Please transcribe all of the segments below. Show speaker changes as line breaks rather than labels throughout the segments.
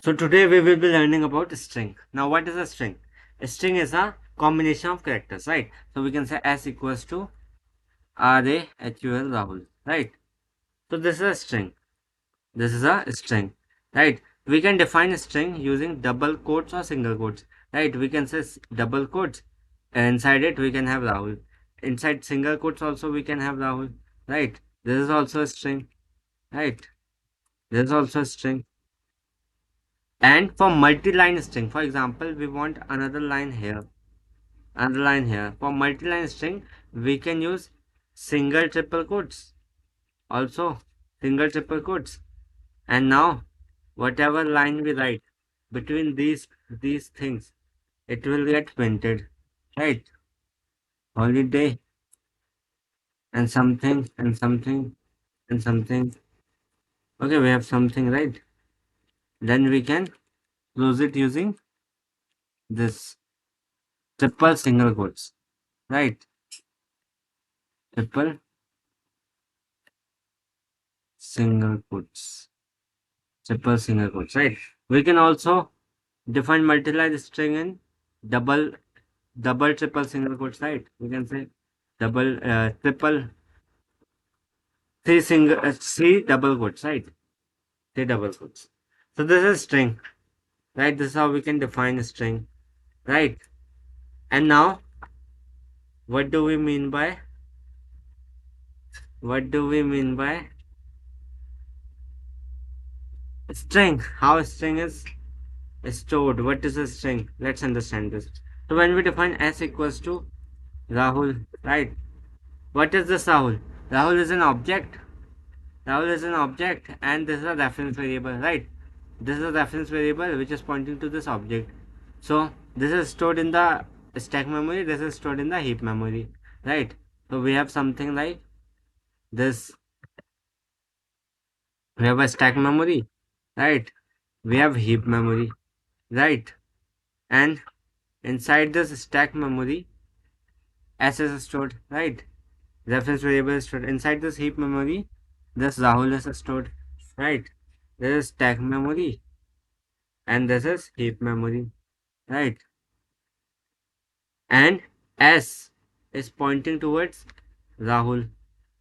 So today we will be learning about string. Now what is a string? A string is a combination of characters, right? So we can say S equals to RAHUL Rahul, right? So this is a string. This is a string, right? We can define a string using double quotes or single quotes, right? We can say double quotes, and inside it we can have Rahul. Inside single quotes also we can have Rahul, right? This is also a string, right? This is also a string. And for multi-line string, for example, we want another line here, another line here. For multi-line string, we can use single triple quotes, also single triple quotes. And now, whatever line we write between these things, it will get printed, right? Holiday and something and something and something. Okay, we have something, right? Then we can close it using this triple single quotes, right? Triple single quotes, triple single quotes, right? We can also define multi-line string in double, double, triple single quotes, right? We can say double, triple, three double quotes, right? Three double quotes. So this is string, right? This is how we can define a string, right? And now, what do we mean by? What do we mean by string? How a string is stored? What is a string? Let's understand this. So when we define s equals to Rahul, right? What is this Rahul? Rahul is an object. Rahul is an object, and this is a reference variable, right? This is a reference variable which is pointing to this object. So this is stored in the stack memory, this is stored in the heap memory, right? So we have something like this. We have a stack memory, right? We have heap memory, right? And inside this stack memory, S is stored, right? Reference variable is stored inside this heap memory. This Rahul is stored, right? This is stack memory and this is heap memory, right? And S is pointing towards Rahul,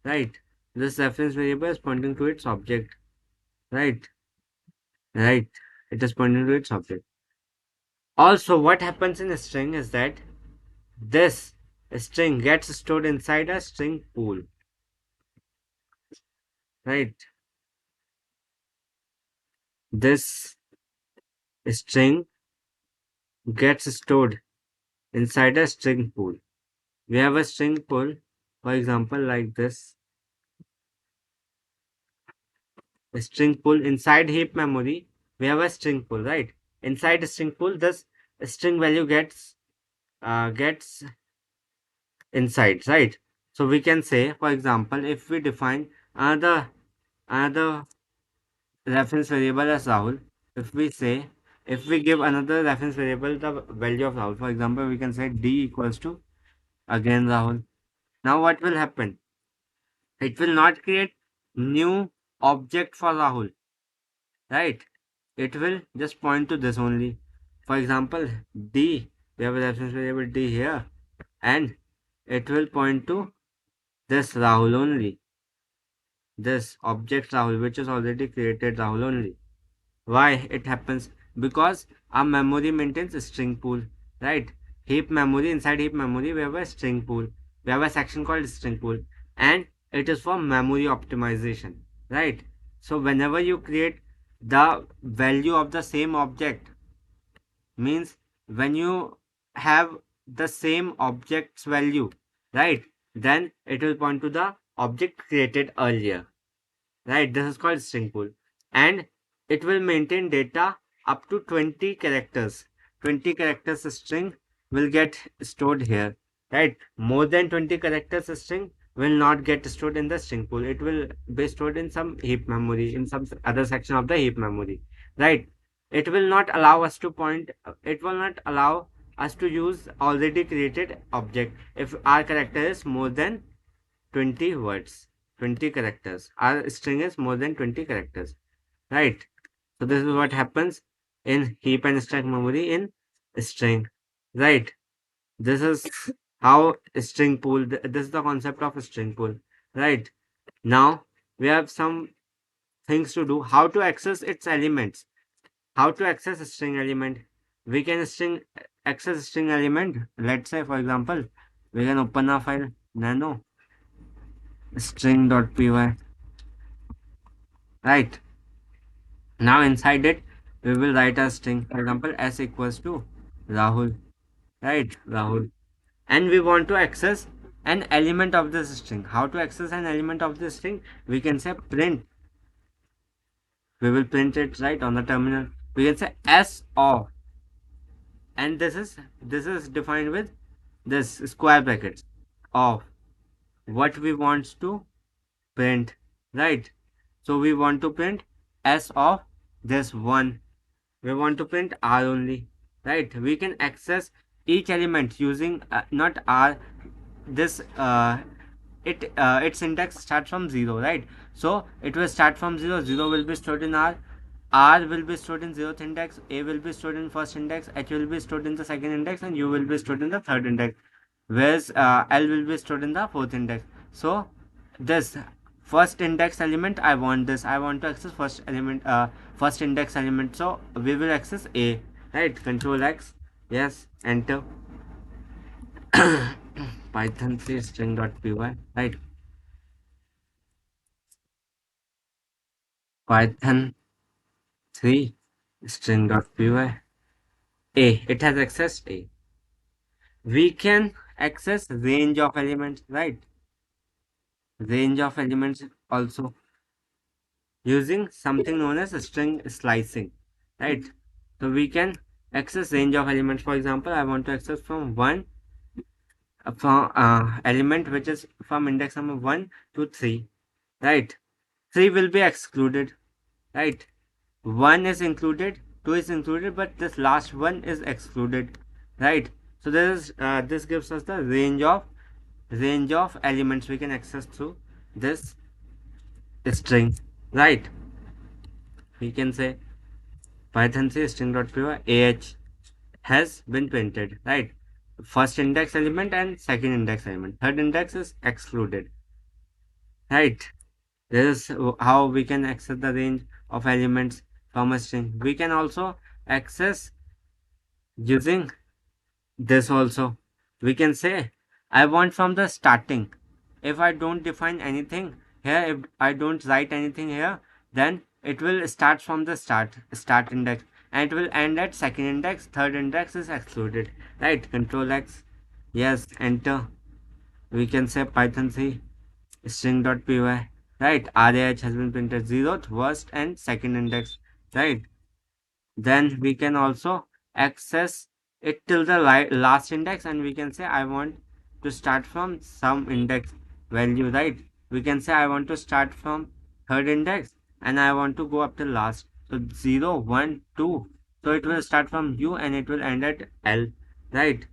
right? This reference variable is pointing to its object, right? Right. It is pointing to its object. Also, what happens in a string is that this string gets stored inside a string pool, right? This string gets stored inside a string pool. We have a string pool, for example, like this. A string pool inside heap memory. We have a string pool, right? Inside a string pool, this string value gets inside, right? So we can say, for example, if we define another reference variable as Rahul, if we say if we give another reference variable the value of Rahul, for example, we can say d equals to again Rahul. Now what will happen? It will not create new object for Rahul, right? It will just point to this only. For example, D, we have a reference variable D here, and it will point to this Rahul only, this object Rahul, which is already created Rahul only. Why it happens? Because our memory maintains a string pool, right? Heap memory, inside heap memory, we have a string pool. We have a section called string pool, and it is for memory optimization, right? So whenever you create the value of the same object, means when you have the same object's value, right? Then it will point to the object created earlier, right? This is called string pool, and it will maintain data up to 20 characters. 20 characters string will get stored here, right? More than 20 characters string will not get stored in the string pool. It will be stored in some heap memory, in some other section of the heap memory, right? It will not allow us to point, it will not allow us to use already created object if our character is more than 20 words, 20 characters. Our string is more than 20 characters, right? So this is what happens. in heap and stack memory in string, right? This is how string pool, this is the concept of string pool, right? Now we have some things to do. How to access its elements? How to access a string element? We can access string element. Let's say, for example, we can open a file nano string.py, right? Now inside it, we will write a string. For example, s equals to Rahul, right? Rahul, and we want to access an element of this string. How to access an element of this string? We can say print. We will print it right on the terminal. We can say s of, and this is defined with this square brackets of what we want to print, right? So we want to print s of this one. We want to print r only, right? We can access each element using not r, this its index starts from 0, right? So it will start from 0. 0 will be stored in r will be stored in 0th index, a will be stored in first index, h will be stored in the second index, and u will be stored in the third index, whereas l will be stored in the fourth index. So this first index element, I want this, I want to access first element, first index element, so we will access a, right? Control x, yes, enter. Python 3 string.py, right? Python 3 string.py, it has accessed a. We can access range of elements, right? Range of elements also using something known as string slicing, right? So we can access range of elements. For example, I want to access from one, from element which is from index number 1 to 3, right? 3 will be excluded, right? 1 is included, 2 is included, but this last one is excluded, right? So this gives us the range of elements we can access through this string, right? We can say python say string.py ah has been printed, right? First index element and second index element, third index is excluded, right? This is how we can access the range of elements from a string. We can also access using this also. We can say I want from the starting. If I don't define anything here, if I don't write anything here, then it will start from the start index, and it will end at second index, third index is excluded, right? Control x, yes, enter. We can say python 3 string.py, right? Rah has been printed 0th, first and second index, right? Then we can also access it till the last index, and we can say I want to start from some index value, right? We can say I want to start from third index and I want to go up to last, so 0 1 2, so it will start from u and it will end at l, right?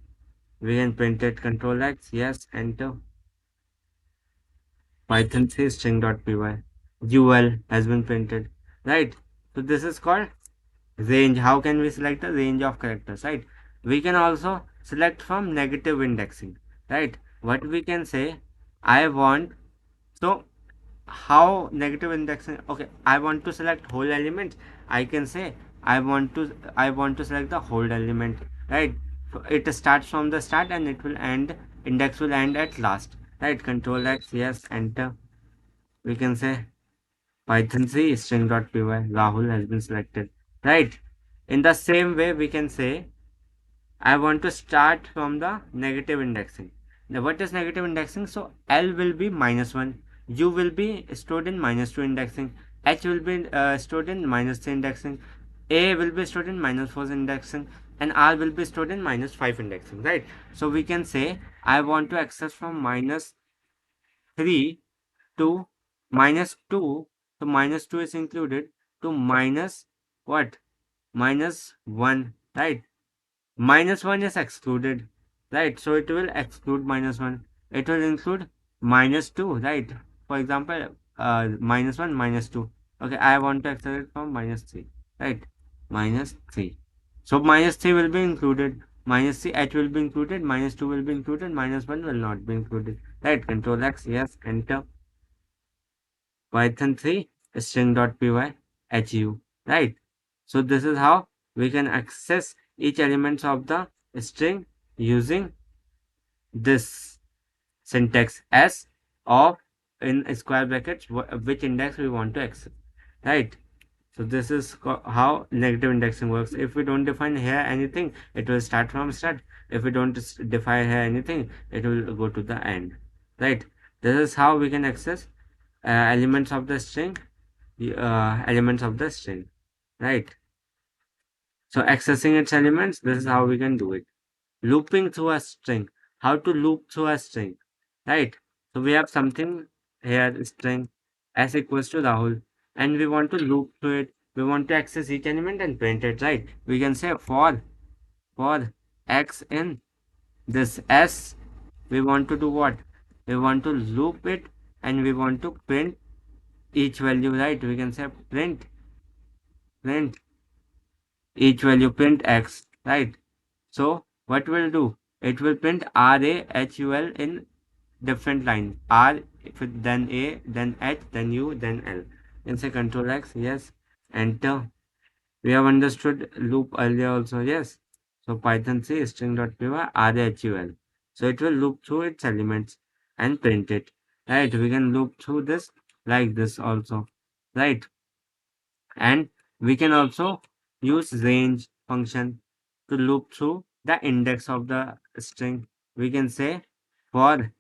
We can print it. Control x, yes, enter. Python 3 string.py ul has been printed, right? So this is called range. How can we select the range of characters, right? We can also select from negative indexing, right? What we can say, I want, so how negative indexing, okay, I want to select whole element. I can say I want to select the whole element, right? So it starts from the start and it will end, index will end at last, right? Control x, yes, enter. We can say python 3 string.py Rahul has been selected, right? In the same way, we can say I want to start from the negative indexing. Now, what is negative indexing? So L will be -1, U will be stored in -2 indexing, H will be stored in -3 indexing, A will be stored in -4 indexing, and R will be stored in -5 indexing, right? So we can say I want to access from -3 to -2. So -2 is included to minus what? -1, right? -1 is excluded, right? So it will exclude -1. It will include -2, right? For example, -1, -2. Okay, I want to accelerate from -3, right? minus 3. So minus 3 will be included, minus 3 h will be included, minus 2 will be included, minus 1 will not be included. Right, control X, yes, enter. Python 3 string.py hu. Right. So this is how we can access each elements of the string using this syntax s of in square brackets which index we want to access. Right. So this is how negative indexing works. If we don't define here anything, it will start from start. If we don't define here anything, it will go to the end. Right. This is how we can access elements of the string, right? So accessing its elements, this is how we can do it. Looping through a string. How to loop through a string, right? So we have something here, string s equals to Rahul, and we want to loop through it. We want to access each element and print it, right? We can say for x in this s, we want to do what? We want to loop it and we want to print each value, right? We can say print each value, print x, right? So what will do? It will print RAHUL in different line. R, then A, then H, then U, then L. And say control X, yes, enter. We have understood loop earlier also, yes. So Python 3 string.py RAHUL. So it will loop through its elements and print it. Right? We can loop through this like this also. Right? And we can also use range function to loop through the index of the string. We can say for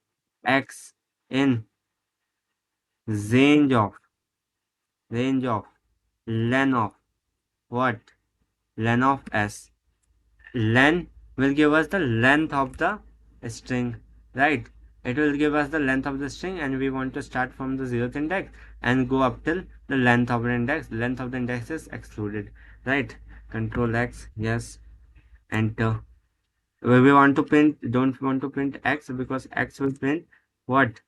x in range of range of len of what? Len of s. Len will give us the length of the string, right? It will give us the length of the string, and we want to start from the 0th index and go up till the length of the index. Length of the index is excluded, right? Control X, yes, enter. We want to print, don't want to print x because x will print what?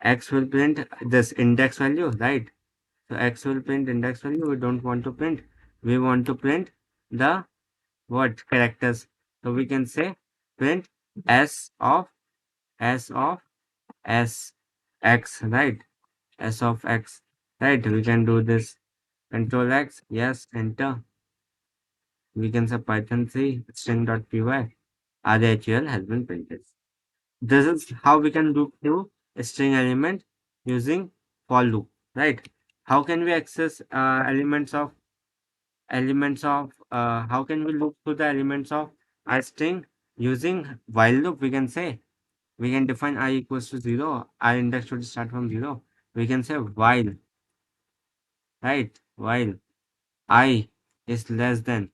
X will print this index value, right? So x will print index value. We don't want to print. We want to print the what characters. So we can say print s of s of s x, right? S of x, right? We can do this. Control X, yes, enter. We can say Python 3 string.py RHL has been printed. This is how we can loop through a string element using for loop, right? How can we access how can we loop through the elements of a string using while loop? We can say we can define I equals to 0. Our index should start from 0. We can say while, right? While I is less than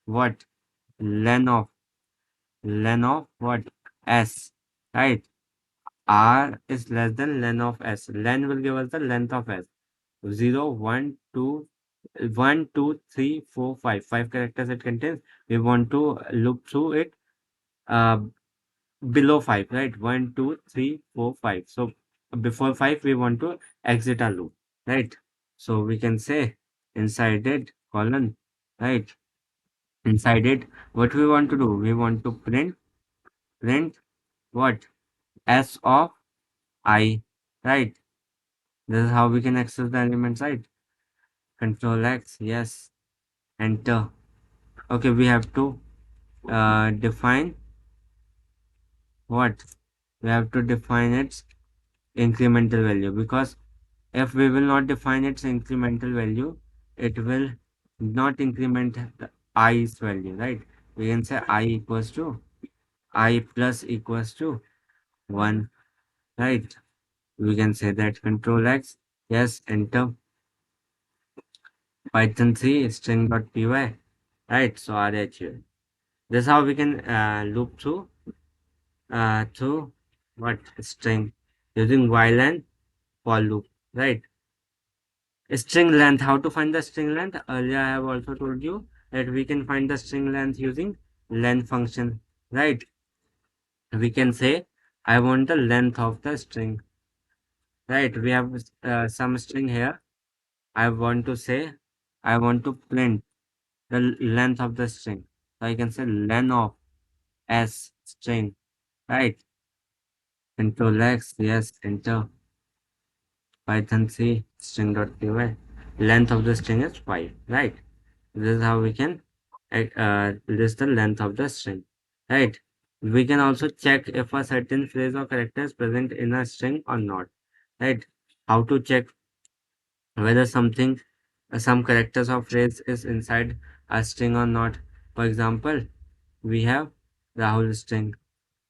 what? Len of what? S, right? R is less than len of S. Len will give us the length of S. 0, 1, 2, 1, 2, 3, 4, 5. 5 characters it contains. We want to loop through it uh, below 5, right? 1, 2, 3, 4, 5. So before 5, we want to exit our loop, right? So we can say inside it, colon, right? Inside it, what we want to do? We want to print what? S of I, right? This is how we can access the elements, right? Control X, yes, enter. Okay, we have to define what? We have to define its incremental value, because if we will not define its incremental value, it will not increment the i's value, right? We can say I equals to I plus equals to 1, right? We can say that control X, yes, enter. Python 3 string.py, right? So RHU. This is how we can loop through what string using while and for loop, right? String length. How to find the string length? Earlier I have also told you that we can find the string length using length function, right? We can say I want the length of the string, right? We have some string here. I want to say I want to print the length of the string. So I can say len of s string, right? Control X, yes, enter Python C string.py. Length of the string is 5, right? This is how we can list the length of the string, right? We can also check if a certain phrase or character is present in a string or not, right? How to check whether something, some characters or phrase is inside a string or not. For example, we have Rahul string,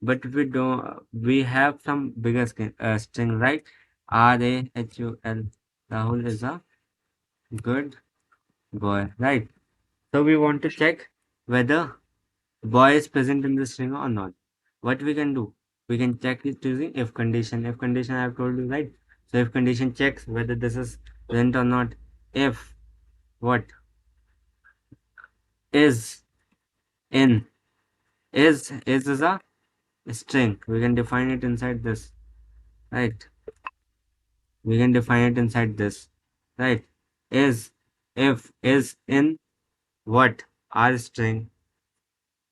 but we don't. We have some bigger string, right? Rahul. Rahul is a good boy, right? So we want to check whether boy is present in the string or not. What we can do? We can check it using if condition. If condition I have told you, right? So if condition checks whether this is present or not. If what is in is a string. We can define it inside this, right? We can define it inside this, right? Is if is in what our string.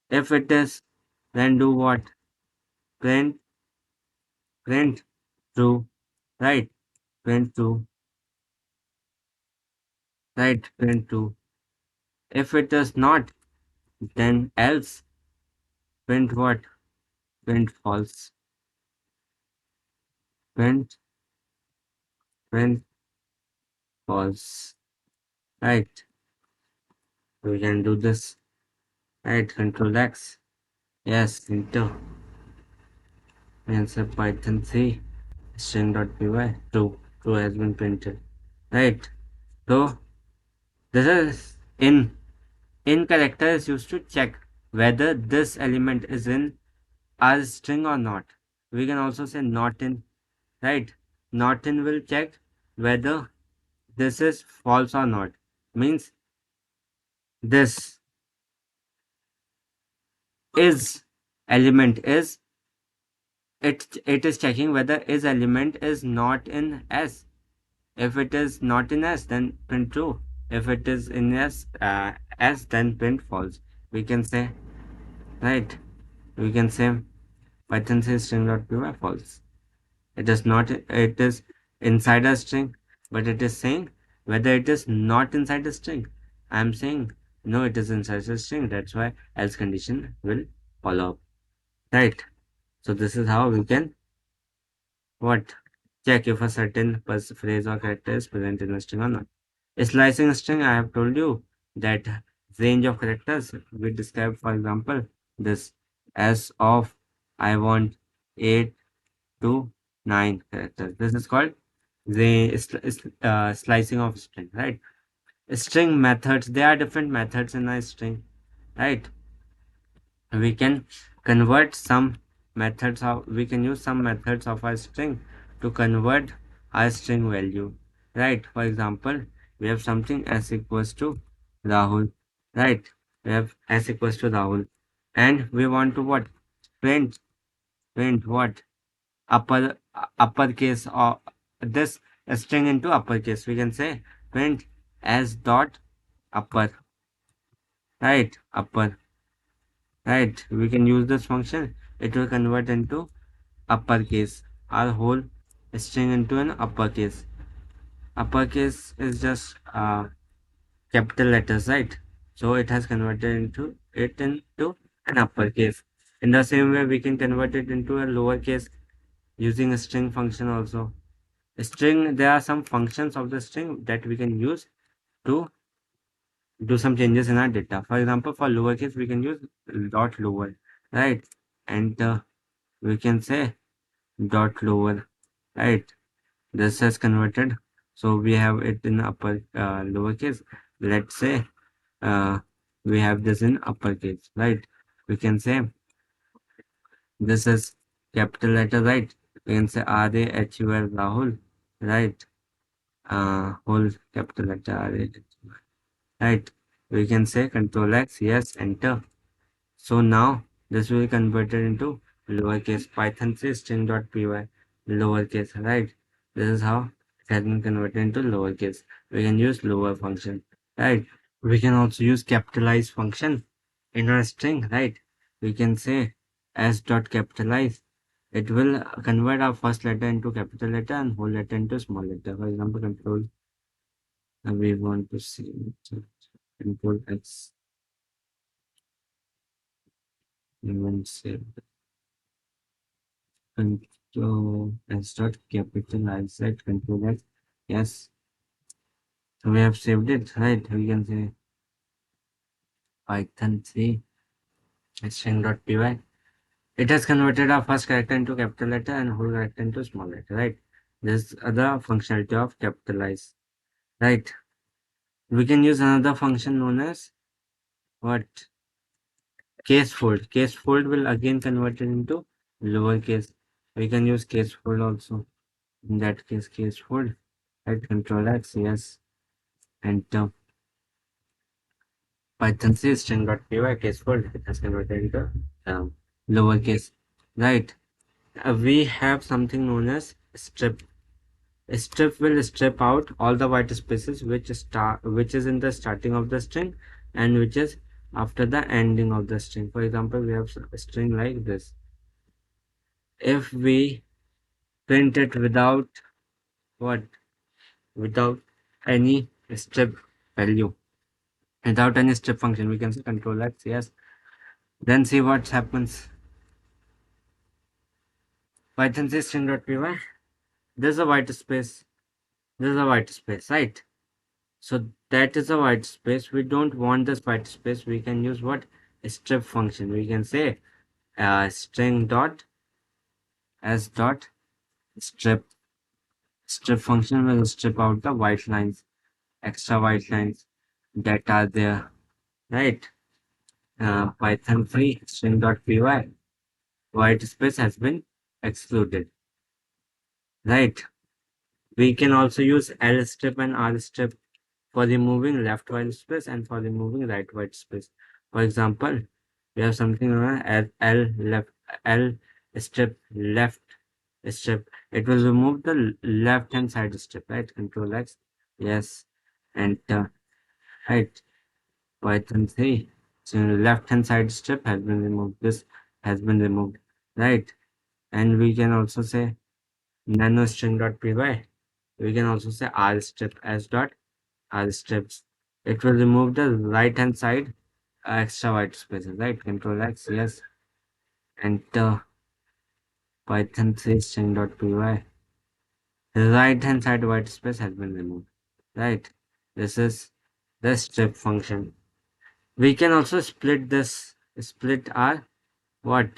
If it is, then do what? Print print true, right? Print true, right? Print true. If it is not, then else. Print what? Print false. Print print false, right? We can do this, right? Control X. Yes, enter. Answer Python 3 string.py. True. True has been printed. Right. So this is in character is used to check whether this element is in our string or not. We can also say not in. Right. Not in will check whether this is false or not. Means this is element is it is checking whether is element is not in S. If it is not in S, then print true. If it is in S, then print false. We can say, right? We can say Python says string.py false. It is not. It is inside a string, but it is saying whether it is not inside a string. I am saying no, it is inside a string. That's why else condition will follow up. Right. So this is how we can what check if a certain phrase or character is present in a string or not. Slicing a string, I have told you that range of characters we describe, for example, this as of I want 8 to 9 characters. This is called the slicing of string, right? String methods, there are different methods in a string, right? We can convert some methods of we can use some methods of a string to convert a string value, right? For example, we have something s equals to Rahul, right? We have s equals to Rahul, and we want to what? Print what? Uppercase or this string into uppercase. We can say print s dot upper, right? Upper, right? We can use this function. It will convert into uppercase. Our whole string into an uppercase. Uppercase is just capital letters, right? So it has converted into an uppercase. In the same way, we can convert it into a lowercase using a string function also. A string, there are some functions of the string that we can use to do some changes in our data. For example, for lowercase, we can use dot lower, right? And we can say dot lower, right? This has converted, so we have it in upper lowercase. Let's say uh, we have this in uppercase, right? We can say this is capital letter, right? We can say RAHUL Rahul, right? Whole capital letter RAHUL, right? We can say Control X, yes, enter. So now this will be converted into lowercase. Python says string.py lowercase, right? This is how it has been converted into lowercase. We can use lower function, right? We can also use capitalize function in a string, right? We can say s dot capitalize. It will convert our first letter into capital letter and whole letter into small letter. For example, control, we want to see control x, even say control s dot capitalize, right? Control x, yes. So we have saved it, right? We can say Python 3 string.py. It has converted our first character into capital letter and whole character into small letter, right? This is the functionality of capitalize, right? We can use another function known as what? Case fold. Case fold will again convert it into lowercase. We can use case fold also. In that case, case fold. Right? Control X, yes. Enter. Python C string.py case fold. It has converted into lowercase. Right? We have something known as strip. Strip will strip out all the white spaces which is in the starting of the string and which is after the ending of the string. For example, we have a string like this. If we print it without what? Without any strip value, without any strip function, we can say control X, yes. Then see what happens. Python says string.py. There's a white space. There's a white space, right? So that is a white space. We don't want this white space. We can use what? A strip function. We can say string dot s dot strip. Strip function will strip out the white lines, extra white lines that are there, right? Python 3 string.py. White space has been excluded, right? We can also use L strip and R strip for removing left white space and for removing right white space. For example, we have something known as L strip left strip. It will remove the left hand side strip, right? Control X, yes, enter, right? Python 3. So left hand side strip has been removed. This has been removed, right? And we can also say nanostring.py. We can also say r strip s dot r strips. It will remove the right hand side extra white spaces, right? Control X, yes. Enter. Python 3 string.py. The right hand side white space has been removed, right? This is the strip function. We can also split our what?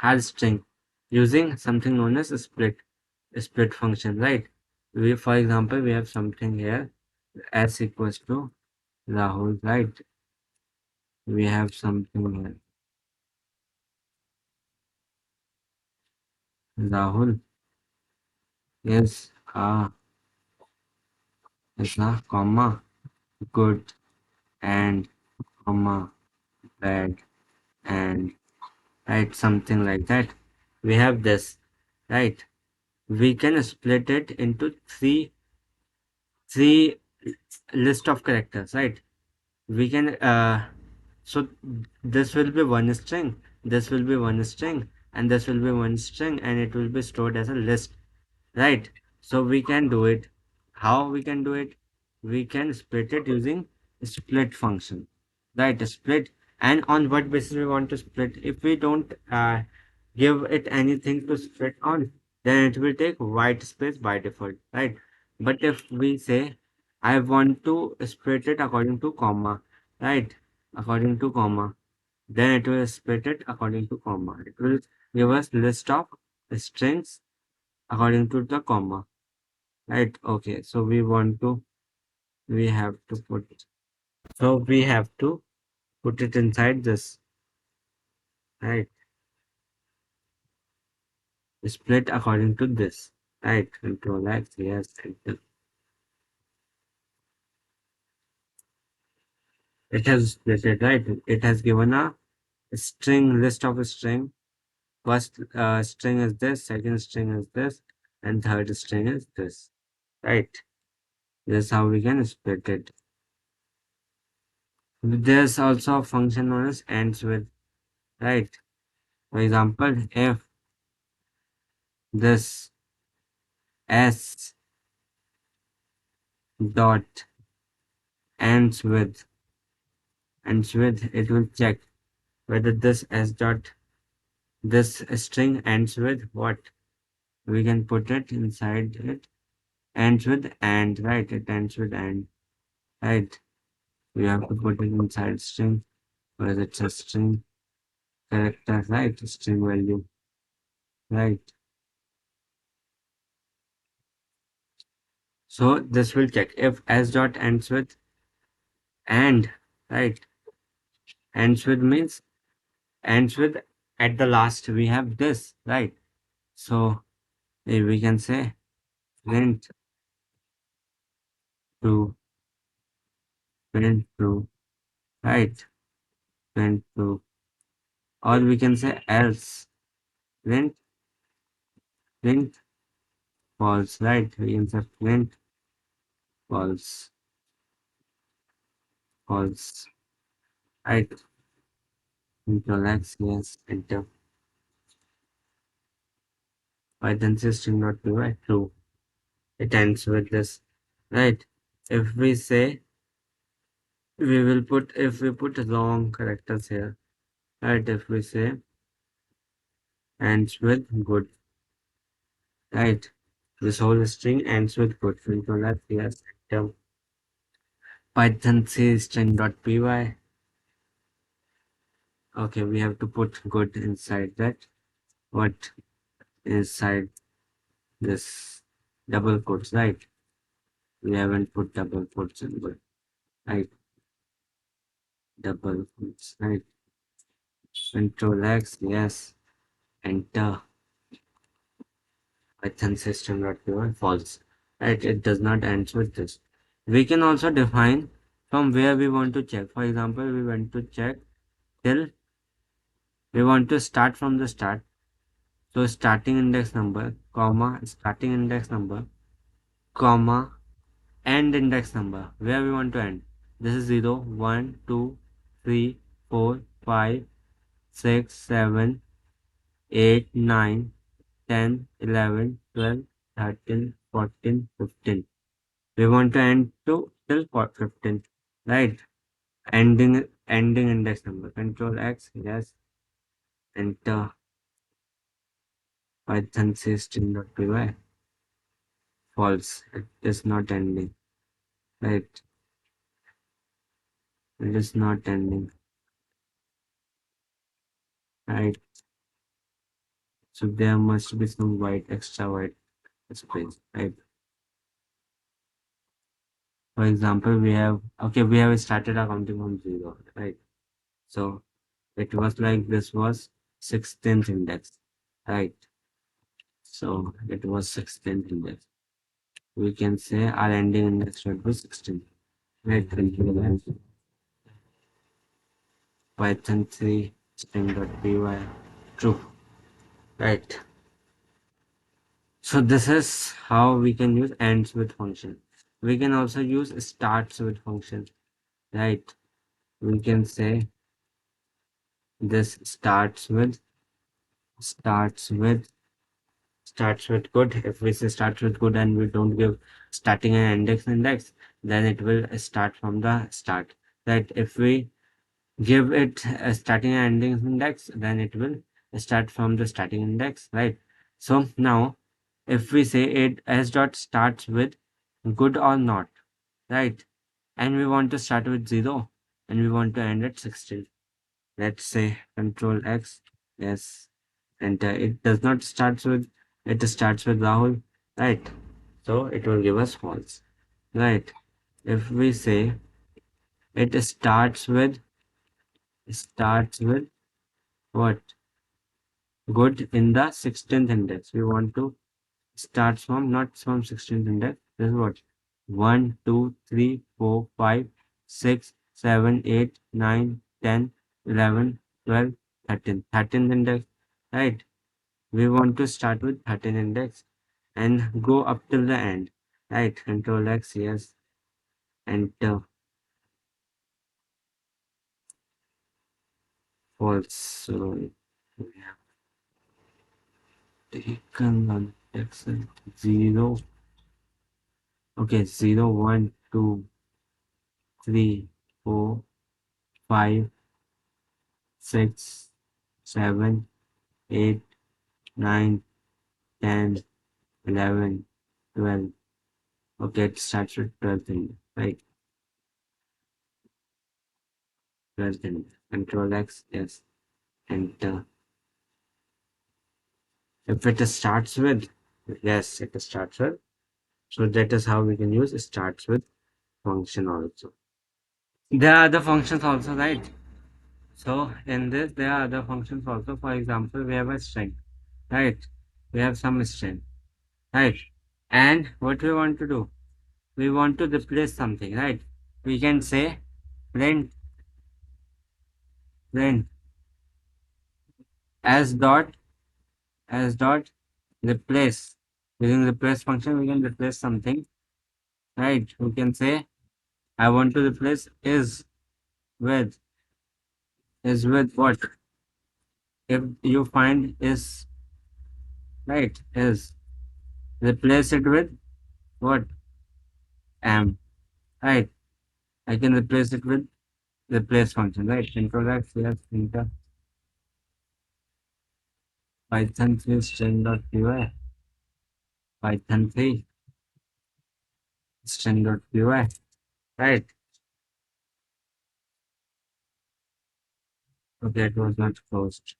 Our string using something known as a split function, right? For example, we have something here s equals to Rahul, right? We have something here. Rahul is a comma good and comma bad and right, something like that. We have this, right? We can split it into three list of characters, right? We can so this will be one string, this will be one string, and this will be one string, and it will be stored as a list, right? So we can do it. How we can do it? We can split it using split function, right? Split. And on what basis we want to split? If we don't give it anything to split on, then it will take white space by default, right? But if we say I want to split it according to comma, right? According to comma, then it will split it according to comma. It will give us list of strings according to the comma, right? Okay, so we have to put it inside this, right? Split according to this, right? Control X, yes, enter. It has split it, right? It has given a string list of a string. First string is this, second string is this, and third string is this, right? This is how we can split it. There's also a function known as ends with, right? For example, if this s dot ends with it will check whether this s dot this string ends with what. We can put it inside it. Ends with and, right? It ends with and, right? We have to put it inside string, whether it's a string character, right? String value, right? So this will check if s dot ends with and, right? Ends with means ends with at the last we have this, right? So we can say print true, print true, right? Print true, or we can say else print print false, right? We can say print false, false, right? Control X, yes, enter. Python system not true, right? True. It ends with this, right? If we say if we put long characters here, right? If we say ends with good, right? This whole string ends with good. Control F, yes, enter. Python C string.py. Okay, we have to put good inside that. What inside this double quotes, right? We haven't put double quotes in good, right? Double quotes, right? Control X, yes, enter. Python system.py false, right? It does not end with this. We can also define from where we want to check. For example, we want to check till we want to start from the start. So starting index number, comma, starting index number, comma, end index number. Where we want to end. This is 0, 1, 2, 3, 4, 5, 6, 7, 8, 9, 10, 11, 12, 13, 14, 15. We want to end to till 15, right? Ending index number. Control X, yes, enter. Python system.py false. It is not ending, right? It is not ending, right? So there must be some extra white space, right? For example, we have started our counting from 0, right? So it was like this was 16th index, right? So it was 16th index. We can say our ending index should be 16. Right, Python 3 string.py true. Right. So this is how we can use ends with function. We can also use starts with function. Right. We can say this starts with starts with good. If we say starts with good and we don't give starting and index, then it will start from the start. Right. If we give it a starting and ending index, then it will start from the starting index, right? So now, if we say it s dot starts with good or not, right? And we want to start with 0 and we want to end at 16. Let's say control X, yes, enter. It does not start with, it starts with Rahul, right? So it will give us false, right? If we say it starts with what? Good in the 16th index. We want to start from not from 16th index. This is what? 1, 2, 3, 4, 5, 6, 7, 8, 9, 10, 11, 12, 13. 13th index, right? We want to start with 13 index and go up till the end, right? Control X, yes, enter. false. So we have taken on Excel 0. Okay, 0, 1, 2, 3, 4, 5, 6, 7, 8, 9, 10, 11, 12. Okay, it starts with 12th in right? 12th in Control X, yes. Enter. If it starts with, yes, it starts with. So that is how we can use starts with function also. There are other functions also, right? So in this, there are other functions also. For example, we have a string, right? We have some string, right? And what we want to do, we want to replace something, right? We can say print print as dot replace. Using replace function, we can replace something, right? We can say I want to replace with is with what? If you find is, right, is, replace it with what? Am, right? I can replace it with replace function, right? Control X, yes, enter. Python 3 string.py, Python 3 string.py, right? Okay, it was not closed.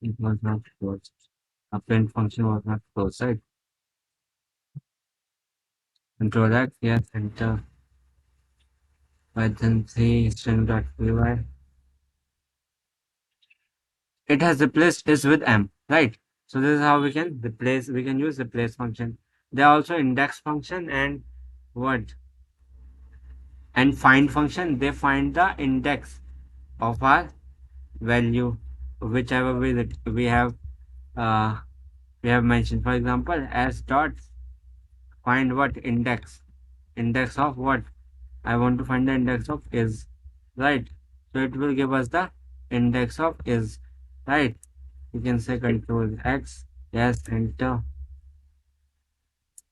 It was not closed. A print function was not closed, right? Control X, yes, enter. Python 3 string.py. It has replaced is with m, right? So this is how we can use replace function. There are also index function and what? And find function. They find the index of our value, whichever way that uh, we have mentioned. For example, as dot find what? Index of what? I want to find the index of is, right? So it will give us the index of is, right? You can say control X, yes, enter.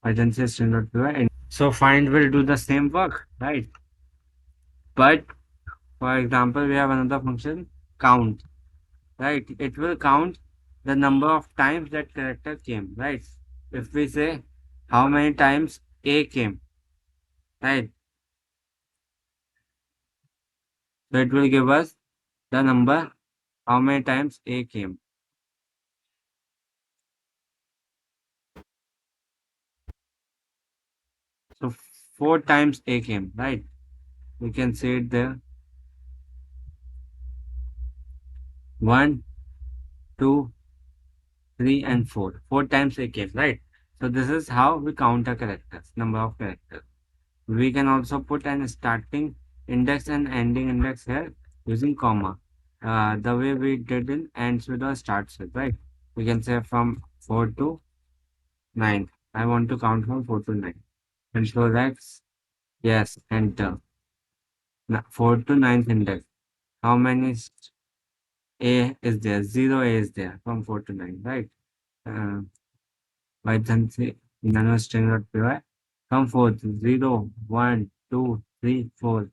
I then say string.py. So find will do the same work, right? But for example, we have another function count, right? It will count the number of times that character came, right? If we say how many times A came, right? So it will give us the number how many times A came. So 4 times A came, right? We can say it there. 1, 2, 3, and 4. 4 times A came, right? So this is how we count a characters, number of characters. We can also put an starting index and ending index here using comma. The way we did in ends with or starts with, right? We can say from 4 to 9. I want to count from 4 to 9. Control X, yes, enter. 4 to 9th index. How many A is there? 0 A is there from 4 to 9, right? Python 3 nano string.py. From 4th, 0, 1, 2, 3, 4,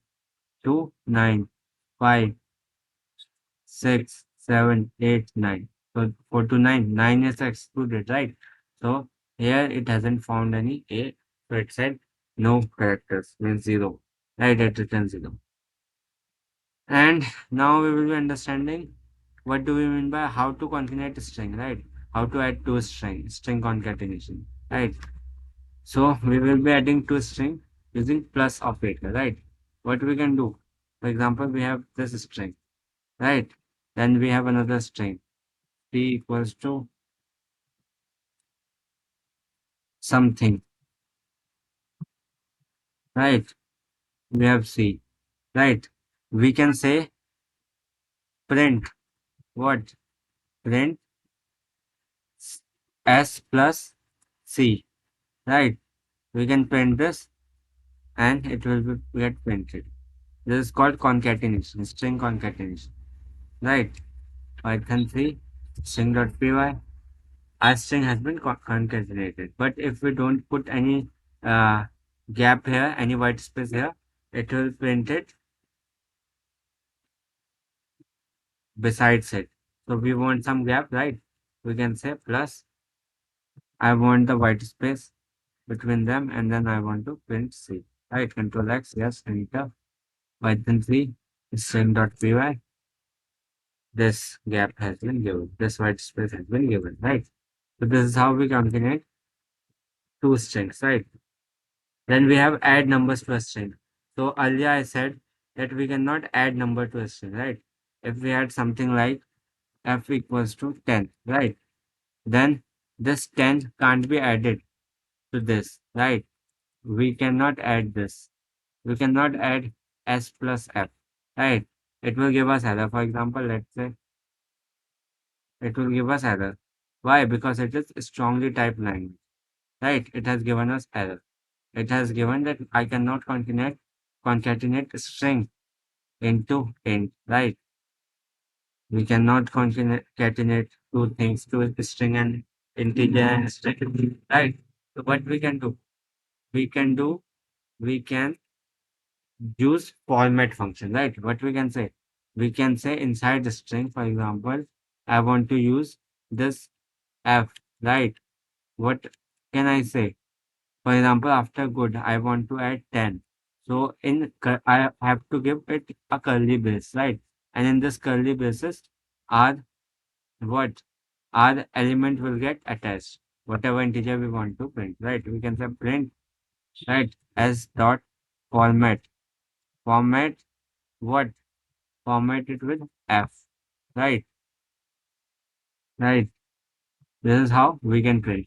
2, 9, 5, 6, 7, 8, 9. So 4 to 9, 9 is excluded, right? So here it hasn't found any A. So it said no characters, means 0. Right, it returns 0. And now we will be understanding what do we mean by how to concatenate a string, right? How to add to a string concatenation, right? So we will be adding to a string using plus operator, right? What we can do, for example, we have this string, right? Then we have another string, p equals to something, right? We have c, right? We can say print what? Print s plus c, right? We can print this and it will be get printed. This is called concatenation, string concatenation, right? Python 3 string.py, our string has been concatenated. But if we don't put any uh, gap here, any white space here, it will print it besides it. So we want some gap, right? We can say plus, I want the white space between them, and then I want to print C, right? Control X, yes, enter. Python 3 string.py, this gap has been given, this white space has been given, right? So this is how we concatenate two strings, right? Then we have add numbers to a string. So earlier I said that we cannot add number to a string, right? If we had something like f equals to 10, right? Then this 10 can't be added to this, right? We cannot add this. We cannot add s plus f, right? It will give us error. For example, let's say it will give us error. Why? Because it is strongly typed language, right? It has given us error. It has given that I cannot concatenate string into int, right? We cannot concatenate two things to a string and integer and string, right? So what we can do? We can do, we can use format function, right? What we can say? We can say inside the string, for example, I want to use this f, right? What can I say? For example, after good, I want to add 10. So I have to give it a curly brace, right? And in this curly braces, our what? Our element will get attached. Whatever integer we want to print, right? We can say print, right? As dot format. Format what? Format it with F, right? Right. This is how we can print.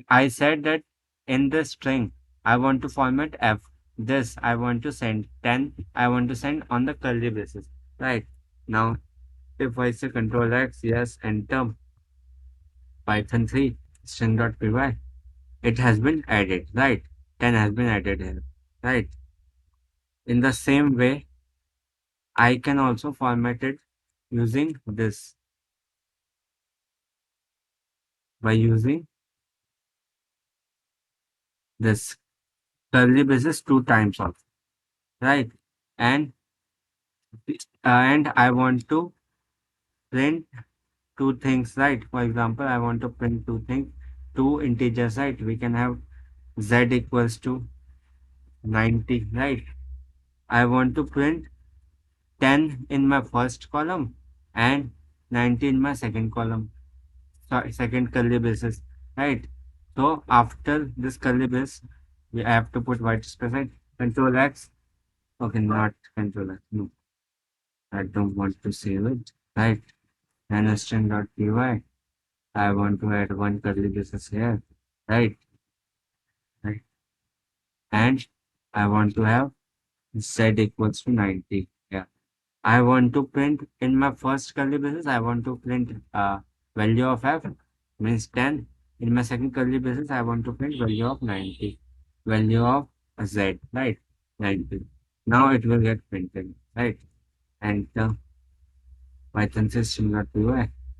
I said that in the string, I want to format F. This I want to send 10. I want to send on the curly braces. Right. Now, if I say control X, yes, enter Python 3 string.py, it has been added. Right. 10 has been added here. Right. In the same way, I can also format it using this by using this curly braces two times also. Right. And and I want to print two things, right? For example, I want to print two things, two integers, right? We can have z equals to 90, right? I want to print 10 in my first column and 90 in my second column, sorry, second curly braces, right? So after this curly brace, we have to put white space, right? Control X, okay, not control X, no, I don't want to save it, right? String.py. I want to add one curly braces here, right? Right. And I want to have z equals to 90. Yeah. I want to print in my first curly braces, I want to print value of f means 10. In my second curly braces, I want to print value of 90. Value of z, right? 90. Now it will get printed, right? And Python system not py,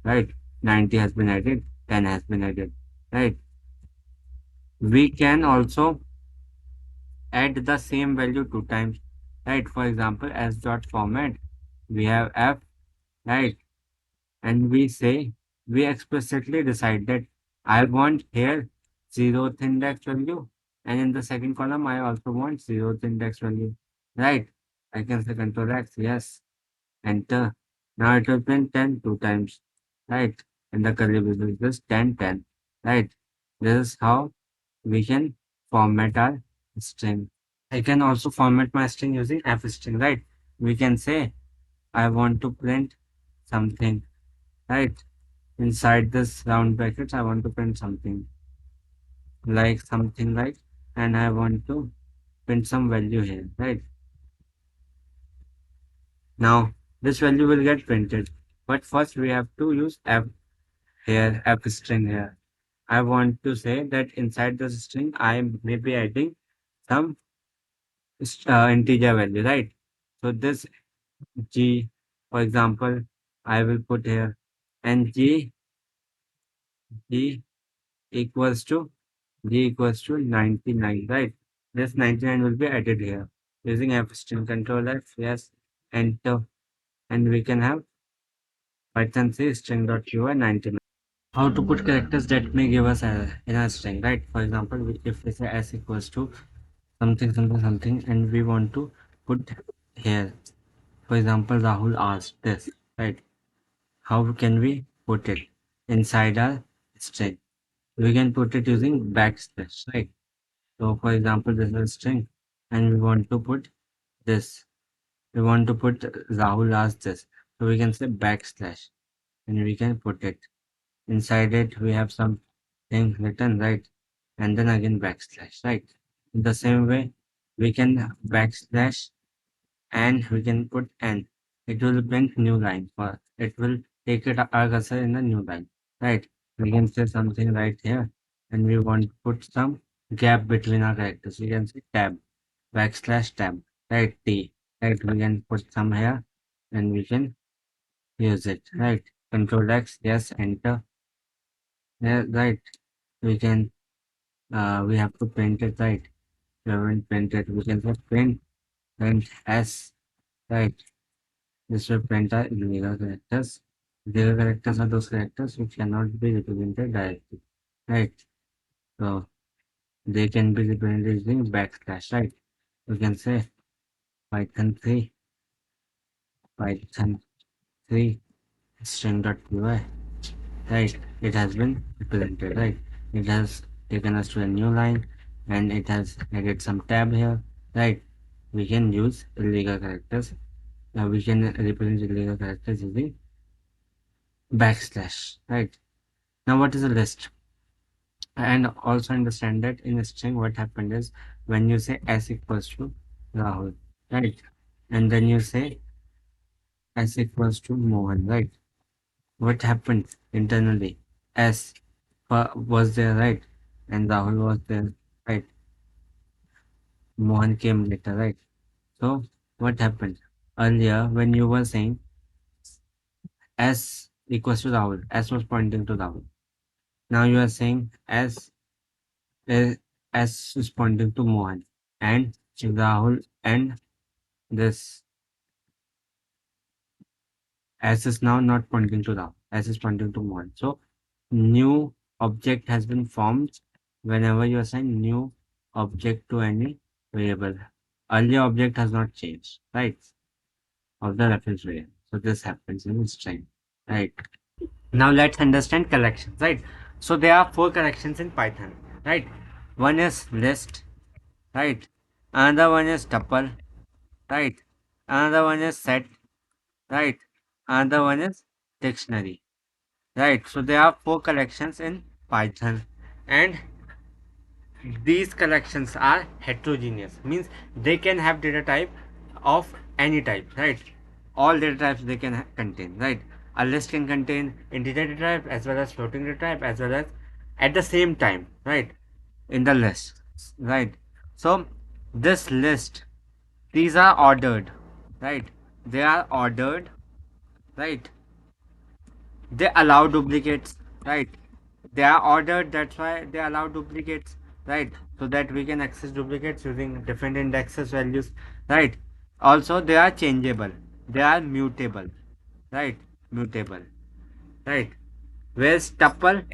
right? 90 has been added, 10 has been added, right? We can also add the same value two times, right? For example, as dot format, we have f, right? And we say, we explicitly decide that I want here zeroth index value, and in the second column, I also want zeroth index value, right? I can say control X, yes, enter. Now it will print 10 two times, right? And the curly braces is 10, 10, right? This is how we can format our string. I can also format my string using f string, right? We can say I want to print something, right? Inside this round brackets, I want to print something like, and I want to print some value here, right? Now this value will get printed, but first we have to use f here, f string here. I want to say that inside this string, I may be adding some integer value, right? So this G, for example, I will put here, and G equals to G equals to 99, right? This 99 will be added here using F string control F, yes, enter, and we can have Python C string.ui 99. How to put characters that may give us in a string, right? For example, if we say s equals to something something something, and we want to put here, for example, Rahul asked this, right? How can we put it inside our string? We can put it using backslash, right? So, for example, this is a string, and we want to put this. We want to put Rahul asked this, so we can say backslash, and we can put it. Inside it, we have some thing written, right? And then again backslash, right? In the same way, we can backslash and we can put n. It will print new line for it will take it our cursor in a new line, right? We can say something right here, and we want to put some gap between our characters. We can say tab, backslash tab, right? T, right? We can put some here, and we can use it, right? Control X, yes, enter, yeah, right? We can we have to print it, right? We haven't printed, we can say print s, right? This will print our illegal characters. Illegal characters are those characters which cannot be represented directly, right? So they can be represented using backslash, right? We can say Python 3, Python 3 string.py, right? It has been represented, right? It has taken us to a new line, and it has added some tab here, right? We can use illegal characters. We can represent illegal characters using backslash, right? Now, what is a list? And also understand that in a string, what happened is when you say s equals to Rahul, right? And then you say s equals to Mohan, right? What happened internally? S was there, right? And Rahul was there, right? Mohan came later, right? So what happened? Earlier, when you were saying S equals to Rahul, S was pointing to Rahul. Now you are saying is, S is pointing to Mohan, and Rahul and this S is now not pointing to Rahul. S is pointing to Mohan. So new object has been formed whenever you assign new object to any variable. Earlier object has not changed, right? Of the reference variable. So this happens in string, right? Now let's understand collections, right? So there are four collections in Python, right? One is list, right? Another one is tuple, right? Another one is set, right? Another one is dictionary, right? So there are four collections in Python, and these collections are heterogeneous, means they can have data type of any type, right? All data types they can contain, right? A list can contain integer data type as well as floating data type as well as at the same time, right? In the list, right? So this list, these are ordered, right? They are ordered, right? They allow duplicates, right? They are ordered, that's why they allow duplicates, right? So that we can access duplicates using different indexes values, right? Also they are changeable, they are mutable, right? Mutable, right? Whereas tuple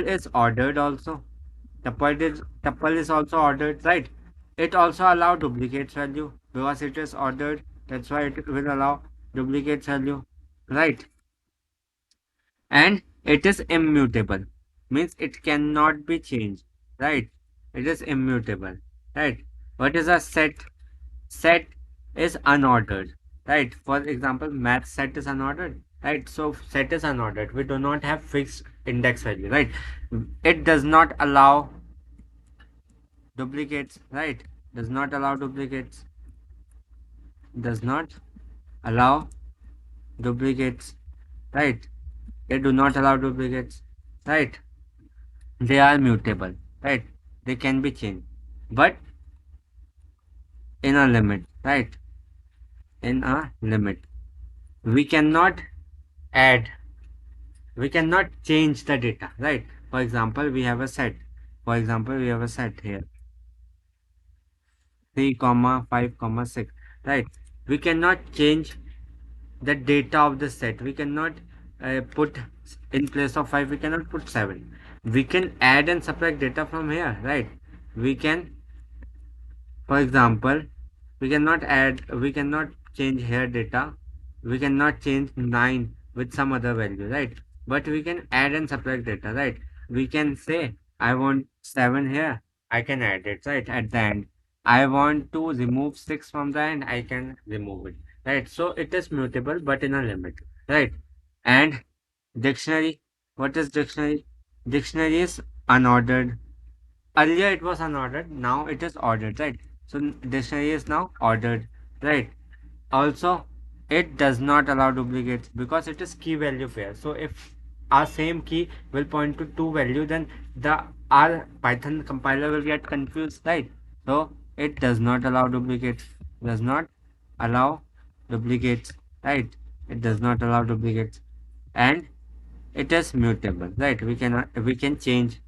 is ordered also. Tuple is also ordered, right? It also allow duplicates value because it is ordered, that's why it will allow duplicates value, right? And it is immutable, means it cannot be changed, right? It is immutable, right? What is a set is unordered, right? For example, math set is unordered, right? So set is unordered, we do not have fixed index value, right? It does not allow duplicates, right? Does not allow duplicates, does not allow duplicates, right? They do not allow duplicates, right? They are mutable, right? They can be changed, but in a limit, right? in a limit. We cannot add, we cannot change the data, right? For example, we have a set. For example, we have a set here 3 comma 5 comma 6, right? We cannot change the data of the set. We cannot put in place of 5, we cannot put 7. We can add and subtract data from here, right? We can, for example, we cannot change here data. We cannot change 9 with some other value, right? But we can add and subtract data, right? We can say, I want 7 here. I can add it, right? At the end. I want to remove 6 from the end. I can remove it, right? So it is mutable, but in a limit, right? And dictionary, what is dictionary? Dictionary is unordered. Earlier it was unordered, now it is ordered, right? So dictionary is now ordered, right? Also, it does not allow duplicates because it is key value pair. So if our same key will point to two value, then the our Python compiler will get confused, right? So it does not allow duplicates, does not allow duplicates, right? It does not allow duplicates. And it is mutable, right? We can change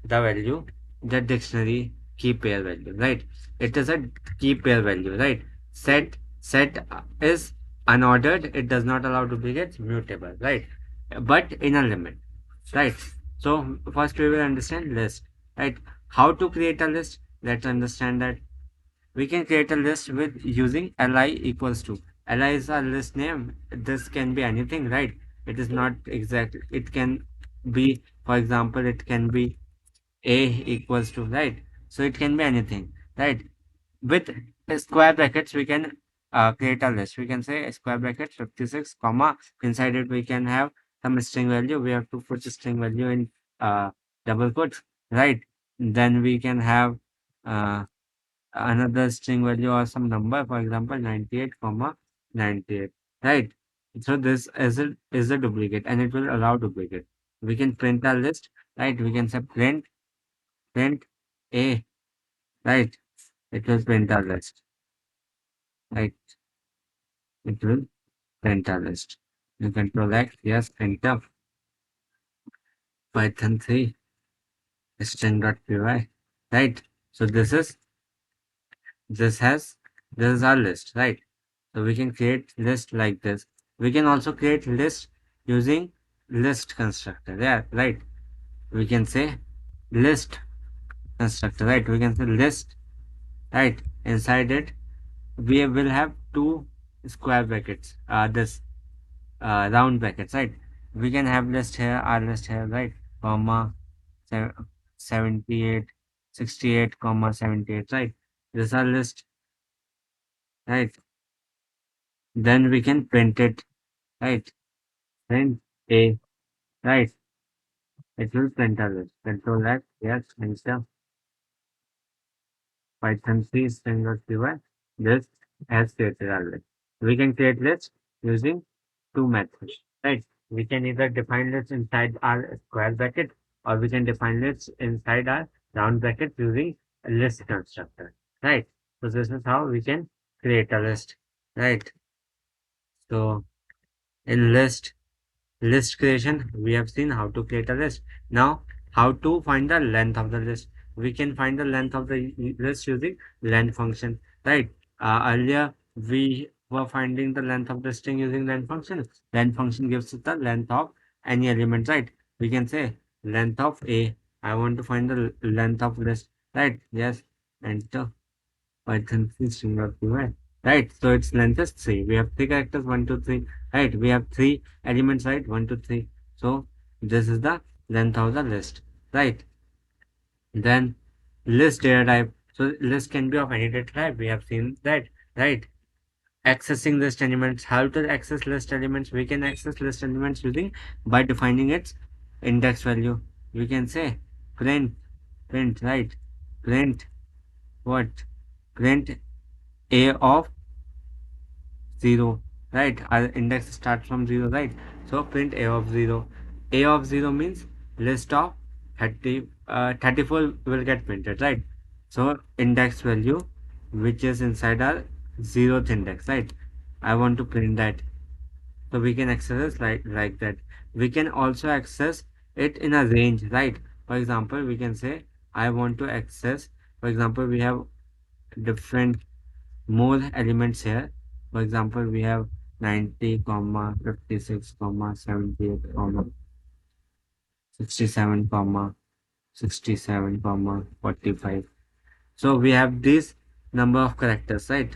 the value, the dictionary key pair value, right? It is a key pair value, right? Set is unordered, it does not allow duplicates, mutable, right? But in a limit, right? So first we will understand list, right? How to create a list? Let's understand that we can create a list with using li equals to. Li is a list name. This can be anything, right? It is not exact. It can be, for example, it can be a equals to, right? So it can be anything, right? With square brackets we can create a list. We can say square bracket 56 comma, inside it we can have some string value. We have to put string value in double quotes, right? Then we can have uh, another string value or some number, for example 98 comma 98, right? So this is a duplicate and it will allow duplicate. We can print a list, right? We can say print a, right? It will print a list, right? It will print a list. You control X, yes, enter Python 3 string.py, right? So this has this is our list, right? So we can create list like this. We can also create list using list constructor. Yeah, right. We can say list constructor, right? We can say list, right? Inside it, we will have two square brackets. This round brackets, right? We can have list here, our list here, right? Comma 78, 68, comma 78, right? This is our list, right? Then we can print it, right? Print a, right? It will print a list. Control F, yes, enter Python 3 string.py. This has created a list. We can create lists using two methods, right? We can either define lists inside our square bracket or we can define lists inside our round bracket using a list constructor, right? So this is how we can create a list, right? So in list creation, we have seen how to create a list. Now, how to find the length of the list? We can find the length of the list using length function, right? Earlier, we were finding the length of the string using length function. Length function gives us the length of any element, right? We can say length of a. I want to find the length of list, right? Yes, enter Python string.py. Right, so its length is 3. We have 3 characters, 1, 2, 3. Right, we have 3 elements, right? 1, 2, 3. So this is the length of the list, right? Then list data type. So list can be of any data type. We have seen that, right? Accessing list elements. How to access list elements? We can access list elements using by defining its index value. We can say print, right? Print what? Print a of 0, right? Our index starts from 0, right? So print a of 0. A of 0 means list of 34 will get printed, right? So index value which is inside our 0th index, right? I want to print that. So we can access it like that. We can also access it in a range, right? For example, we can say I want to access, for example, we have different more elements here. For example, we have 90 comma 56 comma 78 comma 67 comma 67 comma 45. So we have this number of characters, right?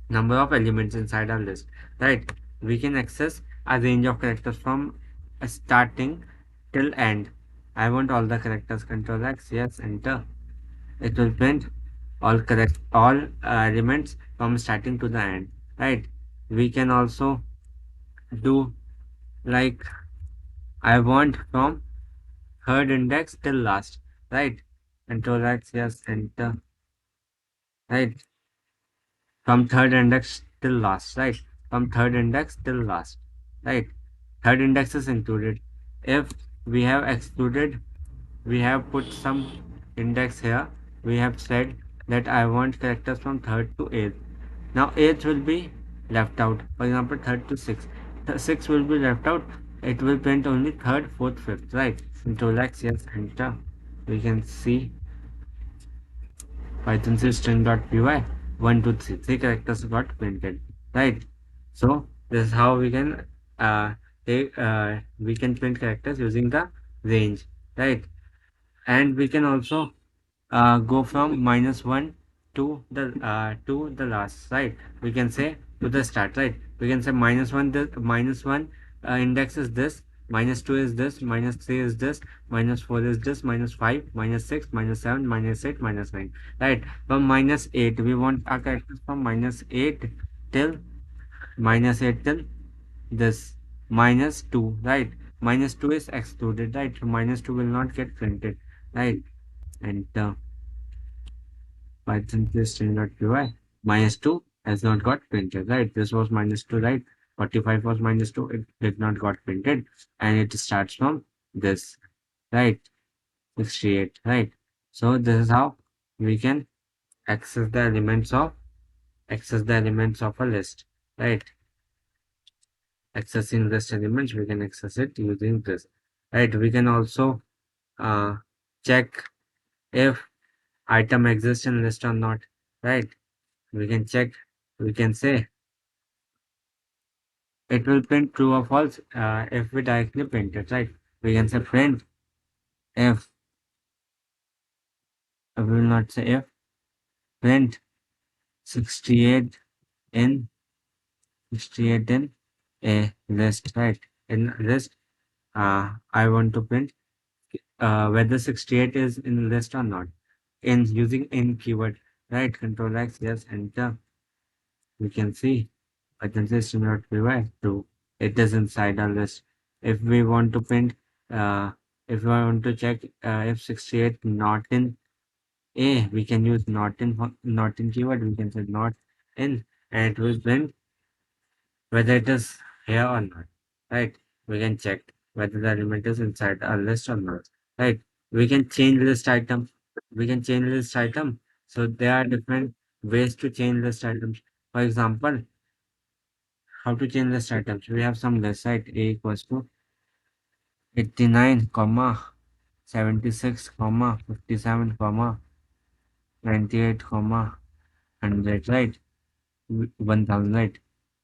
Number of elements inside our list, right? We can access a range of characters from starting till end. I want all the characters. Control X, yes, enter. It will print all elements from starting to the end, right? We can also do like I want from third index till last, right? Control X, yes, enter, right? From third index till last, right? From third index till last, right? Third index is included. If we have excluded, we have put some index here. We have said that I want characters from third to eighth. Now eighth will be left out. For example, third to sixth. Six will be left out. It will print only third, fourth, fifth, right? Control X, yes, enter. We can see Python says string.py 1, 2, 3. Three characters got printed, right? So this is how uh, we can print characters using the range, right? And we can also go from -1 to the last, right? We can say to the start, right? We can say -1 index is this, -2 is this, -3 is this, -4 is this, -5, -6, -7, -8, -9, right? From -8 we want our characters from till -8 till this -2, right? -2 is excluded, right? So -2 will not get printed, right? And Python this string.py -2 has not got printed, right? This was -2, right? 45 was -2, it did not got printed, and it starts from this, right? 68, right? So this is how we can access the elements of a list, right? Accessing list elements, we can access it using this, right? We can also uh, check if item exists in list or not, right? We can check, we can say it will print true or false if we directly print it, right? We can say print if, we will not say if, print 68 in 68 in a list, right? In list, I want to print whether 68 is in list or not in using in keyword, right? Control X, yes, enter. We can see I can say string.py true. It is inside our list. If we want to print, if we want to check if 68 not in A, we can use not in keyword. We can say not in, and it will print whether it is here or not. Right? We can check whether the element is inside our list or not. Right? We can change list item. We can change list item. So there are different ways to change list items. For example, how to change list items? We have some list, right? A equals to 89, comma 76, comma 57, comma 98, comma 100, right? 1000, right?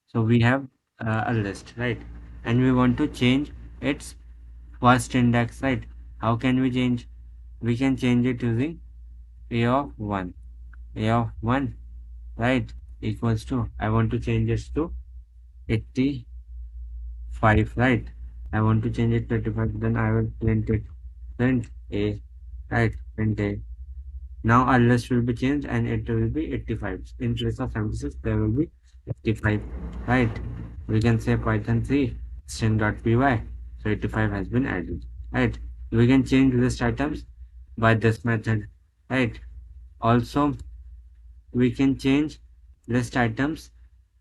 So we have a list, right? And we want to change its first index, right? How can we change? We can change it using a of 1. A of 1, right? Equals to, I want to change this to 85, right? I want to change it to 85, then I will print it. Print A, right? Print A. Now our list will be changed and it will be 85. In place of 76, there will be 85, right? We can say Python 3 string.py. So 85 has been added, right? We can change list items by this method, right? Also, we can change list items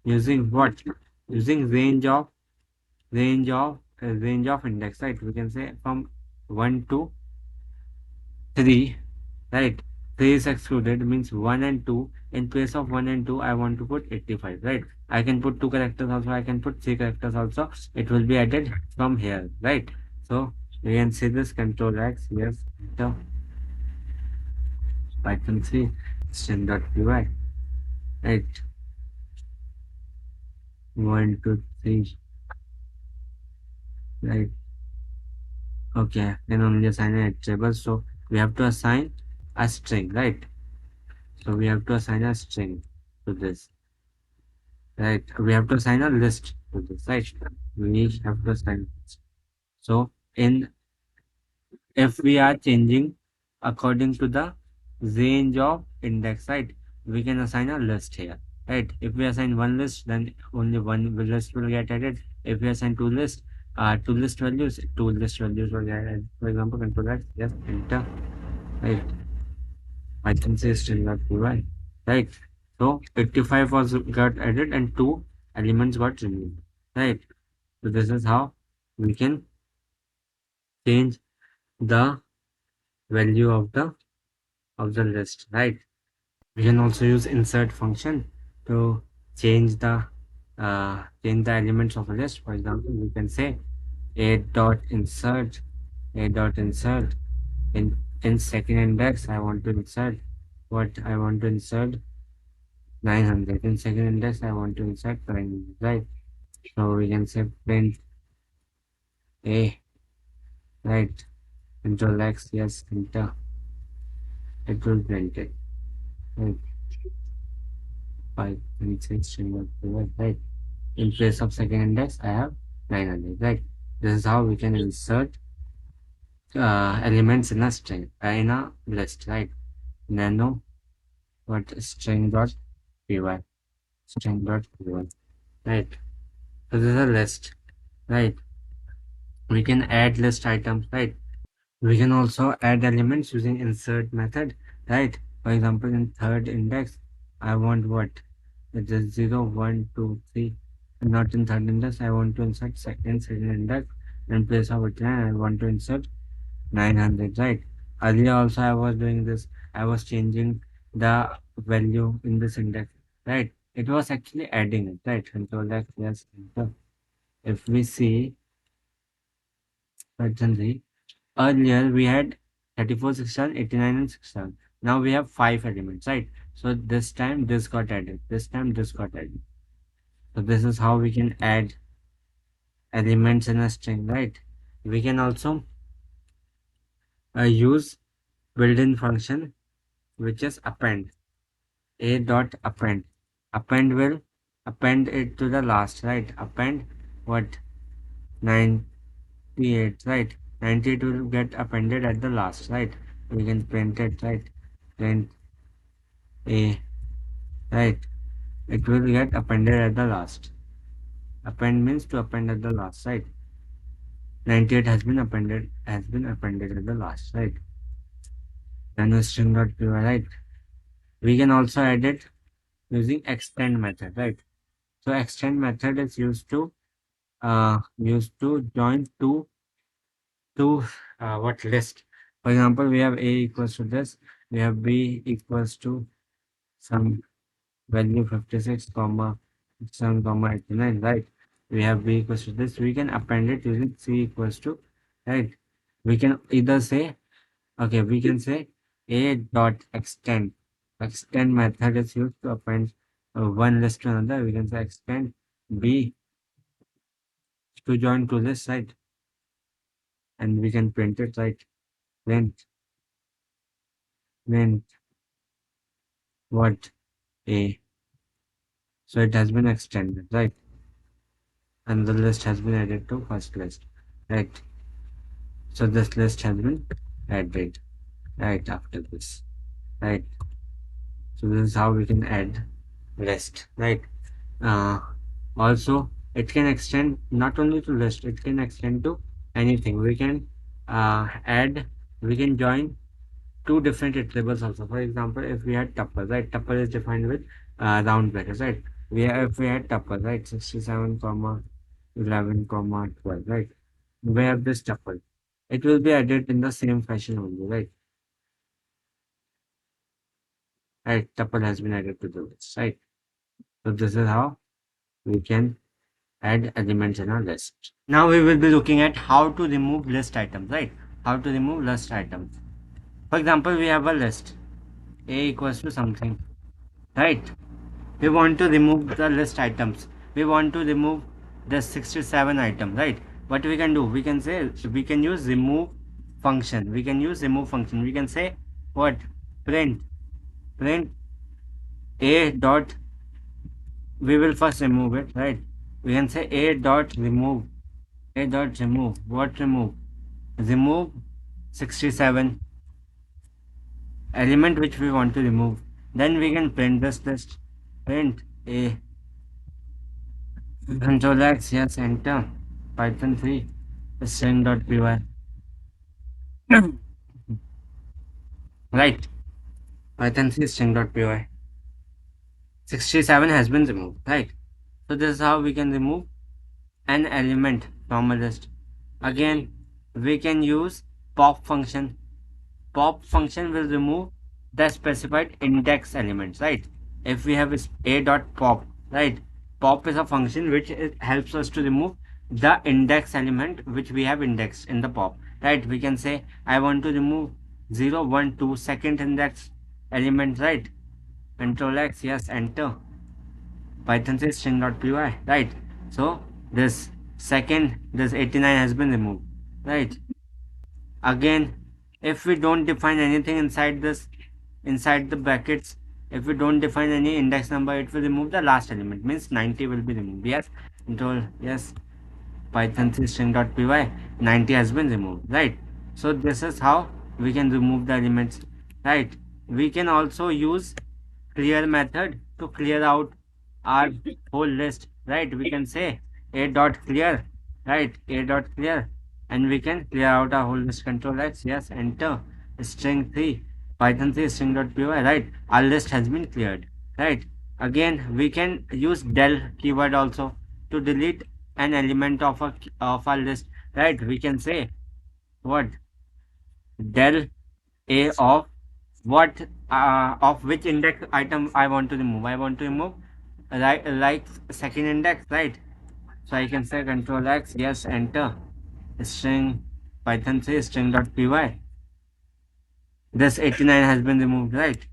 using what? Using range of index, right? We can say from 1 to 3, right? 3 is excluded, means 1 and 2 in place of 1 and 2, I want to put 85, right? I can put 2 characters also, I can put 3 characters also. It will be added from here, right? So we can see this control X, yes, enter, Python 3, string.py, right? 1, 2, 3, right? Okay, then only assign a table. So we have to assign a string, right? So we have to assign a string to this, right? We have to assign a list to this, right? We have to assign. So in if we are changing according to the range of index, right? We can assign a list here, right? If we assign one list, then only one list will get added. If we assign two list values, two list values will get added. For example, control X, yes, enter, right? I can say string.py, right? So 85 was got added and two elements got removed, right? So this is how we can change the value of the list, right? We can also use insert function to change the elements of a list. For example, we can say a dot insert in second index. I want to insert what I want to insert 900. In second index, I want to insert 900, right? So we can say print a, right? Control X, yes, enter. It will print it. Right? 5 and 6 string, right? In place of second index, I have 900, right? This is how we can insert elements in a string, in a list, right? Nano, what string.py, string.py, right? So this is a list, right? We can add list items, right? We can also add elements using insert method, right? For example, in third index, I want what? It is 0, 1, 2, 3. Not in third index, I want to insert second index. In place of it, I want to insert 900, right? Earlier also I was doing this. I was changing the value in this index, right? It was actually adding it, right? Control X, yes, enter. If we see, certainly, earlier we had 34, 67, 89 and 67. Now we have 5 elements, right? So this time this got added. This time this got added. So this is how we can add elements in a string, right? We can also use built-in function which is append. A dot append. Append will append it to the last, right? Append what? 98, right? 98 will get appended at the last, right? We can print it, right? Print A, right? It will get appended at the last. Append means to append at the last, right? 98 has been appended at the last, right? Then string.py, right? We can also add it using extend method, right? So extend method is used to join two what list. For example, we have A equals to this, we have B equals to some value 56 comma 7 comma 89, right? We have B equals to this. We can append it using C equals to, right? We can either say, okay, we can say A dot extend. Extend method is used to append one list to another. We can say extend B to join to this, right? And we can print it, right? Print what? A. So it has been extended, right? And the list has been added to first list, right? So this list has been added right after this, right? So this is how we can add list, right? Uh, Also, it can extend not only to list, it can extend to anything. We can we can join two different tables also. For example, if we had tuple, right? Tuple is defined with round brackets, right? If we had tuple, right? 67 comma 11 comma 12, right? We have this tuple. It will be added in the same fashion only, right? right? Tuple has been added to the list, right? So this is how we can add elements in our list. Now we will be looking at how to remove list items, right? How to remove list items. For example, we have a list a equals to something, right? We want to remove the list items. We want to remove the 67 item, right? What we can do, we can say, we can use remove function. We can use remove function. We can say what? Print a dot, we will first remove it, right? We can say a dot remove, a dot remove, what remove? Remove 67 element which we want to remove. Then we can print this list, print a, control X, yes, enter, Python 3 string.py. Right, Python 3 string.py. 67 has been removed, right? So this is how we can remove an element from a list. Again, we can use pop function. Pop function will remove the specified index elements, right? If we have a dot pop, right? Pop is a function which helps us to remove the index element which we have indexed in the pop, right? We can say I want to remove 0 1 2 second index element, right? Control X, yes, enter, Python says string.py, right? So this second, this 89 has been removed, right? Again, if we don't define anything inside this, inside the brackets, if we don't define any index number, it will remove the last element, means 90 will be removed. Yes, control yes, Python string.py, 90 has been removed, right? So this is how we can remove the elements, right? We can also use clear method to clear out our whole list, right? We can say a dot clear, right? A dot clear, and we can clear out our whole list. Control X, yes, enter, string 3, Python 3 string.py, right? Our list has been cleared, right? Again, we can use del keyword also to delete an element of our list, right? We can say what? Del a of what, of which index item I want to remove. I want to remove like second index, right? So I can say control X, yes, enter, string, Python say string.py. This 89 has been removed, right?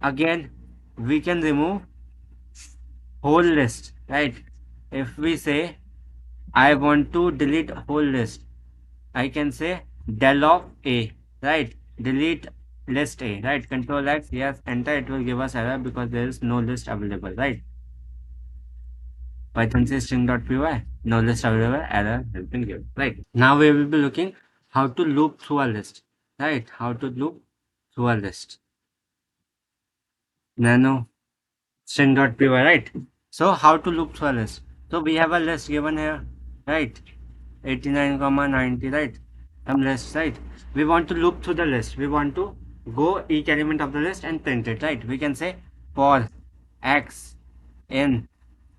Again, we can remove whole list, right? If we say I want to delete whole list, I can say del of a, right? Delete list a, right? Control X, yes, enter. It will give us error because there is no list available, right? Python says string.py, no list available, error has been given, right? Now we will be looking how to loop through a list, right? How to loop through a list. Nano string.py, right? So how to loop through a list? So we have a list given here, right? 89 comma 90, right? Some list, right? We want to loop through the list. We want to go each element of the list and print it, right? We can say for x in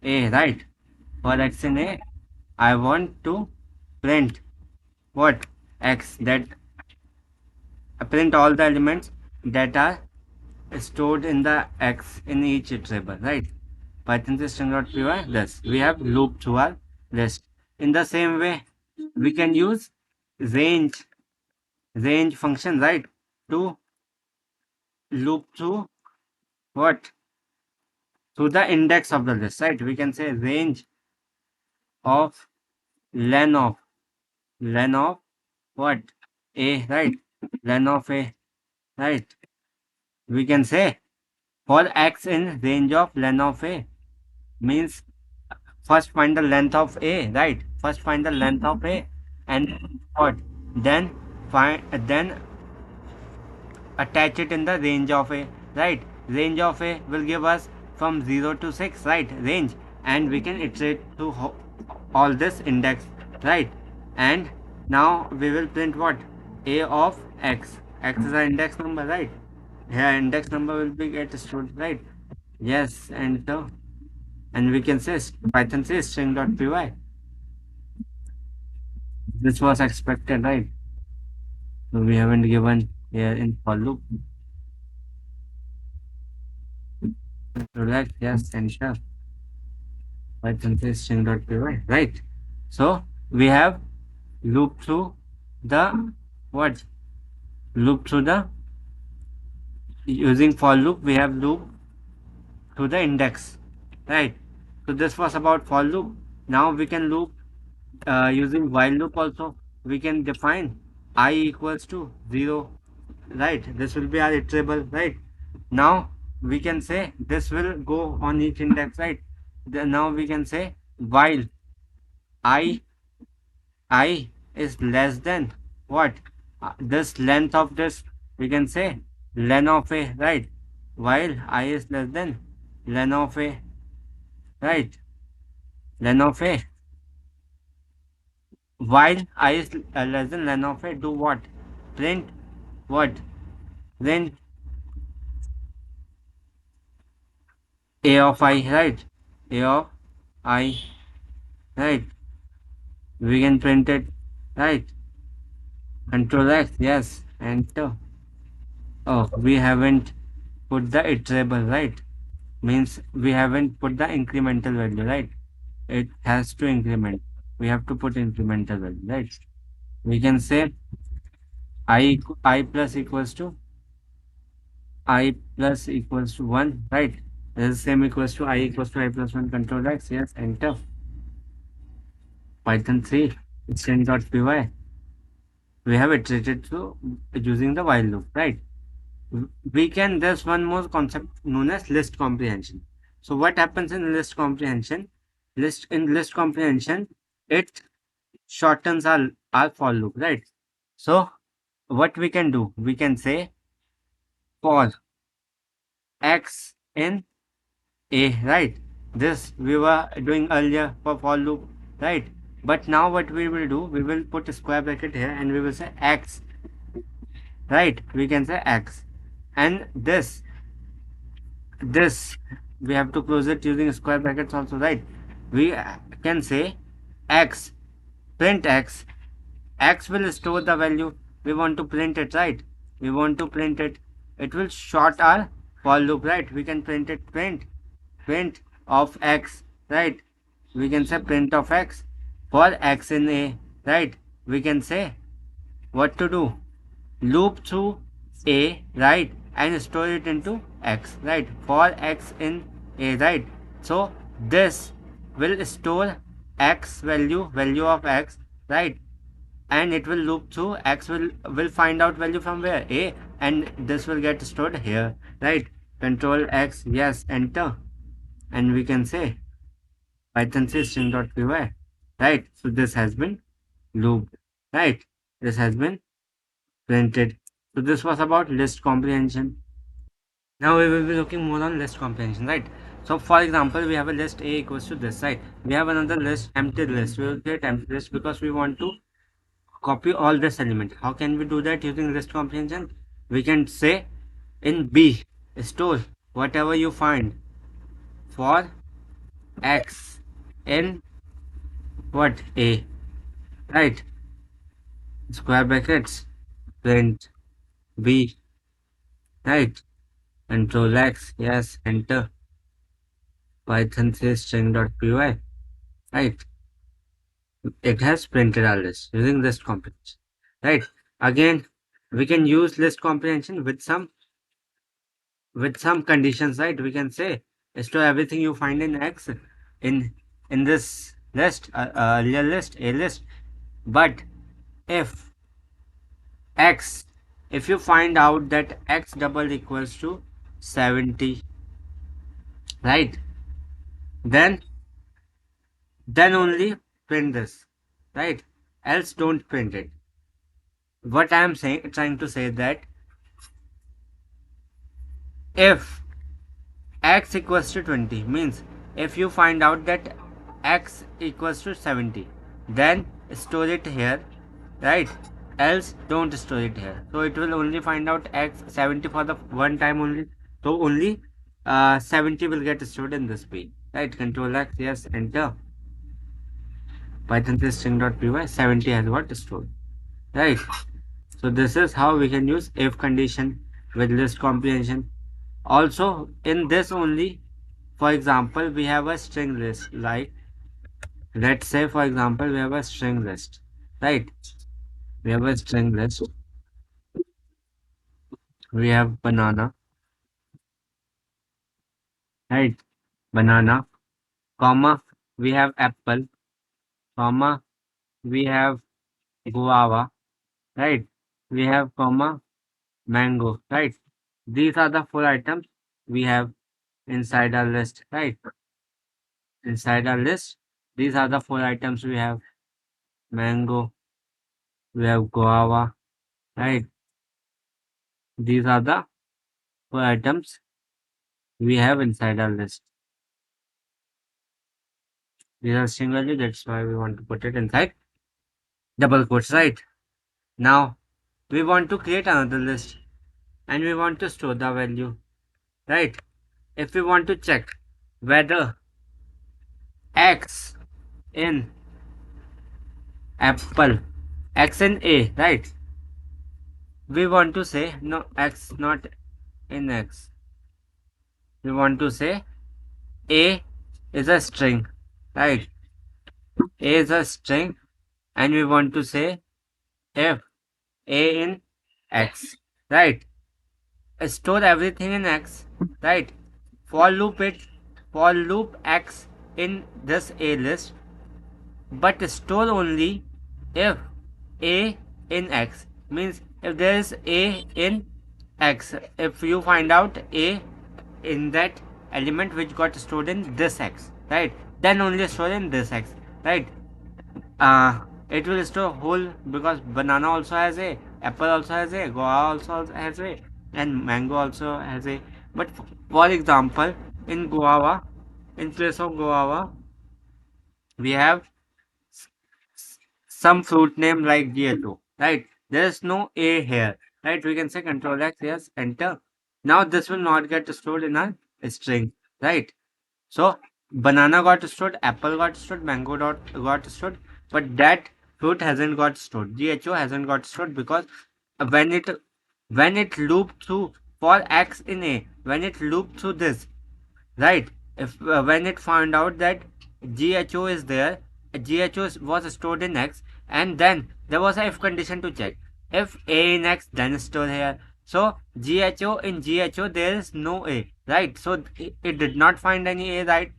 a, right? For x in a, I want to print what? X, that print all the elements that are stored in the x in each iterable, right? Python system.py, thus we have loop through our list. In the same way, we can use range function, right, to loop through what? Through the index of the list, right? We can say range of len of what? A, right? Len of a, right? We can say for x in range of len of a means first find the length of a, right? First find the length of a and what? Then find, then attach it in the range of a, right? Range of a will give us from 0 to 6, right? Range, and we can iterate to all this index, right? And now we will print what? A of x. X is our index number, right? Here index number will be get stored, right? Yes, enter, and we can say Python says string.py. This was expected, right? So we haven't given here in for loop. Relax, yes, enter. Python says string.py, right? So we have loop through the what? Loop through the using for loop. We have loop to the index, right? So this was about for loop. Now we can loop using while loop also. We can define I equals to 0, right? This will be our iterable, right? Now we can say this will go on each index, right? Then now we can say while I I is less than what? This length of this, we can say len of a, right? While I is less than len of a, right? Len of a. While I is less than len of a, do what? Print what? Print a of I, right? A of I, right? We can print it, right? Control X, yes. Enter. Oh, we haven't put the iterable, right? Means we haven't put the incremental value, right? It has to increment. We have to put incremental value, right? We can say I plus equals to I plus equals to 1, right? This is same equals to I equals to I plus 1. Control X, yes. Enter. Python 3 string.py. We have iterated through using the while loop, right? We can, there's one more concept known as list comprehension. So what happens in list comprehension? List comprehension, it shortens our for loop, right? So what we can do, we can say for x in a, right? This we were doing earlier for loop, right? But now what we will do, we will put a square bracket here and we will say x, right? We can say x, and this we have to close it using square brackets also, right? We can say x, print x. X will store the value we want to print it, right? We want to print it. It will short our for loop, right? We can print it, print of x, right? We can say print of x for x in a, right? We can say what to do, loop through a, right, and store it into x, right? For x in a, right? So this will store x value of x, right? And it will loop through x, will find out value from where, a, and this will get stored here, right? Control X, yes. Enter. And we can say python system.py, right? So this has been looped, right? This has been printed. So this was about list comprehension. Now we will be looking more on list comprehension, right? So for example, we have a list a equals to this, right? We have another list, empty list. We will create empty list because we want to copy all this element. How can we do that using list comprehension? We can say in B, store whatever you find for x in what, a, right? Square brackets, print B, right? Control X, yes. Enter. Python says string.py, right? It has printed our list using list comprehension, right? Again, we can use list comprehension with some conditions, right? We can say store everything you find in x in this list, earlier list, a list. But if x, if you find out that x double equals to 70, right, then only print this, right? Else don't print it. What I am saying, trying to say that if x equals to 20, means if you find out that x equals to 70, then store it here, right? Else don't store it here. So it will only find out x 70 for the one time only. So only 70 will get stored in this page, right? Control X, yes. Enter. Python string.py, 70 has got stored, right? So this is how we can use if condition with list comprehension. Also in this only for example, we have a string list. Like, let's say, for example, we have a string list, right? We have a string list. We have banana, right? Banana, comma, we have apple, comma, we have guava, right? We have comma, mango, right? These are the four items we have inside our list, right? Inside our list, these are the four items we have: mango, we have guava, right? These are the four items we have inside our list. These are string value, that's why we want to put it inside double quotes, right? Now, we want to create another list and we want to store the value, right? If we want to check whether x in apple, x in a, right? We want to say no, x not in x. We want to say a is a string, right? A is a string, and we want to say if a in x, right? Store everything in x, right? For loop it, for loop x in this a list, but store only if a in x, means if there is a in x, if you find out a in that element which got stored in this x, right, then only store in this x, right? It will store whole, because banana also has a, apple also has a, guava also has a, and mango also has a. But for example, in guava, in place of guava, we have some fruit name like GHO, right? There is no A here, right? We can say control X, yes, enter. Now this will not get stored in a string, right? So banana got stored, apple got stored, mango got stored, but that fruit hasn't got stored. GHO hasn't got stored because when it when it looped through for X in A, when it looped through this, right? If when it found out that GHO is there, GHO was stored in X, and then there was a if condition to check. If A in X, then store here. So GHO in GHO there is no A, right? So it did not find any A, right,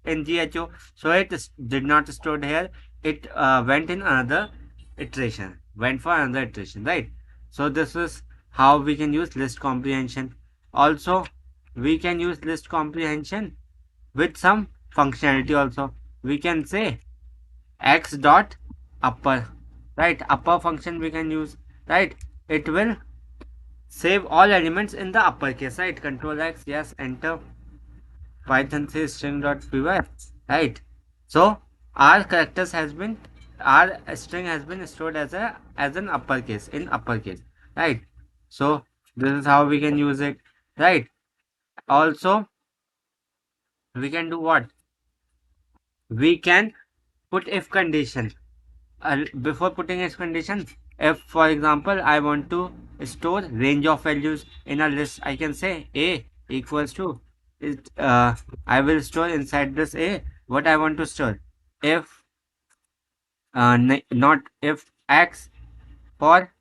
in GHO, so it did not stored here. It went in another iteration, went for another iteration, right? So this is how we can use list comprehension. Also, we can use list comprehension with some functionality also. We can say x dot upper, right? Upper function we can use, right? It will save all elements in the uppercase, right? Control X, yes, enter. Python says string dot py, right? So our characters has been, our string has been stored as a, as an uppercase, in uppercase, right? So this is how we can use it, right? Also, we can do what? We can put if condition. Before putting if condition, if for example I want to store range of values in a list, I can say a equals to it, I will store inside this a what I want to store. If not if x, for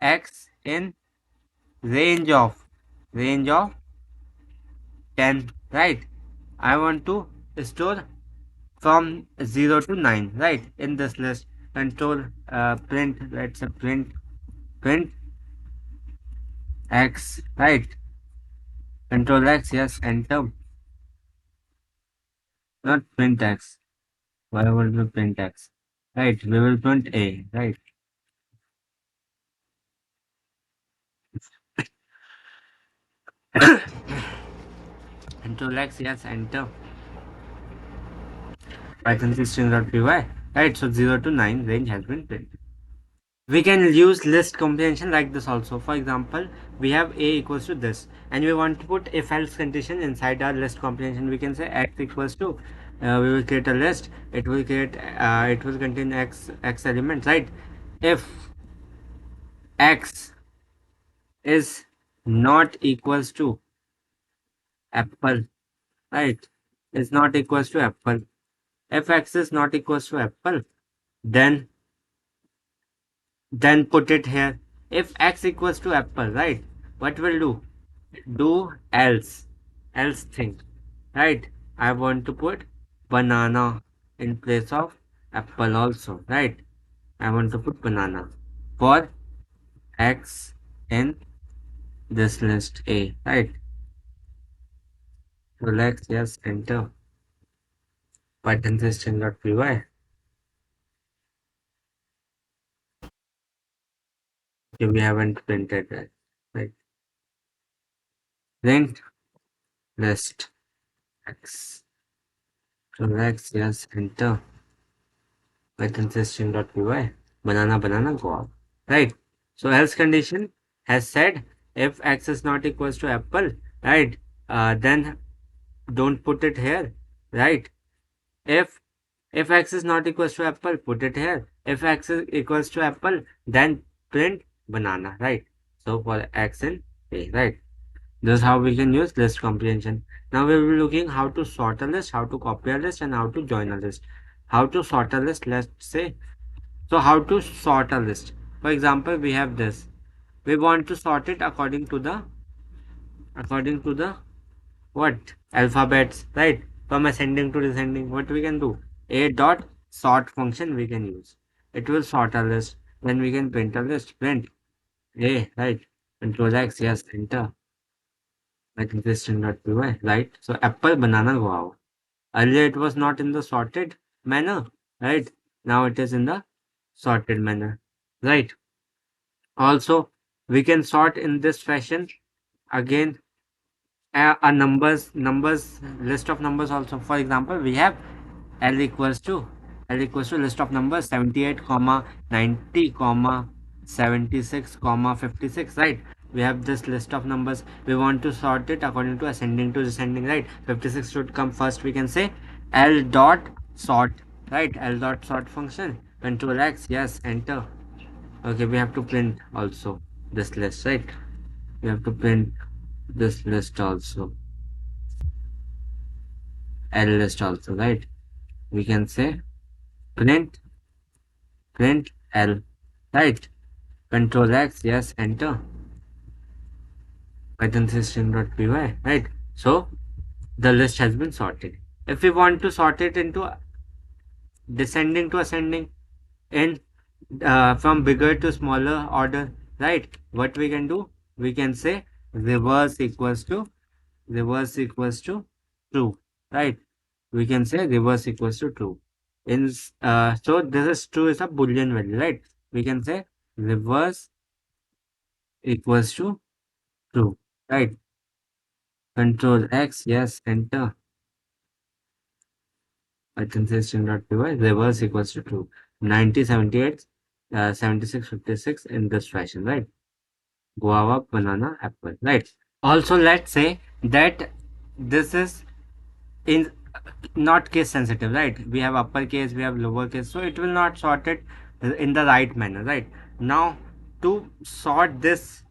x in range of 10, right? I want to store from 0 to 9, right, in this list. Control print, let's say print x, right? Control x, yes, enter. Not print x. Why would we print x? Right, we will print a, right? Control x, yes, enter. Python string.py, right? So 0 to 9 range has been printed. We can use list comprehension like this also. For example, we have a equals to this, and we want to put if else condition inside our list comprehension. We can say x equals to, we will create a list. It will create, it will contain x elements, right? If x is not equals to apple, right? is not equals to apple. If x is not equals to apple, then put it here. If x equals to apple, right? What will do? Do else thing, right? I want to put banana in place of apple also, right? I want to put banana for x in this list A, right? So let's just enter Python system.py. Okay, we haven't printed that, right? Print list x. So let's just enter Python system.py. Banana go out, right? So else condition has said if x is not equals to apple, right? Then don't put it here, right? If x is not equals to apple, put it here. If x is equals to apple, then print banana, right? So for x in A, right? This is how we can use list comprehension. Now we will be looking how to sort a list, how to copy a list, and how to join a list. How to sort a list, let's say. So how to sort a list? For example, we have this. We want to sort it according to the what? Alphabets, right? From ascending to descending. What we can do? A dot sort function we can use. It will sort a list. Then we can print a list. Print A, right? Control X, yes, enter. Like this dot py, right? So apple, banana, guava. Earlier it was not in the sorted manner, right? Now it is in the sorted manner, right? Also, we can sort in this fashion again a numbers list of numbers also. For example, we have L equals to list of numbers 78 comma 90 comma 76 comma 56, right? We have this list of numbers. We want to sort it according to ascending to descending, right? 56 should come first. We can say L dot sort, right? L dot sort function. Control X, yes, enter. Okay, we have to print also this list, right? We have to print this list also, L list also, right? We can say print L, right? Control X, yes, enter. Python system.py, right? So the list has been sorted. If we want to sort it into descending to ascending in from bigger to smaller order, right? What we can do? We can say reverse equals to true, right? We can say reverse equals to true. In so this is true is a boolean value, right? We can say reverse equals to true, right? Control X, yes, enter. Python system.py, reverse equals to true. 90, 78, 76, 56 in this fashion, right? Guava, banana, apple, right? Also, let's say that this is in not case sensitive, right? We have uppercase, we have lowercase, so it will not sort it in the right manner, right? Now, to sort this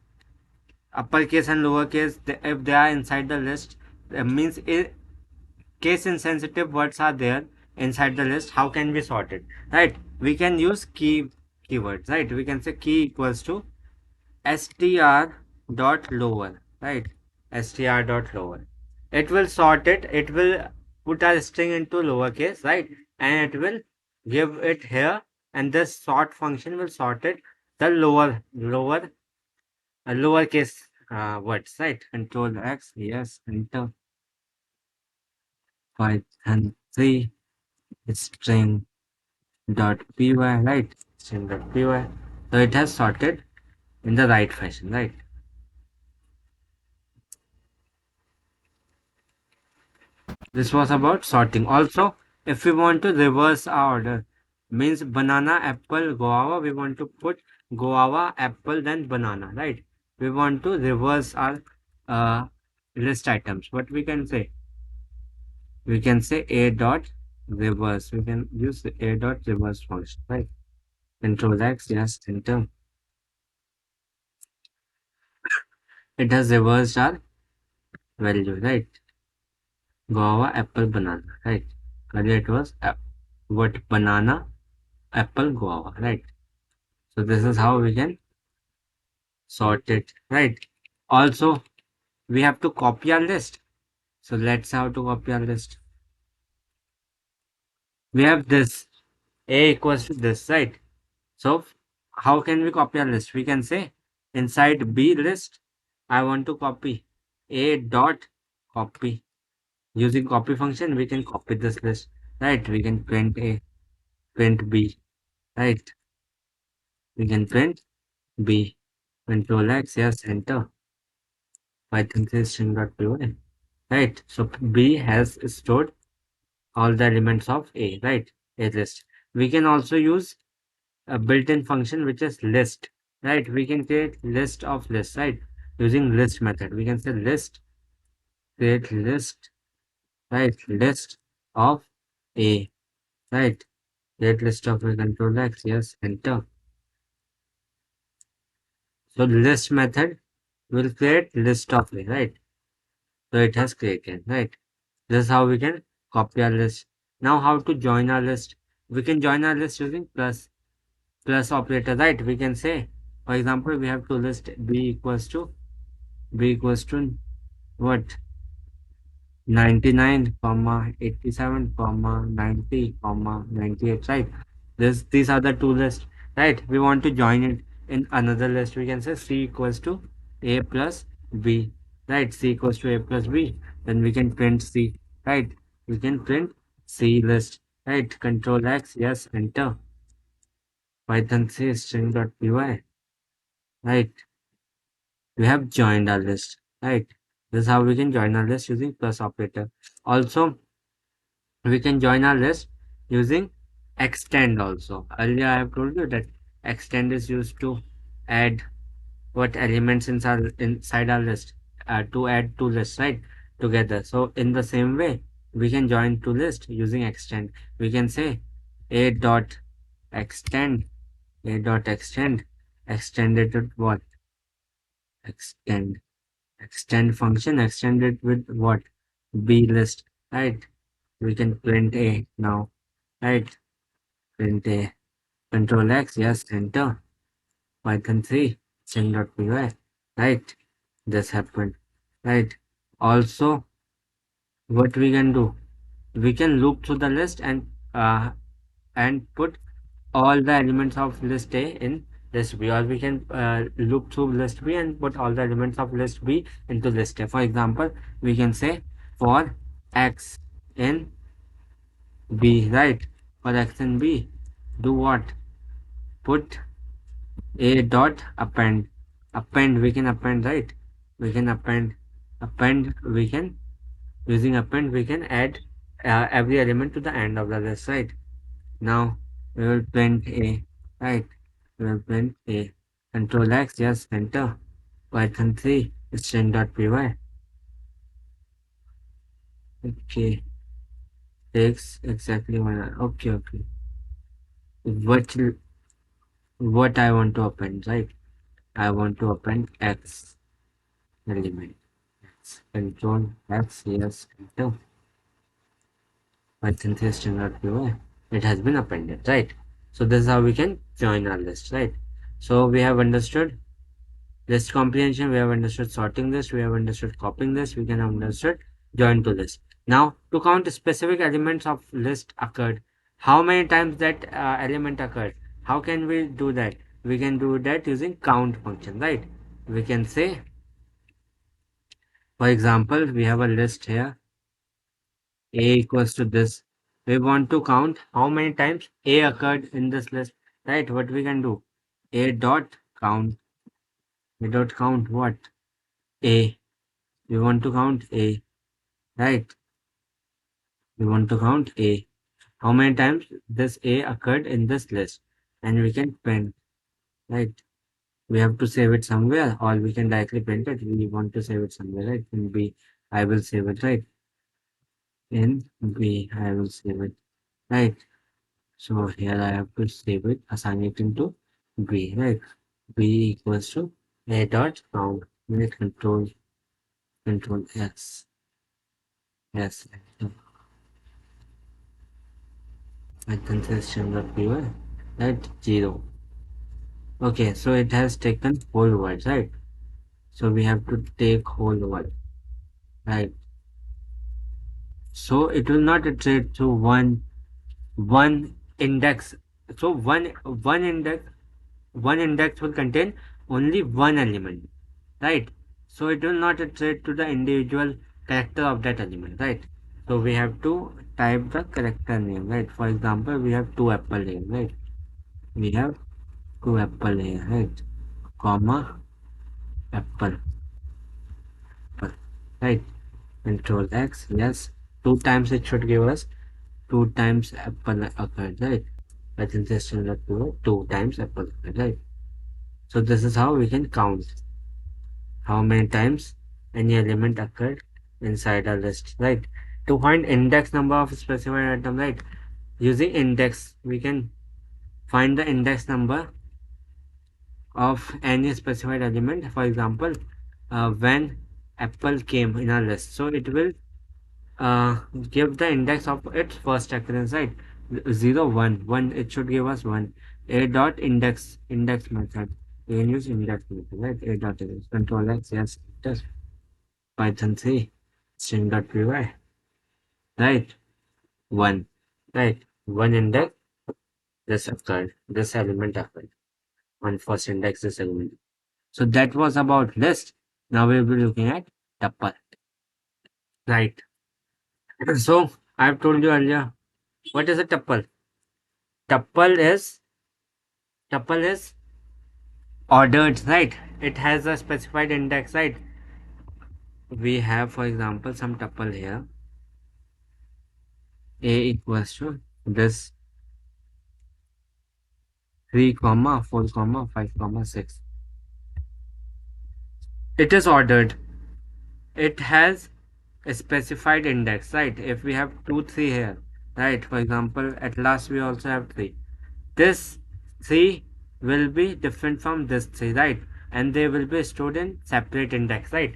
uppercase and lowercase, if they are inside the list, means it, case insensitive words are there inside the list. How can we sort it, right? We can use keywords, right? We can say key equals to str dot lower, right? Str dot lower, it will sort it. It will put a string into lowercase, right? And it will give it here, and this sort function will sort it the lowercase words, right? Control X, yes, enter. Python 3 string dot py, right? String dot py. So it has sorted in the right fashion, right? This was about sorting. Also, if we want to reverse our order, means banana, apple, guava, we want to put guava, apple, then banana, right? We want to reverse our uh, list items. What we can say? We can say a dot reverse. We can use the a dot reverse function, right? Control X, yes, enter. It has reversed our value, right? guava, apple, banana, right? Earlier it was what banana, apple, guava, right? So this is how we can sort it, right? Also, we have to copy our list. So let's how to copy our list. We have this a equals to this, right? So how can we copy our list? We can say inside B list, I want to copy a dot copy. Using copy function, we can copy this list, right? We can print a, print B, right? We can print B. Control X, yes, enter. Python says string.py, right? So B has stored all the elements of A, right? A list. We can also use a built-in function which is list, right? We can create list of lists, right? Using list method. We can say list, create list, right? List of A, right? Create list of A, control X, yes, enter. So list method will create list of A, right? So it has created, right? This is how we can copy our list. Now how to join our list? We can join our list using plus operator, right? We can say, for example, we have to list b equals to what 99 comma 87 comma 90 comma 98, right? These are the two lists, right? We want to join it in another list. We can say c equals to a plus b, right? C equals to a plus b. Then we can print c, right? We can print c list, right? Control X, yes, enter. Python c string.py, right? We have joined our list, right? This is how we can join our list using plus operator. Also, we can join our list using extend also. Earlier I have told you that extend is used to add what elements inside our list, to add two lists, right, together. So in the same way, we can join two lists using extend. We can say a dot extend, a dot extend, extended to what? Extend. Extend function extended with what? B list, right? We can print a now, right? Print a, control X, yes, enter. Python 3 string.py, right? This happened, right? Also, what we can do, we can loop through the list and put all the elements of list A in list B, or we can loop through list B and put all the elements of list B into list A. For example, we can say for X in B, right? For X in B, do what? Put a dot append. Append, we can append, right? We can append, we can, using append, we can add every element to the end of the list, right? Now we will print a, right? We will print a, control X, yes, enter. Python 3 string.py. Okay, takes exactly 1 hour. Okay. What what I want to append, right? I want to append X element. Control X, yes, enter. Python 3 string.py. It has been appended, right? So this is how we can join our list, right? So we have understood list comprehension, we have understood sorting list, we have understood copying list, we can have understood join to list. Now to count specific elements of list occurred, how many times that element occurred, how can we do that? We can do that using count function, right? We can say, for example, we have a list here, a equals to this. We want to count how many times a occurred in this list, right? What we can do, a dot count, a dot count what? A. We want to count a, right? We want to count a. How many times this a occurred in this list, and we can print, right? We have to save it somewhere, or we can directly print it. We want to save it somewhere, right? In B, I will save it, right? In B, I will save it, right? So here I have to save it, assign it into B, right? B equals to a dot count. We control X. Yes. Python system dot py. Right. 0. Okay, so it has taken whole word, right? So we have to take whole word, right? So it will not iterate to one index. So one index will contain only one element, right? So it will not iterate to the individual character of that element, right? So we have to type the character name, right? For example, we have two apple here, right? We have two apple here, right? Comma apple, apple, right? Control X, yes. Two times it should give us two times apple occurred, right? But in this two times apple occurred, right? So this is how we can count how many times any element occurred inside a list, right? To find index number of specified item, right? Using index, we can find the index number of any specified element. For example, when apple came in our list, so it will give the index of its first occurrence, right? 0 1 1, it should give us 1. A dot index method, we can use index method, right? A dot index, control X, yes, it does. Python 3 string dot py, right? 1, right? 1 index, this occurred, this element occurred on first index, this element. So that was about list. Now we'll be looking at tuple, right? So I've told you earlier, what is a tuple? tuple is Tuple is ordered, right? It has a specified index, right? We have, for example, some tuple here. A equals to this 3 comma 4 comma 5 comma 6. It is ordered. It has a specified index, right? If we have 2 3 here, right? For example, at last we also have 3. This 3 will be different from this 3, right? And they will be stored in separate index, right?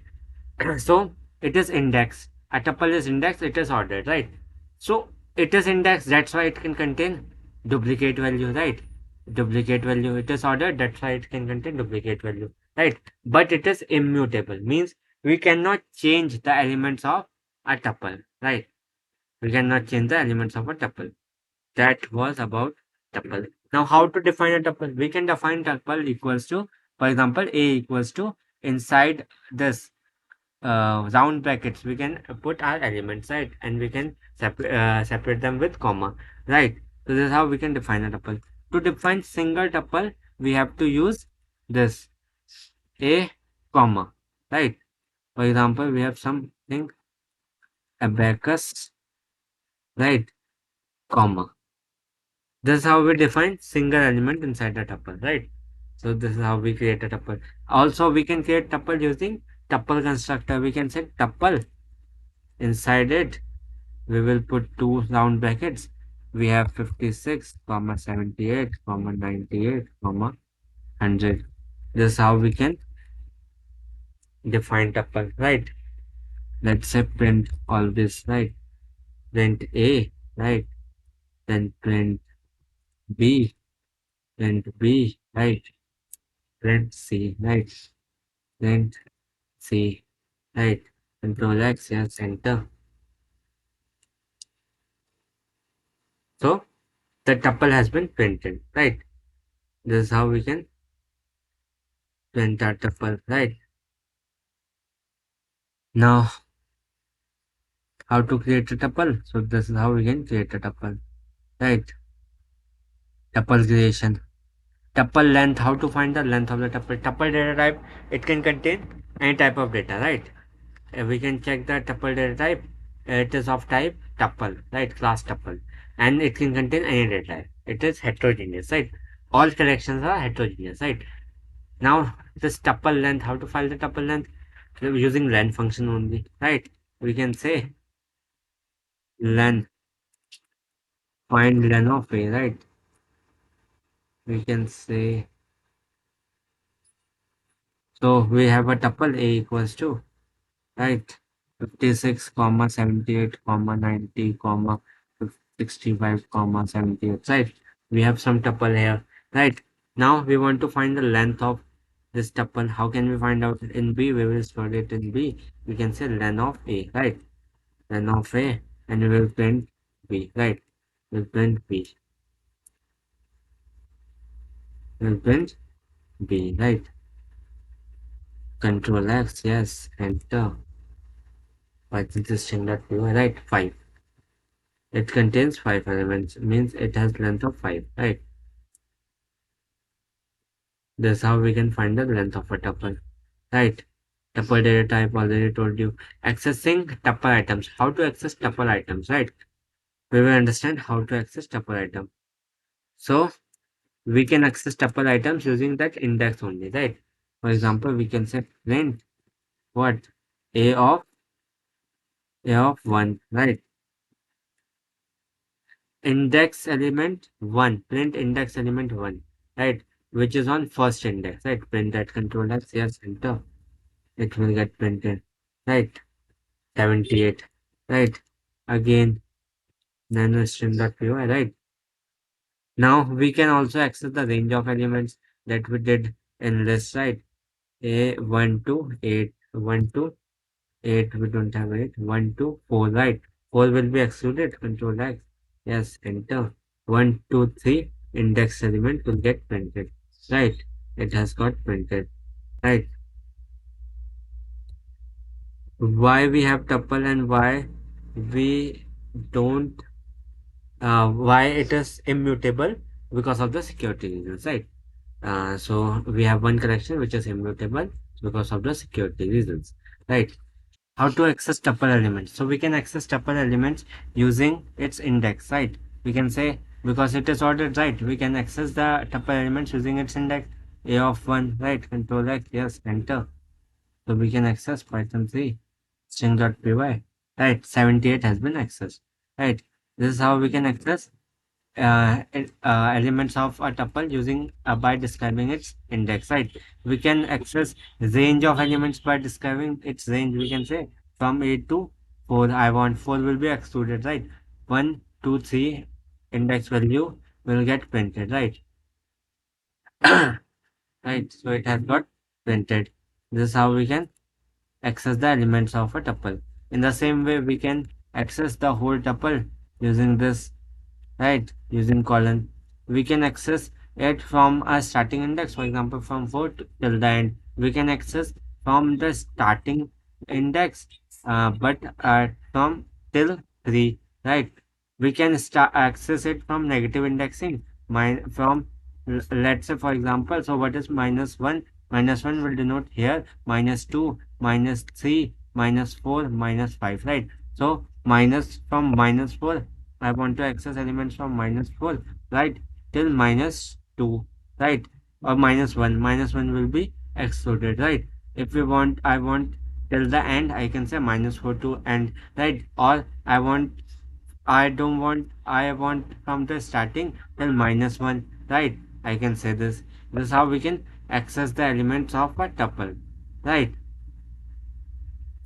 So it is indexed. A tuple is indexed, it is ordered, right? So it is indexed, that's why it can contain duplicate value, right? Duplicate value, it is ordered, that's why it can contain duplicate value, right? But it is immutable, means we cannot change the elements of a tuple, right? We cannot change the elements of a tuple. That was about tuple. Now, how to define a tuple? We can define tuple equals to, for example, A equals to inside this round brackets, we can put our elements, right? And we can separate them with comma, right? So this is how we can define a tuple. To define single tuple, we have to use this a comma, right? For example, we have something abacus, right? Comma. This is how we define single element inside a tuple, right? So this is how we create a tuple. Also, we can create tuple using tuple constructor. We can say tuple, inside it we will put two round brackets. We have 56 comma 78 comma 98 comma 100. This is how we can define tuple, right? Let's say print all this, right? Print A, right? Then B print B, right? Print C, right? Print C, right? Control X, yes, enter. So the tuple has been printed, right? This is how we can print our tuple, right? Now, how to create a tuple? So this is how we can create a tuple, right? Tuple creation. Tuple length. How to find the length of the tuple? Tuple data type. It can contain any type of data, right? We can check the tuple data type. It is of type tuple, right? Class tuple, and it can contain any data type. It is heterogeneous, right? All collections are heterogeneous, right? Now this tuple length. How to find the tuple length? Using len function only, right? We can say len, find len of a, right? We can say, so we have a tuple A equals to, right? 56, comma 78, comma 90, comma 65, comma 78, right? We have some tuple here, right? Now we want to find the length of this tuple. How can we find out in B? We will store it in B. We can say len of A, right? Len of A, and we will print B, right? We'll print B. We'll print B, right? Control X, yes, enter. What is this string that we were right? 5. It contains 5 elements, means it has length of 5, right? This is how we can find the length of a tuple, right? Tuple data type already told you. Accessing tuple items. How to access tuple items, right? We will understand how to access tuple item. So we can access tuple items using that index only, right? For example, we can say print what? A of A of 1, right? Index element 1, print index element 1, right? Which is on first index, right? Print that control X, yes, enter. It will get printed, right? 78, right? Again, nanostring.py, right? Now we can also access the range of elements that we did in list, right? A1 to 8, 1 to 8, we don't have 8, 1 to 4, right? 4 will be excluded, control X, yes, enter. 1, 2, 3, index element will get printed, right? It has got printed, right? Why we have tuple and why we don't why it is immutable? Because of the security reasons, right? So we have one connection which is immutable because of the security reasons, right? How to access tuple elements? So we can access tuple elements using its index, right? We can say because it is ordered, right? We can access the tuple elements using its index a of 1, right? Control X, yes, enter. So we can access Python 3 string.py, right? 78 has been accessed, right? This is how we can access elements of a tuple using by describing its index, right? We can access range of elements by describing its range. We can say from 8 to 4. I want 4 will be excluded, right? 1, 2, 3 index value will get printed, right? Right. So it has got printed. This is how we can access the elements of a tuple. In the same way, we can access the whole tuple using this, right? Using colon. We can access it from a starting index, for example, from 4 till the end. We can access from the starting index, but from till 3, right? We can start access it from negative indexing, from let's say for example, so what is minus 1? Minus 1 will denote here minus 2, minus 3, minus 4, minus 5, right? So minus from minus 4, I want to access elements from minus 4, right, till minus 2, right, or minus 1. Minus 1 will be excluded, right? If we want, I want till the end, I can say minus 4 to end, right? Or I don't want, I want from the starting till minus 1, right? I can say this. This is how we can access the elements of a tuple, right?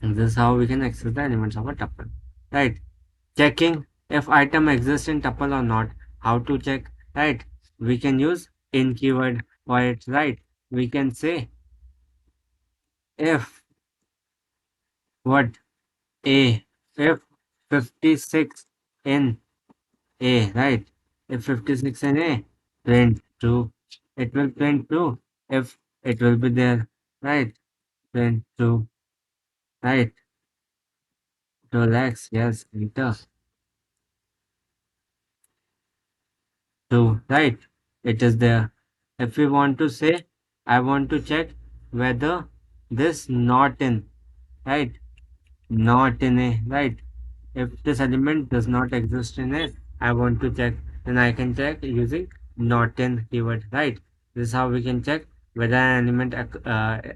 And this is how we can access the elements of a tuple, right? Checking if item exists in tuple or not. How to check, right? We can use in keyword for it, right? We can say if what a if 56 in a, right? If 56 in a, print true. It will print true if it will be there, right? Print true, right? Relax, yes, enter. True, right? It is there. If we want to say, I want to check whether this not in, right? Not in a, right? If this element does not exist in a, I want to check, then I can check using not in keyword, right? This is how we can check whether an element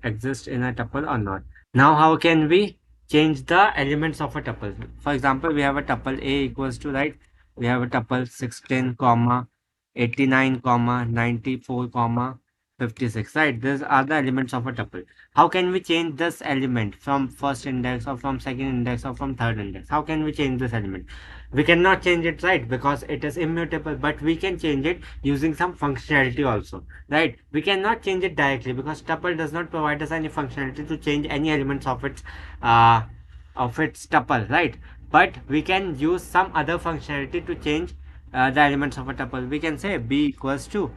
exists in a tuple or not. Now, how can we change the elements of a tuple? For example, we have a tuple A equals to, right? We have a tuple 16, comma 89, comma 94, comma 56, right? These are the elements of a tuple. How can we change this element from first index or from second index or from third index? How can we change this element? We cannot change it, right? Because it is immutable, but we can change it using some functionality also, right? We cannot change it directly because tuple does not provide us any functionality to change any elements uh, of its tuple, right? But we can use some other functionality to change the elements of a tuple. We can say b equals to,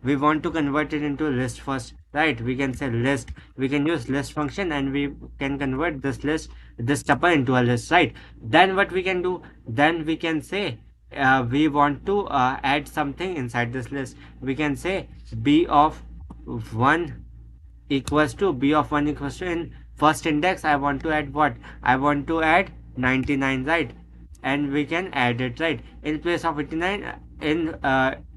we want to convert it into a list first, right? We can say list, we can use list function and we can convert this list, this tuple into a list, right? Then what we can do, then we can say we want to add something inside this list. We can say b of 1 equals to, b of 1 equals to, in first index I want to add what, I want to add 99, right? And we can add it, right? In place of 89, in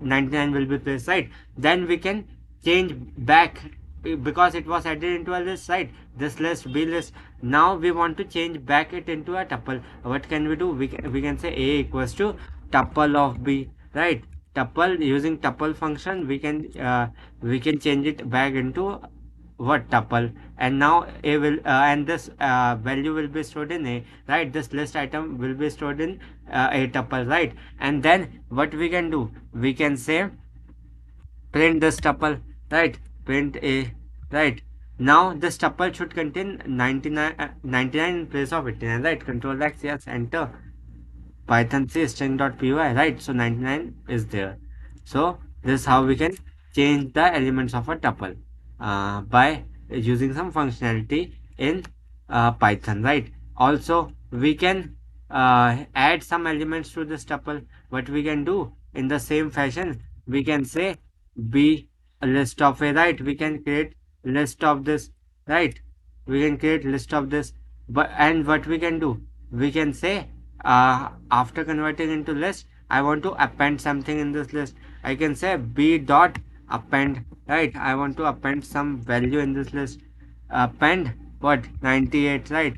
99 will be placed, right? Then we can change back because it was added into a list, right? This list b list, now we want to change back it into a tuple. What can we do? We can say a equals to tuple of b, right? Tuple, using tuple function we can change it back into what, tuple. And now a will and this value will be stored in a, right? This list item will be stored in a tuple, right? And then what we can do, we can say print this tuple, right? Print a, right? Now this tuple should contain 99, 99 in place of 89, right? Control X, yes, enter. Python C string.py, right? So 99 is there. So this is how we can change the elements of a tuple by using some functionality in Python, right? Also, we can add some elements to this tuple. What we can do in the same fashion, we can say be a list of a, right? We can create list of this, right? We can create list of this, but and what we can do, we can say after converting into list, I want to append something in this list. I can say b dot append, right? I want to append some value in this list. Append what, 98, right?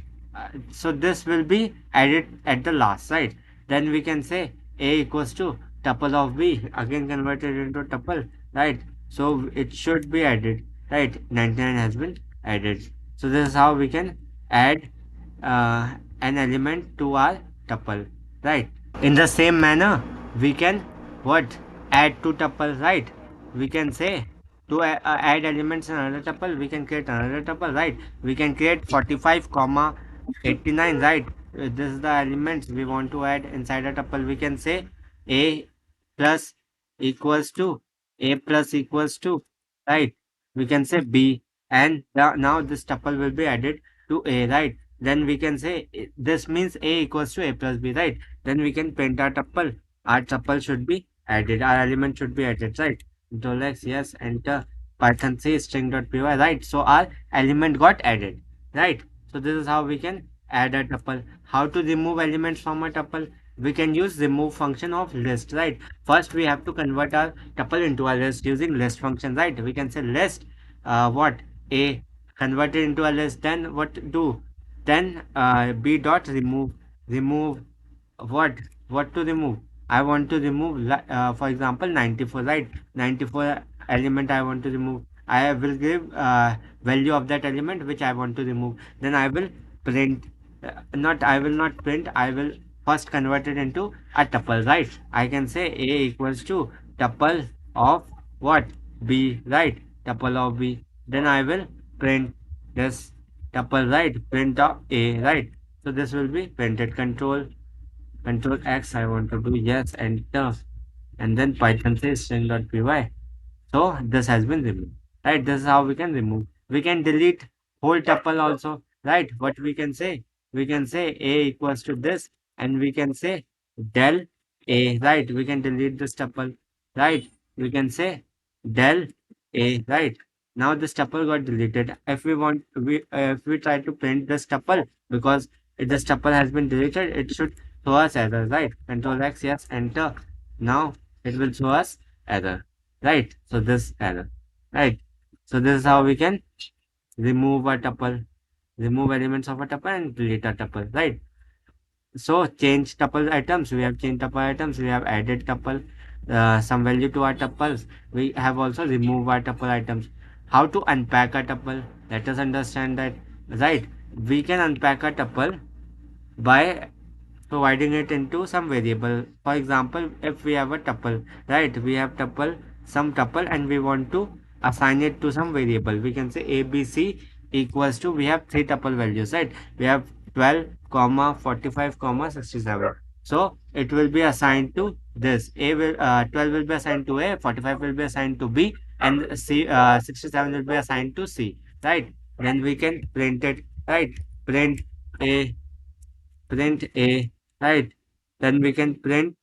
So this will be added at the last, right? Then we can say a equals to tuple of b, again converted into tuple, right? So it should be added, right? 99 has been added. So this is how we can add an element to our tuple, right? In the same manner, we can what, add two tuples, right? We can say to add elements in another tuple, we can create another tuple, right? We can create 45 comma 89, right? This is the elements we want to add inside a tuple. We can say a plus equals to, a plus equals to, right? We can say b, and now this tuple will be added to a, right? Then we can say this means a equals to a plus b, right? Then we can print our tuple. Our tuple should be added, our element should be added, right? Control X, yes, enter. Python say string.py, right? So our element got added, right? So this is how we can add a tuple. How to remove elements from a tuple? We can use remove function of list, right? First we have to convert our tuple into a list using list function, right? We can say list what, a, convert it into a list. Then what do, then b dot remove what, to remove, I want to remove for example 94, right? 94 element I want to remove. I will give value of that element which I want to remove. Then I will print, not, I will not print, I will first convert it into a tuple, right? I can say a equals to tuple of what, b, right? Tuple of b. Then I will print this tuple, right? Print of a, right? So this will be printed. Control X I want to do, yes, enter. And then Python says string.py. So this has been removed. Right? This is how we can remove. We can delete whole tuple also. Right? What we can say? We can say a equals to this, and we can say del a. Right? We can delete this tuple. Right? We can say del a. Right? Now this tuple got deleted. If we want, if we try to print this tuple, because if this tuple has been deleted, it should show us error. Right? Control X, yes, enter. Now it will show us error, right? So this error, right? So this is how we can remove a tuple, remove elements of a tuple and delete a tuple, right? So change tuple items, we have changed tuple items, we have added tuple, some value to our tuples. We have also removed our tuple items. How to unpack a tuple? Let us understand that, right? We can unpack a tuple by providing it into some variable. For example, if we have a tuple, right? We have tuple, some tuple, and we want to assign it to some variable. We can say ABC equals to, we have three tuple values, right? We have 12 comma 45 comma 67. So it will be assigned to this. A will 12 will be assigned to A, 45 will be assigned to B, and C 67 will be assigned to C, right? Then we can print it, right? Print A, print A, right? Then we can print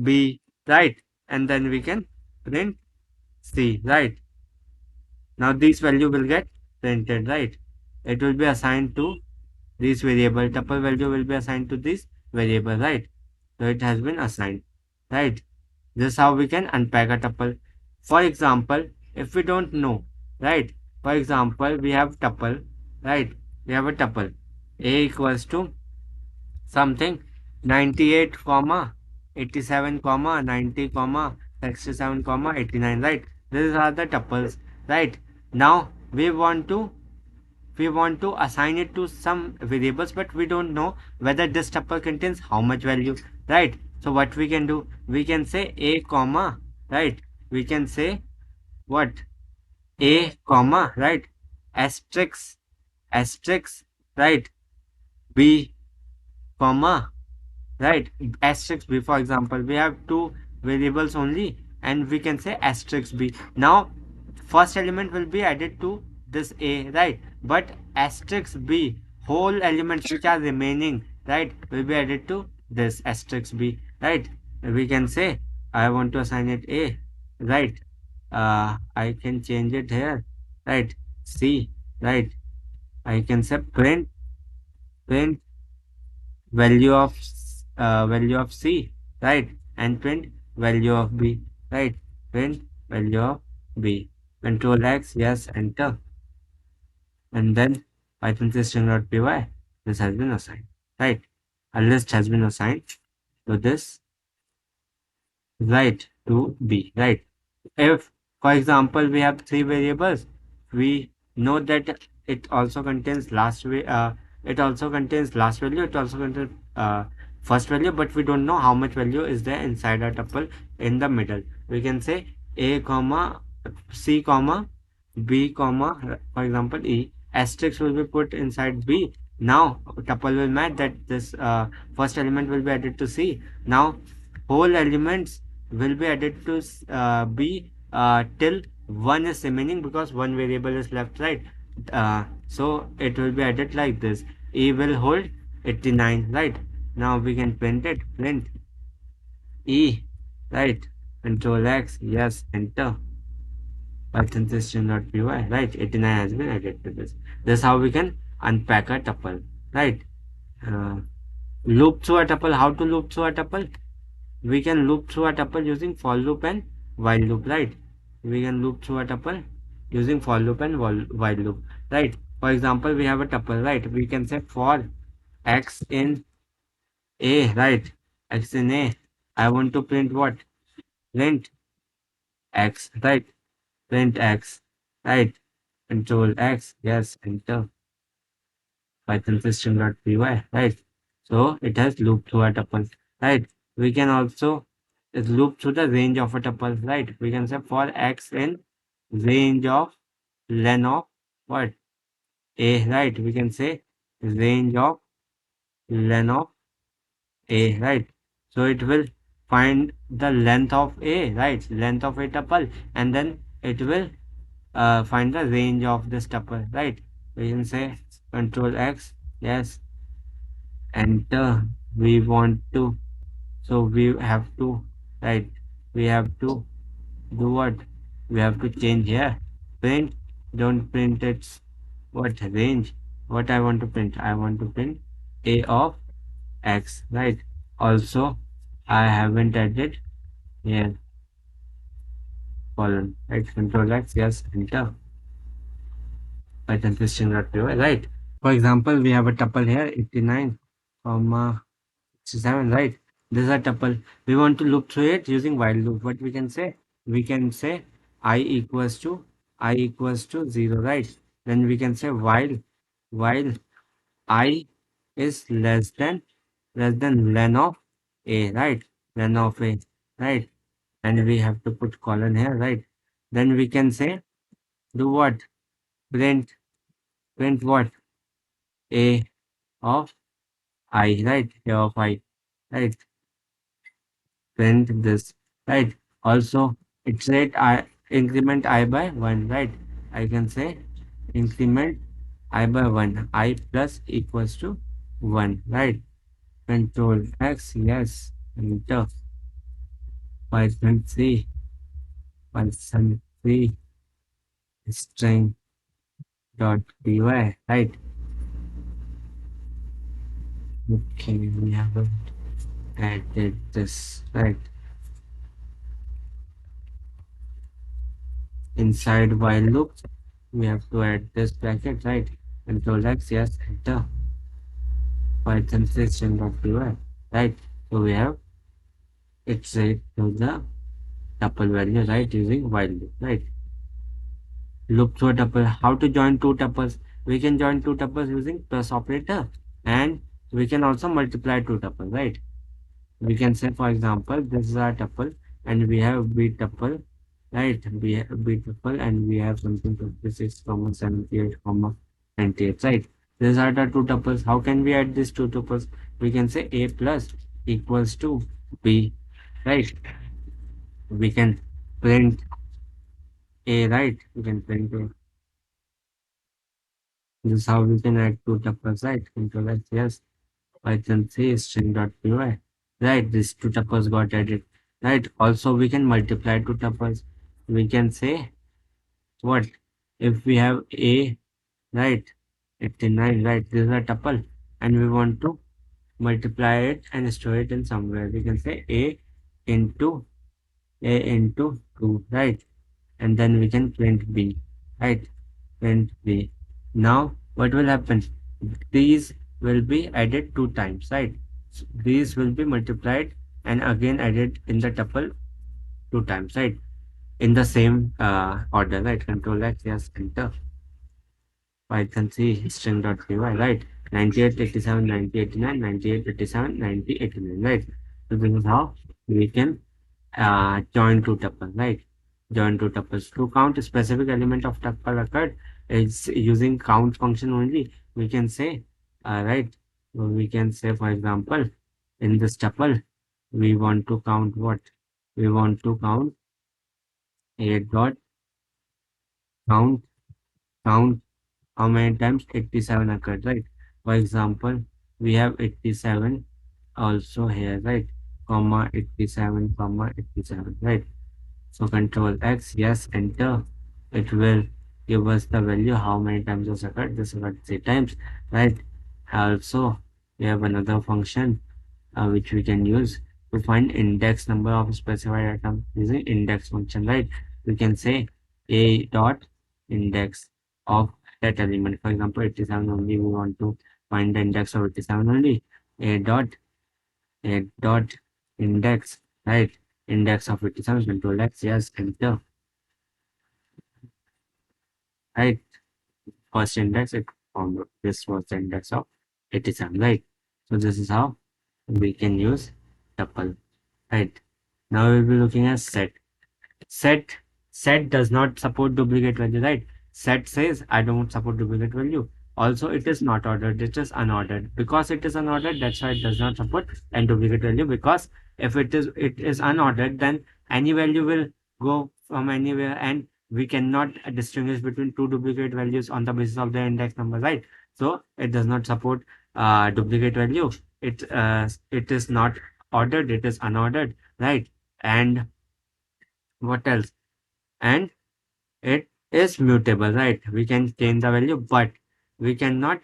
B, right? And then we can print C, right? Now this value will get printed, right? It will be assigned to this variable. Tuple value will be assigned to this variable, right? So it has been assigned, right? This is how we can unpack a tuple. For example, if we don't know, right? For example, we have tuple, right? We have a tuple. A equals to something 98 comma 87 comma 90 comma 67 comma 89, right? These are the tuples, right? Now we want to assign it to some variables, but we don't know whether this tuple contains how much value, right? So what we can do, we can say a comma, right? We can say what, a comma, right, asterisk, asterisk, right, b comma, right, asterisk b. For example, we have two variables only, and we can say asterisk b. Now first element will be added to this a, right, but asterisk b, whole elements which are remaining, right, will be added to this asterisk b, right? We can say I want to assign it a, right? I can change it here, right? C, right? I can say print value of C, right? And print value of B, right? Print value of B. Control X, yes, enter. And then Python system.py, this has been assigned, right? A list has been assigned to this, right, to B, right? If, for example, we have three variables, we know that it also contains it also contains last value, it also contains first value, but we don't know how much value is there inside a tuple in the middle. We can say a comma c comma b comma, for example, e, asterisk will be put inside b. Now tuple will match that this first element will be added to c. Now whole elements will be added to b till one is remaining, because one variable is left, right? So it will be added like this. E will hold 89, right? Now we can print it, print E, right? Control X, yes, enter. Python system.py, right? 89 has been added to this. This is how we can unpack a tuple, right? Uh, Loop through a tuple. How to loop through a tuple? We can loop through a tuple using for loop and while loop, right? We can loop through a tuple using for loop and while loop, right? For example, we have a tuple, right? We can say for x in a, right? X in a, I want to print what? Print x, right? Print x, right? Control X, yes, enter. Python system.py, right? So it has looped through a tuple, right? We can also loop through the range of a tuple, right? We can say for x in range of len of what, a, right? We can say range of len of a, right? So it will find the length of a, right? Length of a tuple, and then it will find the range of this tuple, right? We can say control X, yes, enter. We want to, so we have to, right? We have to do what? We have to change here. Print, don't print its what range. What I want to print? I want to print a of x, right? Also, I haven't added here colon, right? Control X, yes, enter. Python system.py, right? For example, we have a tuple here, 89 comma 67, right? This is a tuple. We want to loop through it using while loop. What we can say? We can say I equals to 0, right? Then we can say while I is less than len of a, right? Len of a, right? And we have to put colon here, right? Then we can say do what? Print what? A of I, right? A of I, right? Print this, right? Also, iterate I, increment I by 1, right? I can say increment I by 1, I plus equals to 1, right? Control X, yes, enter. Python 3 string dot py, right? Okay, we haven't added this, right? Inside while loop, we have to add this bracket, right? Control X, yes, enter. Python 3 string dot py, right? So we have it set to the tuple value, right? Using while loop, right? Look through a tuple. How to join two tuples? We can join two tuples using plus operator, and we can also multiply two tuples, right? We can say, for example, this is our tuple, and we have b tuple, right? We have b tuple, and we have something 56, 78, 98, right? These are the two tuples. How can we add these two tuples? We can say a plus equals to b, right? We can print a, right? We can print a. This is how we can add two tuples, right? Control X, yes. Python 3 string.py. Right, these two tuples got added. Right. Also, we can multiply two tuples. We can say what? If we have a, right, 89, right, this is a tuple, and we want to multiply it and store it in somewhere. We can say into into 2, right? And then we can print b, right? Print b. Now, what will happen? These will be added two times, right? So these will be multiplied and again added in the tuple two times, right? In the same order, right? Control X, yes, enter. Python C string.py, right? 98, 87, 90, 89, 98, 87, 90, 89, right? So this is how we can join two tuples, right? Join two tuples. To count a specific element of tuple occurred is using count function only. We can say, right? We can say, for example, in this tuple, we want to count what? We want to count a dot count count how many times 87 occurred, right? For example, we have 87 also here, right? Comma 87, comma 87, right? So control X, yes, enter. It will give us the value how many times this occurred. This occurred 3 times, right? Also, we have another function which we can use to find index number of specified item using index function, right? We can say a dot index of that element. For example, 87 only, we want to find the index of 87 only. A dot index, right? Index of 87, control X, yes, enter, right? First index, it found this was the index of 87, right? So this is how we can use tuple, right? Now we'll be looking at set. Set set does not support duplicate value, right? Set says I don't support duplicate value. Also, it is not ordered, it is unordered. Because it is unordered, that's why it does not support and duplicate value. Because if it is unordered, then any value will go from anywhere, and we cannot distinguish between two duplicate values on the basis of their index number, right? So it does not support duplicate value. It is not ordered, it is unordered, right? And what else? And it is mutable, right? We can change the value, but we cannot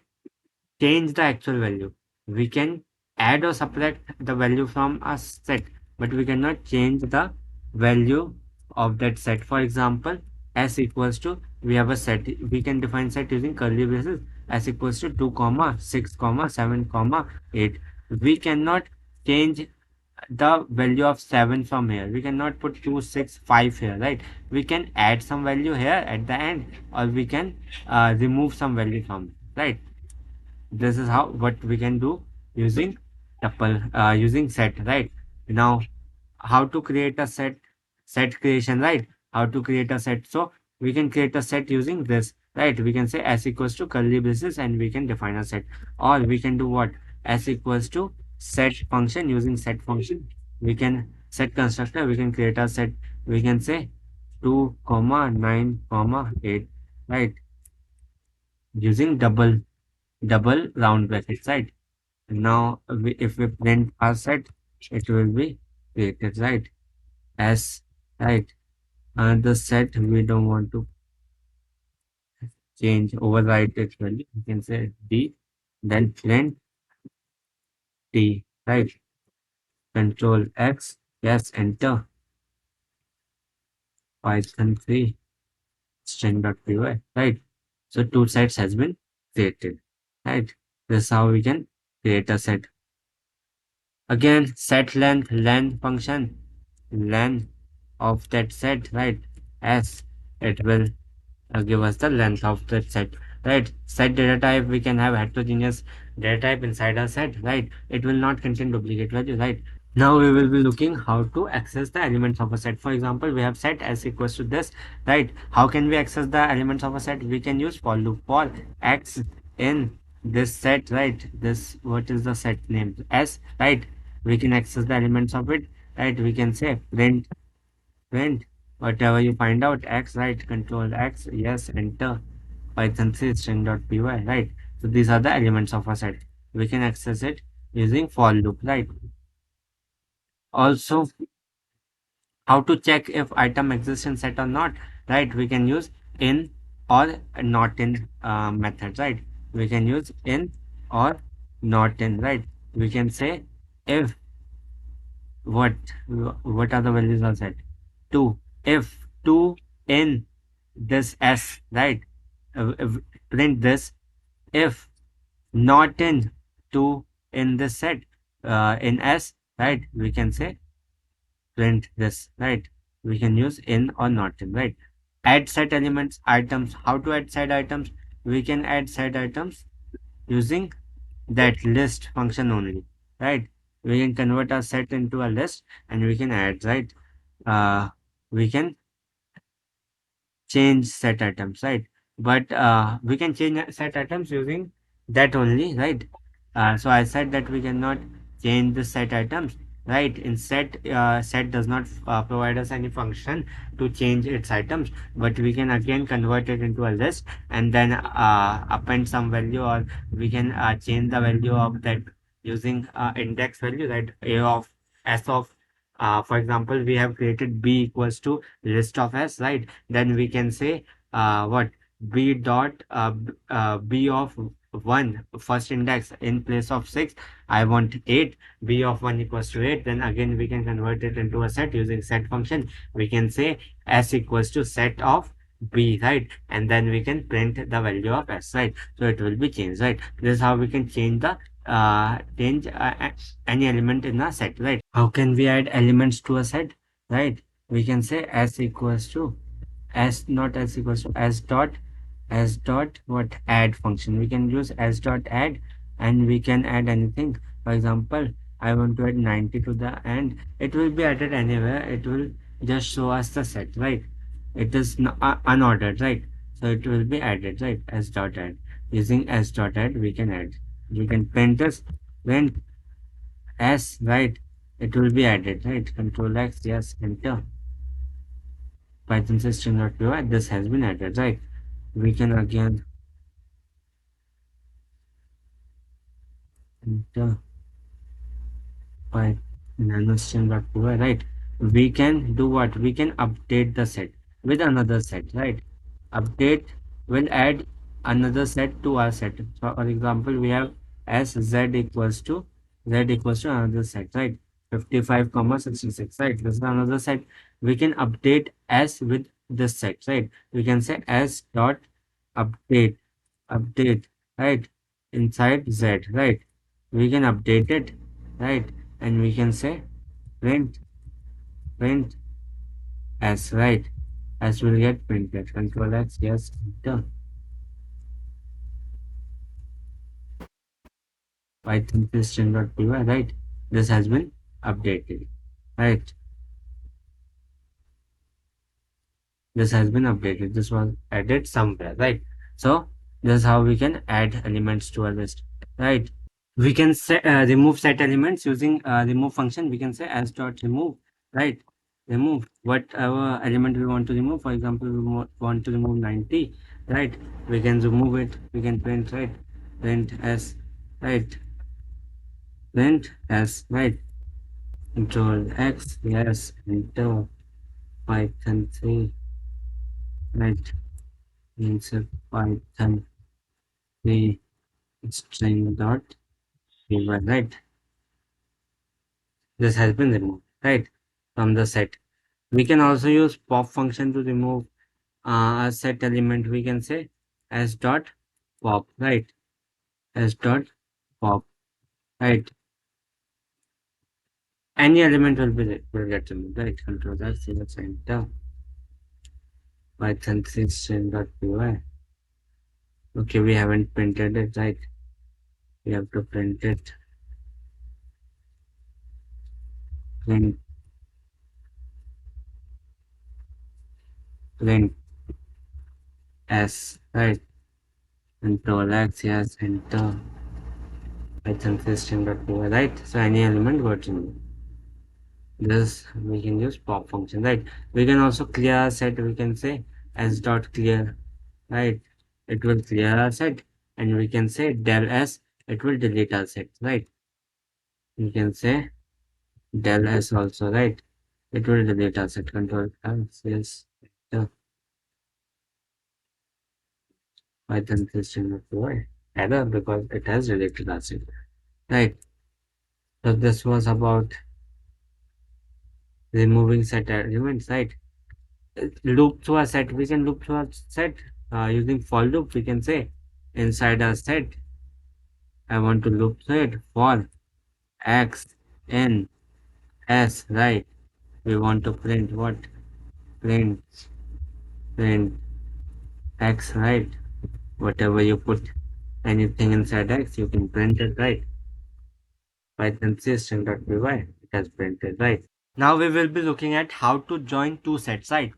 change the actual value. We can add or subtract the value from a set, but we cannot change the value of that set. For example, s equals to, we have a set, we can define set using curly braces, s equals to 2 comma 6 comma 7 comma 8. We cannot change the value of 7 from here. We cannot put 2, 6, 5 here, right? We can add some value here at the end, or we can remove some value from, right? This is how what we can do using tuple, using set, right? Now, how to create a set creation, right? How to create a set. So we can create a set using this, right? We can say s equals to curly braces and we can define a set, or we can do what, s equals to set function. Using set function we can set constructor, we can create a set. We can say 2 comma 9 comma 8, right? Using double round brackets, right? Now if we print our set, it will be created, right? As, right? And the set we don't want to change, override its value. We can say d, then print t, right? Control x, yes, enter. Python 3 string.py, right? So two sets has been created, right? This is how we can create a set. Again, set length, length function, length of that set, right? As it will give us the length of the set, right? Set data type, we can have heterogeneous data type inside a set, right? It will not contain duplicate value, right? Now we will be looking how to access the elements of a set. For example, we have set s equals to this, right? How can we access the elements of a set? We can use for loop for x in this set, right? This, what is the set name, s, right? We can access the elements of it, right? We can say print whatever you find out, x, right? Control x, yes, enter. Python 3 string.py, right? So these are the elements of a set. We can access it using for loop, right? Also, how to check if item exists in set or not, right? We can use in or not in method, right? We can use in or not in, right? We can say if, what what are the values of set? 2, if 2 in this s, right? If, print this. If not in 2 in this set, in s, right? We can say print this, right? We can use in or not in, right? Add set elements, items. How to add set items? We can add set items using that list function only, right? We can convert a set into a list and we can add, right? We can change set items, right? But we can change set items using that only, right? So I said that we cannot change the set items, right? In set, set does not provide us any function to change its items, but we can again convert it into a list and then append some value, or we can change the value of that using index value, right? A of s of, for example, we have created b equals to list of s, right? Then we can say what, b dot b of 1 first index in place of 6, I want 8, b of 1 equals to 8. Then again we can convert it into a set using set function. We can say s equals to set of b, right? And then we can print the value of s, right? So it will be changed, right? This is how we can change the change any element in a set, right? How can we add elements to a set, right? We can say s equals to s, not s equals to s dot what, add function. We can use s dot add and we can add anything. For example, I want to add 90 to the end. It will be added anywhere. It will just show us the set, right? It is unordered, right? So it will be added, right? S dot add. Using s dot add we can add. We can print this, print s, right? It will be added, right? Control x, yes, enter. Python system.py, this has been added, right? We can again enter Python right? We can do what? We can update the set with another set, right? Update will add another set to our set. So for example, we have s z equals to another set, right? 55 comma 66, right? This is another set. We can update s with this set, right? We can say s dot update, update, right? Inside z, right? We can update it, right? And we can say print, print S, right? S will get printed. Control X, yes, enter. Python system.py, right? This has been updated, right? This has been updated. This was added somewhere, right? So this is how we can add elements to a list, right? We can remove set elements using remove function. We can say as dot remove, right? Remove whatever element we want to remove. For example, we want to remove 90, right? We can remove it. We can print, right? Print as, right? Print as, right? Control X, yes, enter. Python 3, right? Insert Python 3 string dot py, right? This has been removed, right? From the set. We can also use pop function to remove a set element. We can say s dot pop, right? S dot pop, right? Any element will get removed, right? Control that, select enter. Python system.py. Okay, we haven't printed it, right? We have to print it. Print, print s, right? Control X, yes, enter. Python system.py, right? So any element got removed. This we can use pop function, right? We can also clear our set. We can say s dot clear, right? It will clear our set, and we can say del s, it will delete our set, right? We can say del s also, right? It will delete our set. Control s, yes, the Python system of the error because it has deleted our set, right? So this was about removing set elements, right? Loop through a set. We can loop through a set using for loop. We can say inside a set, I want to loop through it for x n s, right? We want to print what? Print, print x, right? Whatever you put anything inside x, you can print it, right? Python system.py, it has printed, right? Now we will be looking at how to join two sets, right?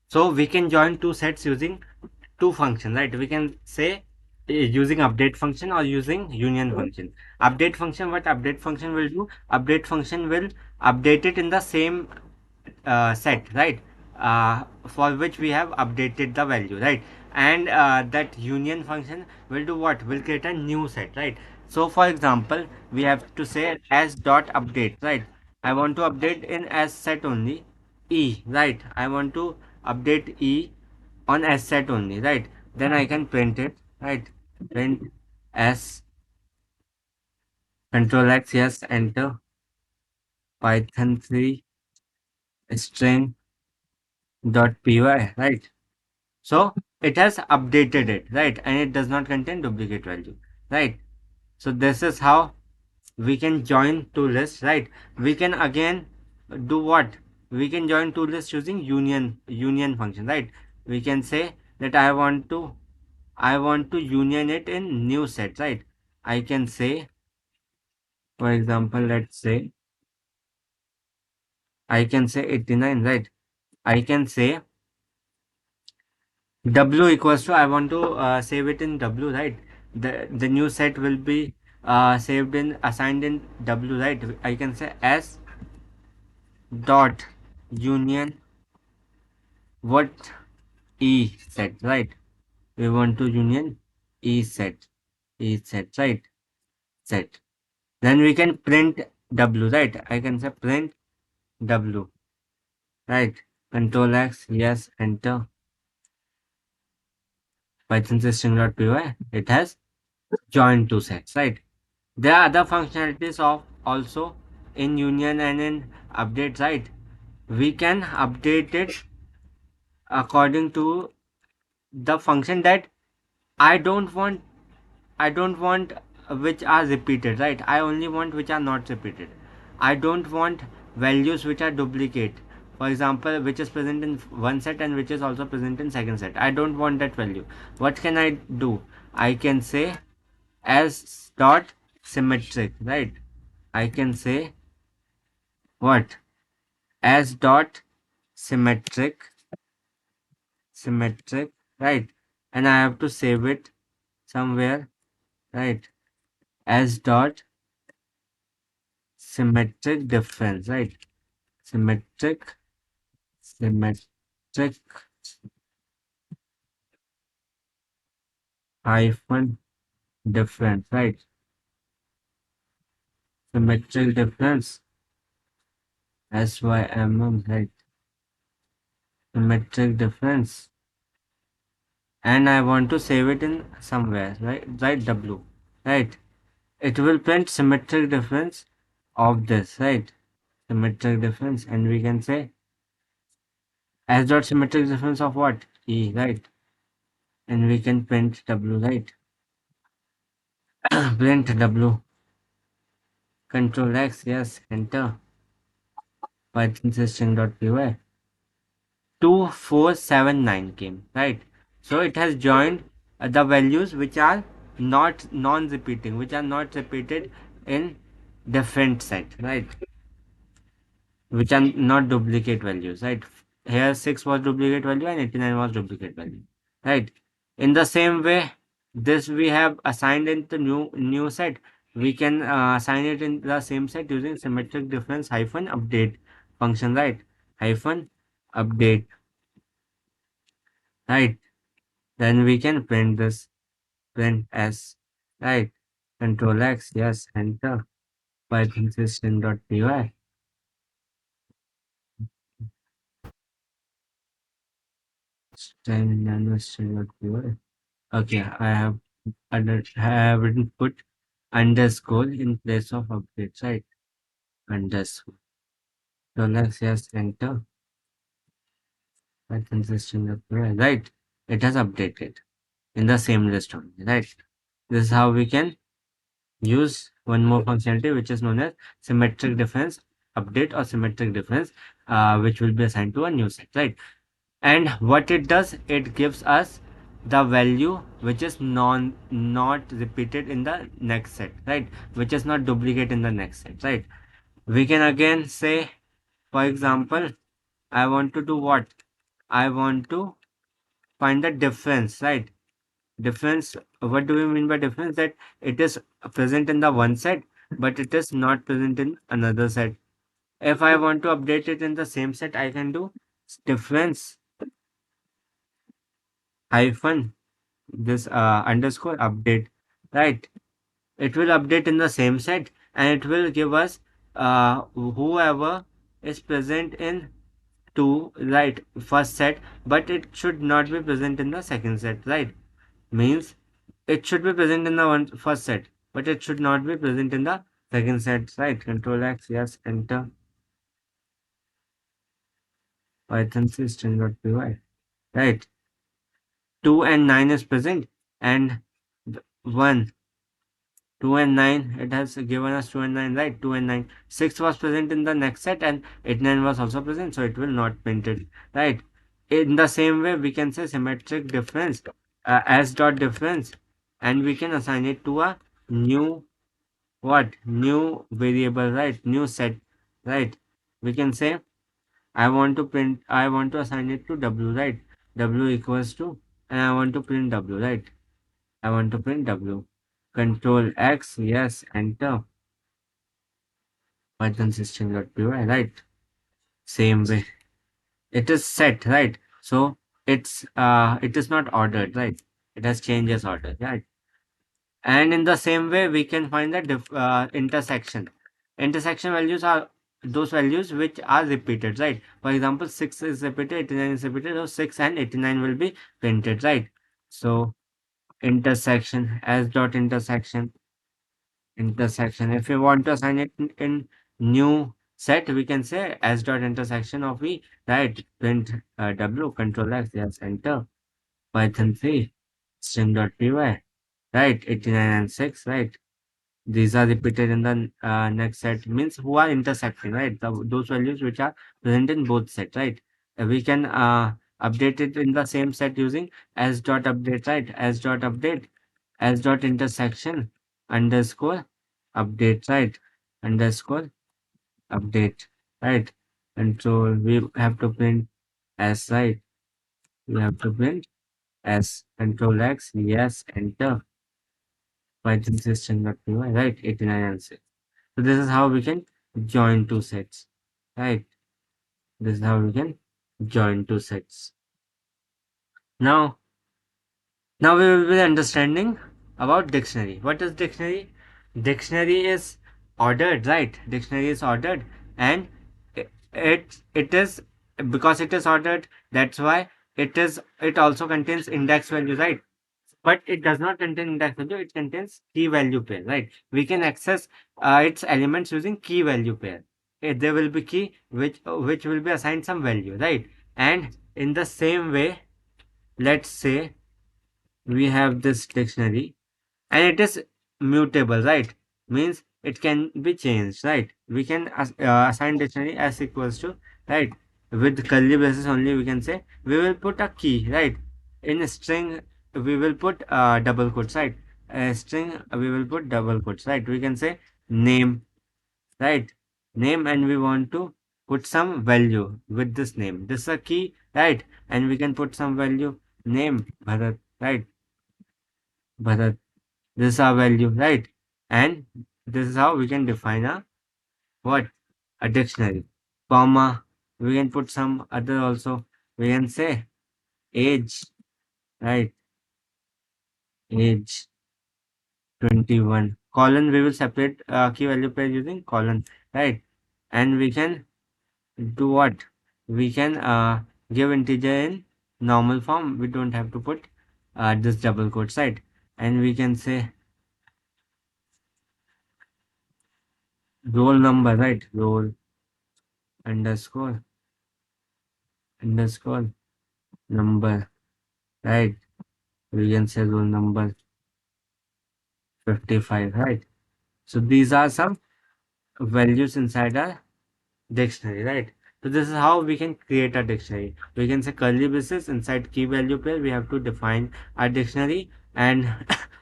So we can join two sets using two functions, right? We can say using update function or using union function. Update function, what update function will do? Update function will update it in the same set, right? For which we have updated the value, right? And that union function will do what? Will create a new set, right? So for example, we have to say as dot update, right? I want to update in as set only e, right? I want to update e on s set only, right? Then I can print it, right? Print s, control x, yes, enter. Python 3 string dot py, right? So it has updated it, right? And it does not contain duplicate value, right? So this is how we can join two lists, right? We can again do what? We can join two lists using union function, right? We can say that I want to union it in new set, right? I can say, for example, let's say I can say 89, right? I can say W equals to, I want to save it in W, right? The new set will be saved in assigned in W, right? I can say S dot union what E set, right? We want to union E set, right? Set. Then we can print W, right? I can say print W, right? Control X, yes, enter. Python system.py, it has joined two sets, right? There are other functionalities of also in union and in update, right? We can update it according to the function that I don't want I don't want which are repeated, right? I only want which are not repeated. I don't want values which are duplicate. For example, which is present in one set and which is also present in second set. I don't want that value. What can I do? I can say as dot symmetric, right? I can say what? As dot symmetric, symmetric, right? And I have to save it somewhere, right? As dot symmetric difference, right? Symmetric, symmetric hyphen difference, right? Symmetric difference, SYMM, right? Symmetric difference. And I want to save it in somewhere, right? Right, W, right? It will print symmetric difference of this, right? Symmetric difference, and we can say S dot symmetric difference of what? E, right? And we can print W, right? Print W, Control X, yes, enter. Python system.py. 2479 came, right? So it has joined the values which are not non-repeating, which are not repeated in different set, right? Which are not duplicate values, right? Here 6 was duplicate value and 89 was duplicate value, right? In the same way, this we have assigned in the new set. We can assign it in the same set using symmetric difference hyphen update function, right? Hyphen update, right? Then we can print this, print s, right? Control X, yes, enter. Python system.py. String.py. Okay, I haven't put underscore in place of updates, right? Underscore. Control X, yes, enter. Python system.py, right? It has updated in the same list only, right? This is how we can use one more functionality which is known as symmetric difference update or symmetric difference, which will be assigned to a new set, right? And what it does, it gives us the value which is not repeated in the next set, right? Which is not duplicate in the next set, right? We can again say, for example, I want to do what? I want to find the difference, right? Difference, what do we mean by difference? That it is present in the one set but it is not present in another set. If I want to update it in the same set, I can do difference hyphen this underscore update, right? It will update in the same set and it will give us whoever is present in two, right, first set, but it should not be present in the second set, right? Means it should be present in the first set, but it should not be present in the second set, right? Control X, yes, enter. Python system.py, right? 2 and 9 is present, and 1, 2 and 9, it has given us 2 and 9, right? 2 and 9. 6 was present in the next set, and 89 was also present, so it will not print it, right? In the same way, we can say symmetric difference, s dot difference, and we can assign it to a new what? New variable, right? New set, right? We can say I want to assign it to W, right? W equals to, and I want to print W, right? I want to print W. Control X, yes, enter. Python system.py, right? Same way. It is set, right? So it is not ordered, right? It has changes order, right? And in the same way, we can find the intersection. Intersection values are those values which are repeated, right? For example, 6 is repeated, 89 is repeated, so 6 and 89 will be printed, right? So intersection, as dot intersection, intersection. If you want to assign it in new set, we can say s dot intersection of e, right? Print W, control X, yes, enter. Python 3, string.py, right? 89 and 6, right? These are repeated in the next set, means who are intersecting, right? Those values which are present in both sets, right? We can update it in the same set using s dot update, right? S dot update, s dot intersection underscore update, right? Underscore update, right? And so we have to print s, right? We have to print s. Control X, yes, enter. Python system.py, right? 89 and 6. So this is how we can join two sets, right? This is how we can join two sets. Now, now we will be understanding about dictionary. What is dictionary? Dictionary is ordered, right? Dictionary is ordered, and it is, because it is ordered. That's why it also contains index value, right? But it does not contain index value. It contains key value pair, right? We can access its elements using key value pair. There will be key which will be assigned some value, right? And in the same way, let's say we have this dictionary and it is mutable, right? Means it can be changed, right? We can assign dictionary as equals to, right? With curly braces only, we can say we will put a key, right? In a string we will put double quotes, right? A string we will put double quotes, right? We can say name, right? Name, and we want to put some value with this name. This is a key, right? And we can put some value, name Bharat, right? Bharat, this is our value, right? And this is how we can define a what? A dictionary. Comma. We can put some other also. We can say age, right? Age 21. Colon, we will separate key value pair using colon, right? And we can do what? We can give integer in normal form. We don't have to put this double quotes, right? And we can say roll number, right? Roll underscore underscore number, right? We can say roll number 55, right? So these are some values inside our dictionary, right? So this is how we can create a dictionary. We can say curly braces inside key value pair. We have to define our dictionary, and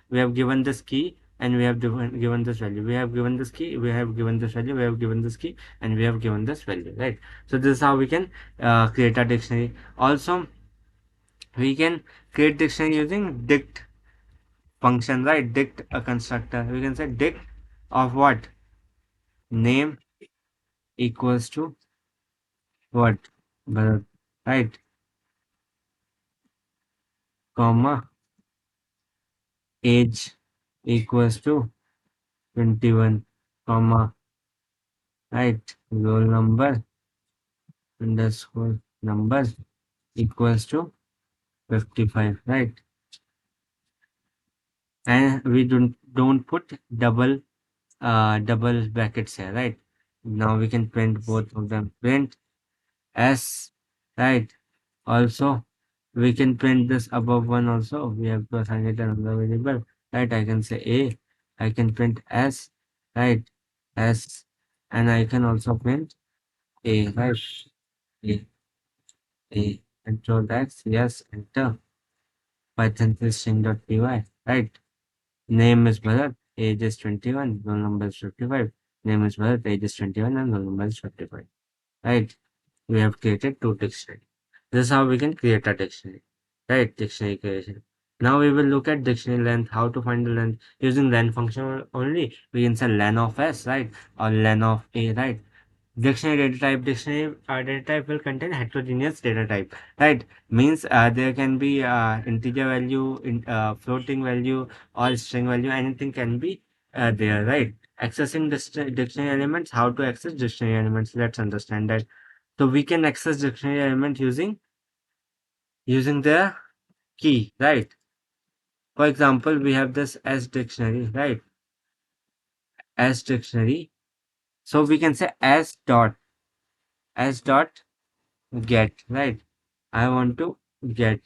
we have given this key and we have given this value. We have given this key, we have given this value, we have given this key, and we have given this value, right? So this is how we can create a dictionary. Also, we can create dictionary using dict function, right? Dict a constructor. We can say dict of what? Name equals to what? Bharat, right? Comma, age equals to 21, comma, right? Roll number underscore number equals to 55, right? And we don't put double brackets here, right? Now we can print both of them. Print s, right? Also, we can print this above one also. We have to assign it another variable, right? I can say a. I can print s, right? S, and I can also print a, right? A, a. Control X, yes, enter. Python string.py, right? Name is Bharat, age is 21, roll number is 55. Name is Bharat, age is 21, and roll number is 55, right? We have created two dictionary. This is how we can create a dictionary, right? Dictionary creation. Now we will look at dictionary length, how to find the length using len function only. We can say len of s, right? Or len of a, right? Dictionary data type will contain heterogeneous data type, right? Means there can be integer value, floating value, or string value. Anything can be there, right? Accessing dictionary elements. How to access dictionary elements? Let's understand that. So we can access dictionary element using the key, right? For example, we have this s dictionary, right? S dictionary. So we can say s dot get, right? I want to get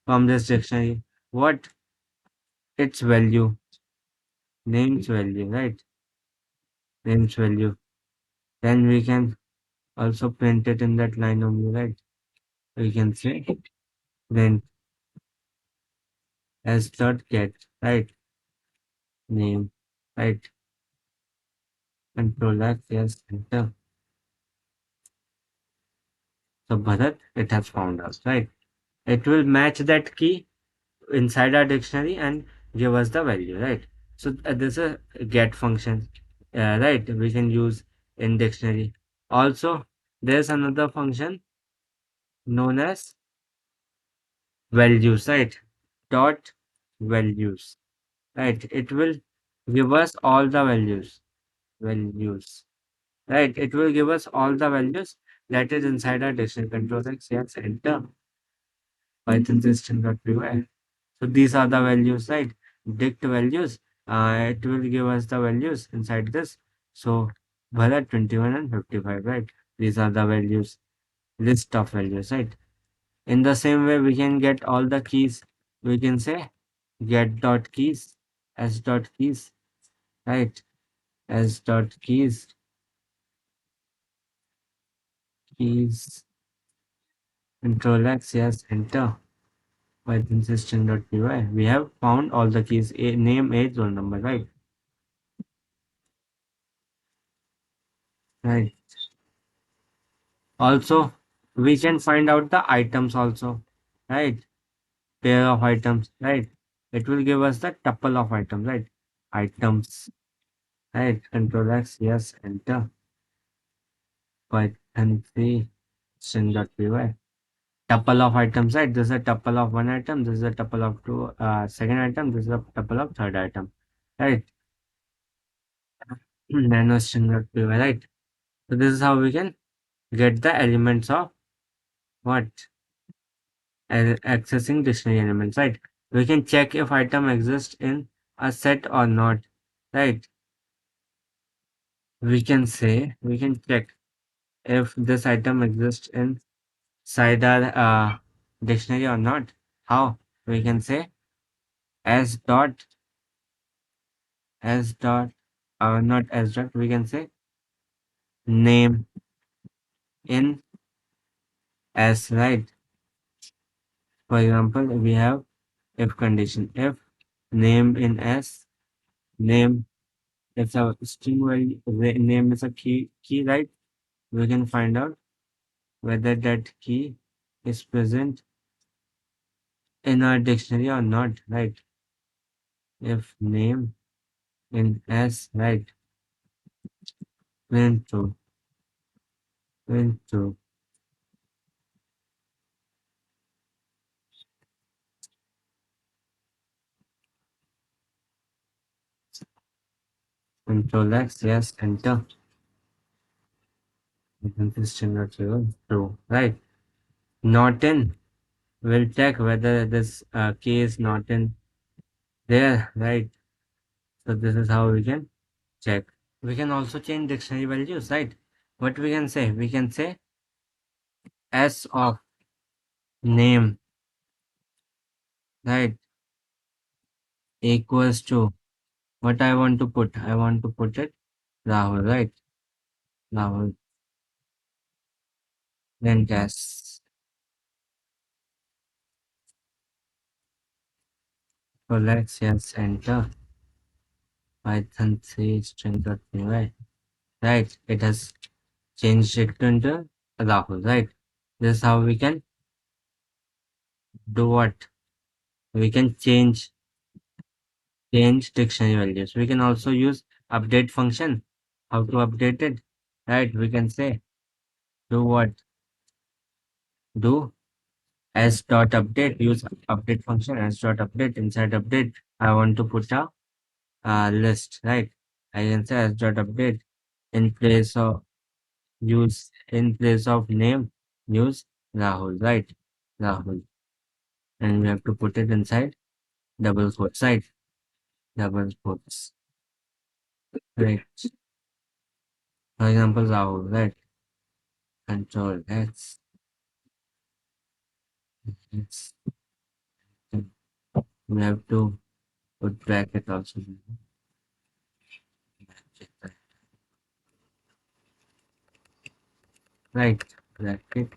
from this dictionary what its value, name's value, right? names value. Then we can also print it in that line only, right? We can say print as dot get, right? Name, right? Control X, yes, enter. So Bharat, it has found us, right? It will match that key inside our dictionary and give us the value, right? So this is a get function, right? We can use in dictionary. Also, there's another function known as values, right? Dot values, right? It will give us all the values, right? It will give us all the values that is inside our dictionary. Control X, yes, enter. Python system.py. So these are the values, right? Dict values. It will give us the values inside this. So Bharat 21 and 55, right? These are the values, list of values, right? In the same way, we can get all the keys. We can say get dot keys, s dot keys, right? S dot keys, control X, yes, enter. Python system.py. We have found all the keys, name, age, roll number, right? Right. Also, we can find out the items also, right? Pair of items, right? It will give us the tuple of items, right? Items, right? Control X, yes, enter. Python 3 string.py. Tuple of items, right? This is a tuple of one item. This is a tuple of second item. This is a tuple of third item, right? Nano string.py, right? So this is how we can get the elements of what? Accessing dictionary elements, right? We can check if item exists in a set or not, right? We can check if this item exists inside our dictionary or not. How? We can say s dot s dot not s dot. We can say name in s, right? For example, we have if condition. If name in s, name it's a string value, name is a key, right? We can find out whether that key is present in our dictionary or not, right? If name in S, right? Print true, print true. Control X, yes, enter. Consistent or true, right? Not in. We'll check whether this key is not in there, right? So this is how we can check. We can also change dictionary values, right? What we can say? We can say S of name, right? Equals to what I want to put. I want to put it Rahul, right? Rahul. Then gas. So let's yes enter Python 3 string.py. Right. It has changed it to into Rahul, right? This is how we can do what? We can change dictionary values. We can also use update function. How to update it? Right. We can say do what? Do s dot update. Use update function s dot update. Inside update, I want to put a list, right? I can say as dot update in place of in place of name, use Rahul, right? Rahul. And we have to put it inside double quotes, right? Double quotes, right? For example, Rahul, right? Control X, X. We have to put bracket also. right? Bracket,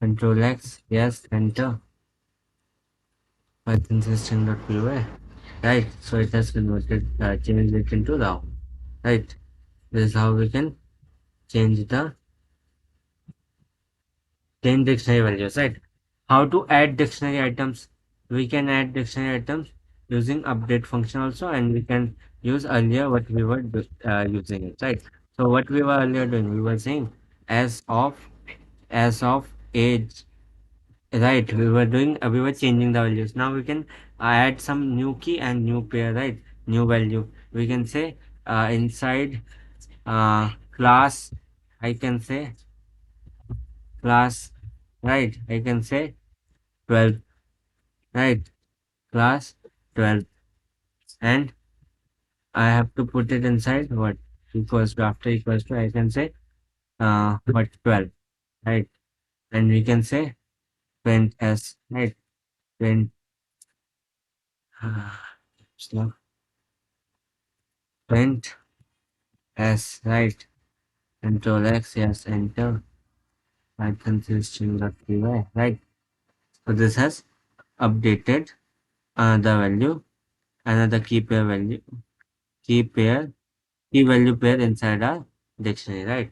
Control X, yes, enter, Python system.py, right? So it has converted, changed it into raw, right? This is how we can change the change dictionary values, right? How to add dictionary items? We can add dictionary items using update function also, and we can use earlier what we were using it, right? So what we were earlier doing, we were saying as of age, right? We were changing the values. Now we can add some new key and new pair, right? New value. We can say inside class. I can say class, right? I can say 12, right? Class 12, and I have to put it inside what equals to, after equals to, I can say what 12, right? And we can say print s, right? Print slow, print s, right? Control X, yes, enter. Python system.py, right? So this has updated the value, another key pair value, key pair, key value pair inside our dictionary, right?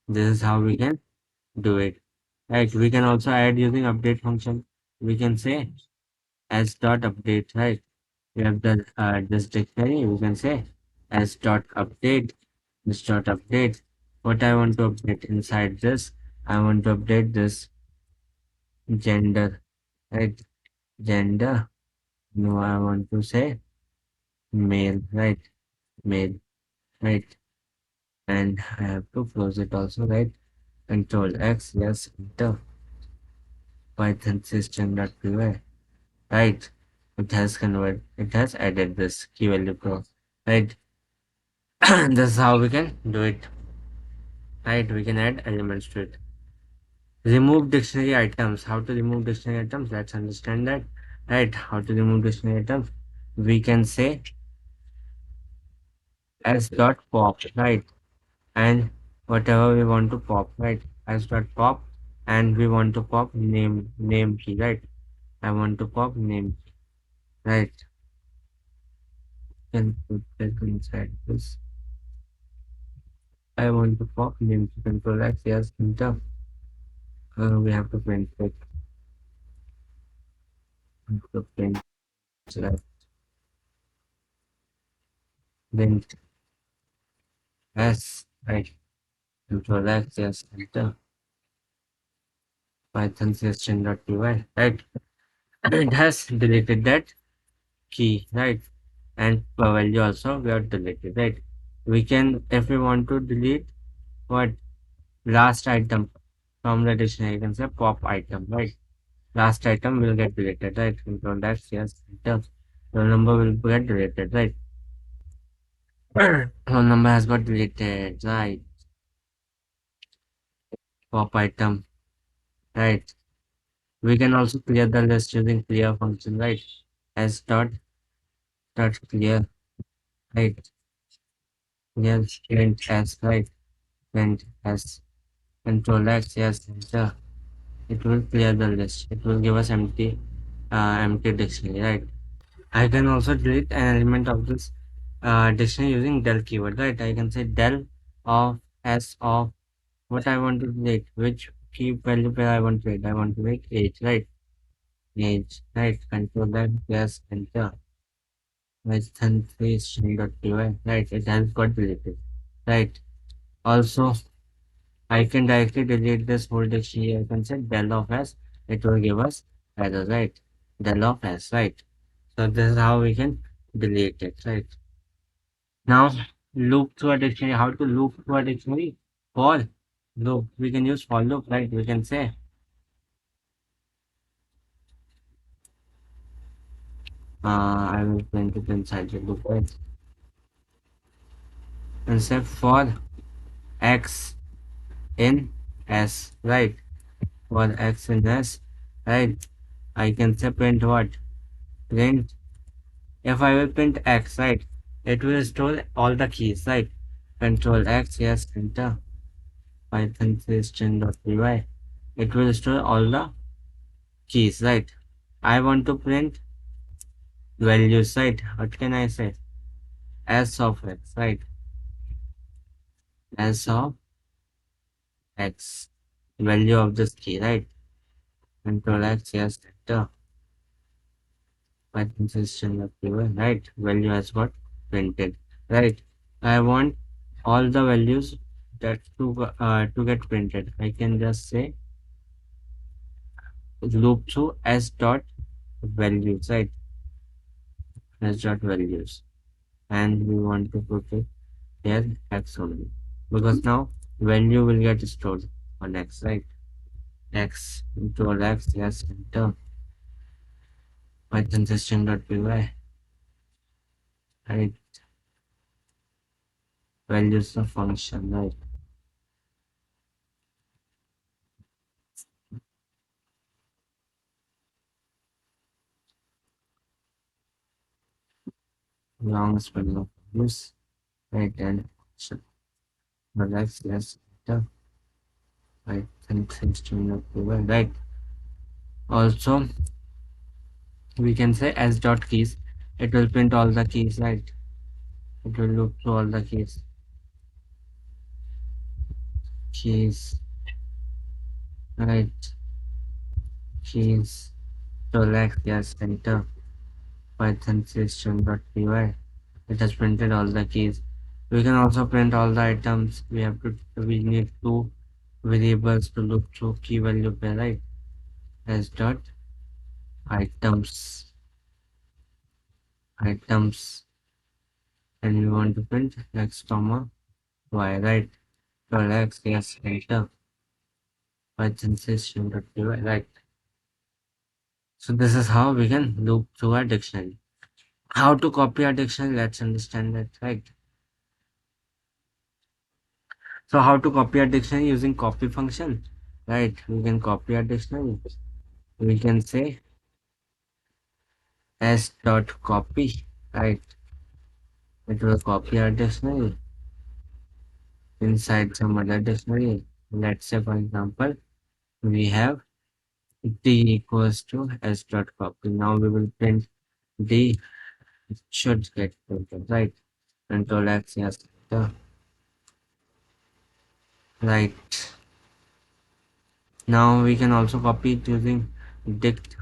This is how we can do it, right? We can also add using update function. We can say as dot update, right? We have the this dictionary. We can say as dot update, this dot update. What I want to update inside this, I want to update this gender, right? Gender. No, I want to say male, right? Male, right? And I have to close it also, right? Control X, yes, enter. Python system.py, right? It has added this key value pro, right? This is how we can do it, right? We can add elements to it. Remove dictionary items. How to remove dictionary items? Let's understand that, right? How to remove dictionary items? We can say as dot pop, right? And whatever we want to pop, right? As dot pop, and we want to pop name key, right? I want to pop name, right? Can put that inside this. I want to pop name to control X, yes, enter. We have to print it. We have to print select, print S, right? Control X, yes, enter. Python system.py, right? It has deleted that key, right? And value also we have deleted, right? We can, if we want to delete what last item from the dictionary, you can say pop item, right? Last item will get deleted, right? Control X, yes, enter. The number will get deleted, right? Whole number has got deleted, right? Pop item, right? We can also clear the list using clear function, right? S dot clear, right? Yes, print S, right? Print S. Control X, yes, enter. It will clear the list. It will give us empty dictionary, right? I can also delete an element of this dictionary using del keyword, right? I can say del of s of what I want to delete, which key value pair I want to delete. I want to make age, right? Age, right? Control that, yes, enter. Python 3 string.py, right? It has got deleted, right? Also, I can directly delete this whole dictionary. I can say del of s. It will give us error, right? Del of s, right? So this is how we can delete it, right? Now loop through a dictionary. How to loop through a dictionary? For loop. We can use for loop, right? We can say I will print it inside the loop, right? And say for x in s, right? For x in s, right? I can say print what? Print, if I will print x, right? It will store all the keys, right? Control X, yes, enter. Python says string.py. It will store all the keys, right? I want to print values, right? What can I say? S of X, right? S of X. Value of this key, right? Control X, yes, enter. Python says string.py, right? Value has got printed, right? I want all the values that to get printed. I can just say loop through s dot values, right? S dot values, and we want to put it here x only, because now value will get stored on x, right? X into x, yes, enter. Python system dot py, right? Values of function, right? Long spelling of values, right? And function dot x, yes, enter. Python system dot py, right? Also, we can say s dot keys. It will print all the keys, right? It will look through all the keys, right? Keys. Select, yes, enter. Python system.py. It has printed all the keys. We can also print all the items. We need two variables to look through key value pair, right? S dot items, items, and we want to print x comma y, right? So x, yes, enter. Python system.py, right? So this is how we can loop through a dictionary. How to copy a dictionary? Let's understand that, right? So how to copy a dictionary using copy function, right? We can copy a dictionary. We can say s dot copy, right? It will copy a dictionary inside some other dictionary. Let's say, for example, we have d equals to s dot copy. Now we will print d. It should get printed, right? Control X, yes, right. Now we can also copy it using dict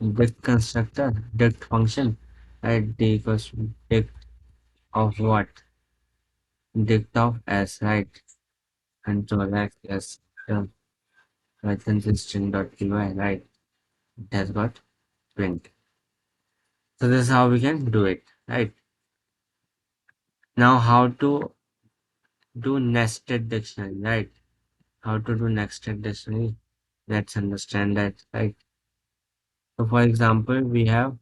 dict function, right? D equals to dict of what? Dict of s, right? Control X, yes, term. Python string.py, right? It has got print. So this is how we can do it, right? Now how to do nested dictionary, right? How to do nested dictionary? Let's understand that, right? So for example, we have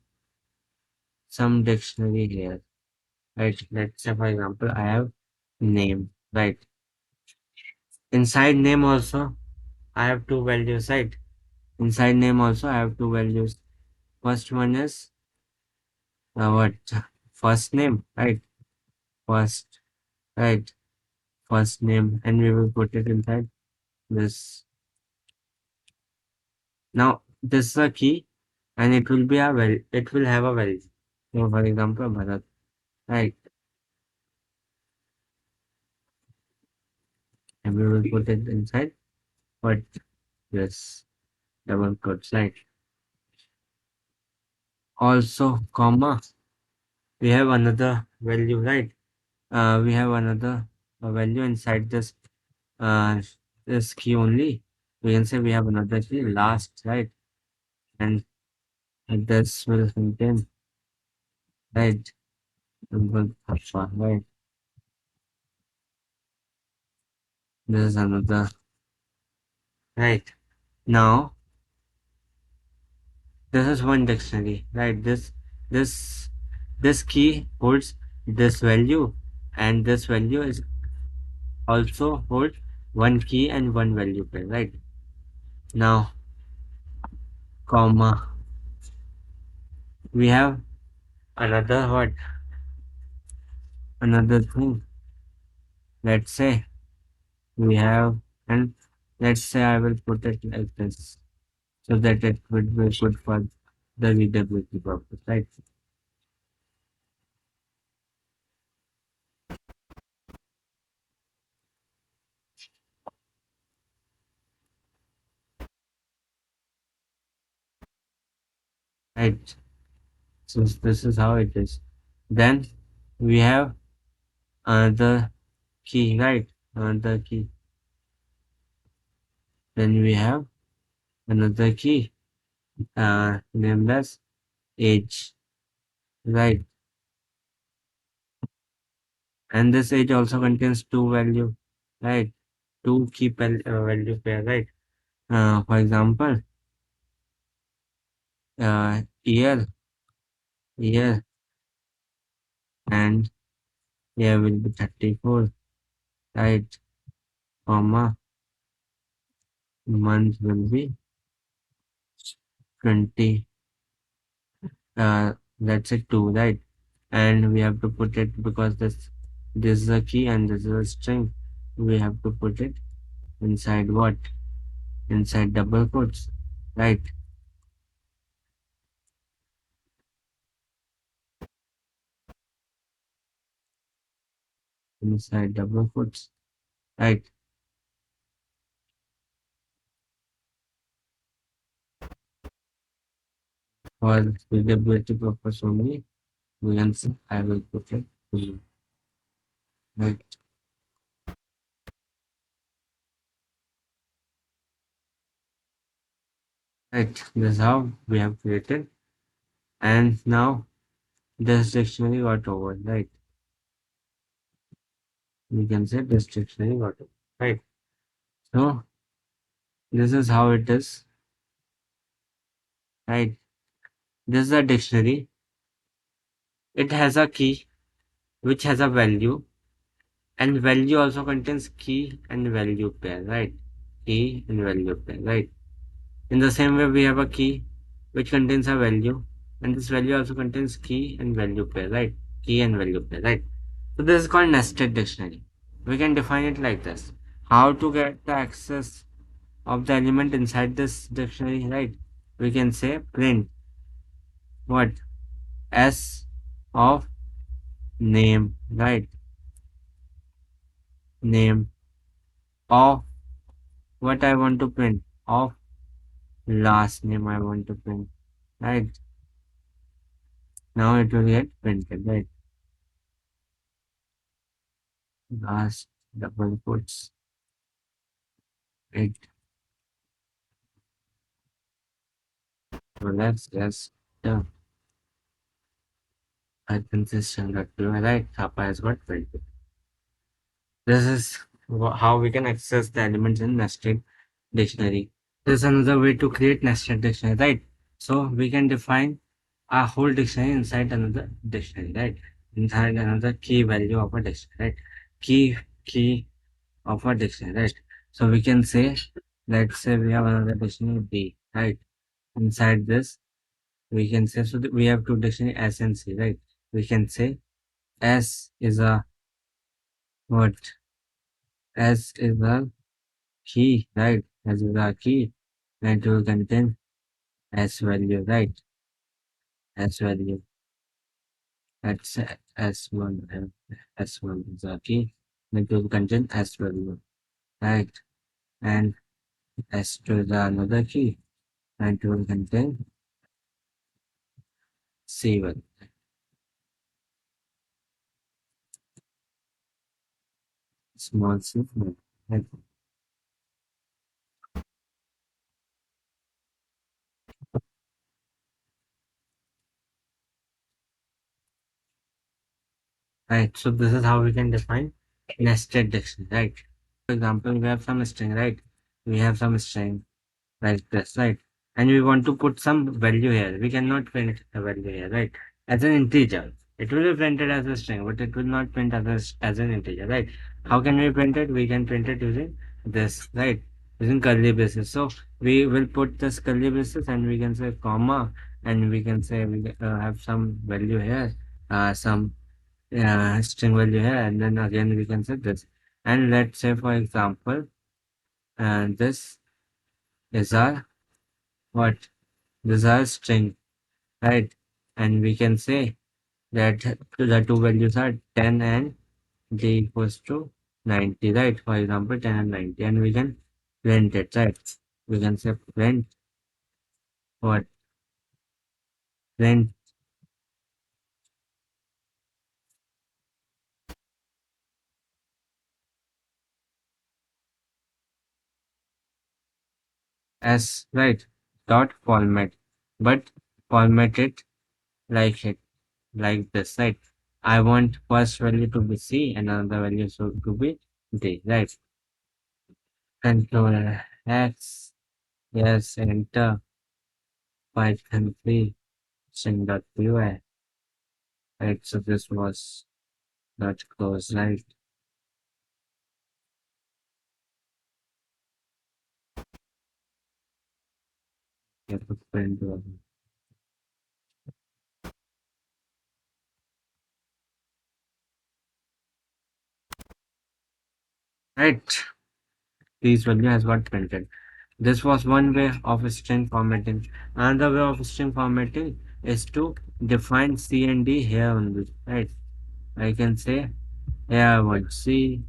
some dictionary here, right? Let's say for example, I have name, right? Inside name also, I have two values, right? Inside name also, I have two values. First one is what? First name, right? First, right? First name, and we will put it inside this. Now, this is a key, and it will be a value. It will have a value. So, for example, Bharat, right? And we will put it inside what this double quotes, right? Also, comma. We have another value, right? We have another value inside uh, this key only. We can say we have another key last, right? And this will contain, right? Symbol alpha, right? This is another, right? Now, this is one dictionary, right? This, this key holds this value, and this value is also hold one key and one value pair, right? Now, comma, we have another what? Another thing. Let's say we have, and let's say I will put it like this so that it would be good for the readability purpose, right? Right. So this is how it is. Then we have another key, right? Another key. Then we have another key, named as age, right? And this age also contains two value, right? Two key value pair, right? For example, year, and year will be 34, right? Comma, month will be 20, let's say 2, right? And we have to put it because this is a key and this is a string. We have to put it inside what? Inside double quotes, right? Inside double quotes, right? For readability purpose only, we can say I will put it below, right? Right. This is how we have created, and now this dictionary got over, right? We can say this dictionary got over, right? So this is how it is, right? This is a dictionary. It has a key which has a value, and value also contains key and value pair, right? Key and value pair, right? In the same way, we have a key which contains a value, and this value also contains key and value pair, right? Key and value pair, right? So this is called nested dictionary. We can define it like this. How to get the access of the element inside this dictionary, right? We can say print what? S of name, right? Name of what I want to print, of last name I want to print, right? Now it will get printed, right? Last double quotes, right? So let's just the consistent right? Kappa has got printed. This is how we can access the elements in nested dictionary. There's another way to create nested dictionary, right? So we can define a whole dictionary inside another dictionary, right? Inside another key value of a dictionary, right? Key of a dictionary, right? So we can say, let's say we have another dictionary B, right? Inside this, we can say, so that we have two dictionary S and C, right? We can say S is a what? S is a key, right? S is a key, and it will contain S value, right? S value. That's S1 and S1 is a key, and it will contain S value, right? And S2 is another key, and it will contain C1. Small c, right? Right. So this is how we can define nested dictionary, right? For example, we have some string, right? We have some string like this, right? And we want to put some value here. We cannot print a value here, right? As an integer. It will be printed as a string, but it will not print as an integer, right? How can we print it? We can print it using this, right? Using curly braces. So we will put this curly braces and we can say comma, and we can say we have some value here, some string value here, and then again we can say this. And let's say for example, this is our what? This is our string, right? And we can say that the two values are 10 and d equals to 90, right? For example, 10 and 90, and we can print it, right? We can say print what? Print as, right? Dot format, but format it it like this, right? I want first value to be C and another value to be D, right? Control X, yes, enter Python 3 string.py, right? So this was not close, right? You have to print right? These value has got printed. This was one way of string formatting. Another way of string formatting is to define C and D here only, right? I can say here I want C,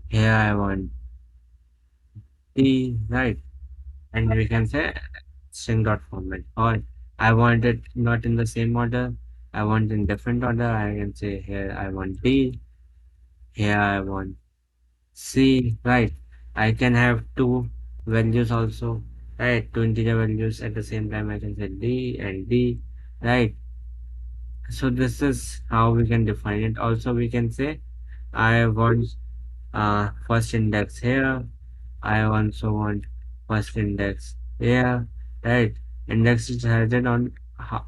here I want D, right? And we can say string dot format. Or I want it not in the same order. I want in different order. I can say here I want D, here I want C, right? I can have two values also, right? Two integer values at the same time. I can say D and D, right? So this is how we can define it. Also, we can say I want first index here. I also want first index here, right? Index is decided on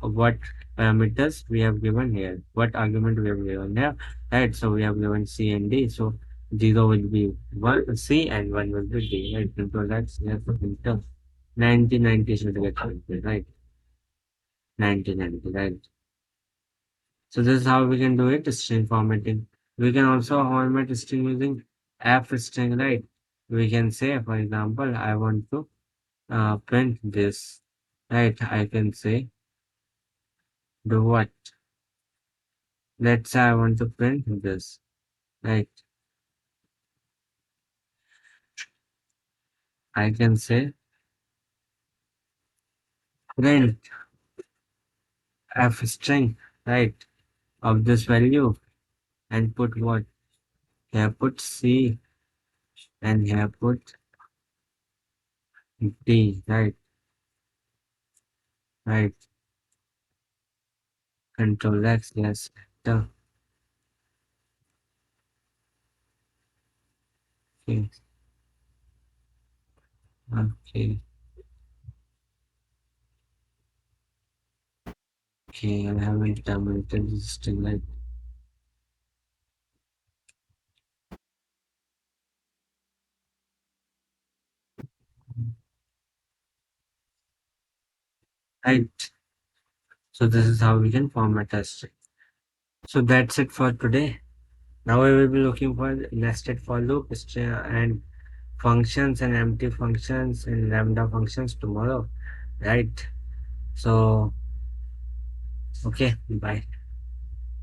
what parameters we have given here, what argument we have given here, right? So we have given C and D. So 0 will be one C and 1 will be D, right? So that's yes, enter 1990 should get printed, right? 1990, right? So this is how we can do it, string formatting. We can also format string using f string, right? We can say, for example, I want to print this, right? I can say do what? Let's say I want to print this, right? I can say print f string, right? Of this value and put what? Here put C and here put D, right? Right. Control X, yes. Enter. Okay. Okay. Okay. I haven't terminated this string, right? Right. So this is how we can format a string. So that's it for today. Now we will be looking for nested for loop and functions and empty functions and lambda functions tomorrow, right? So, okay, bye.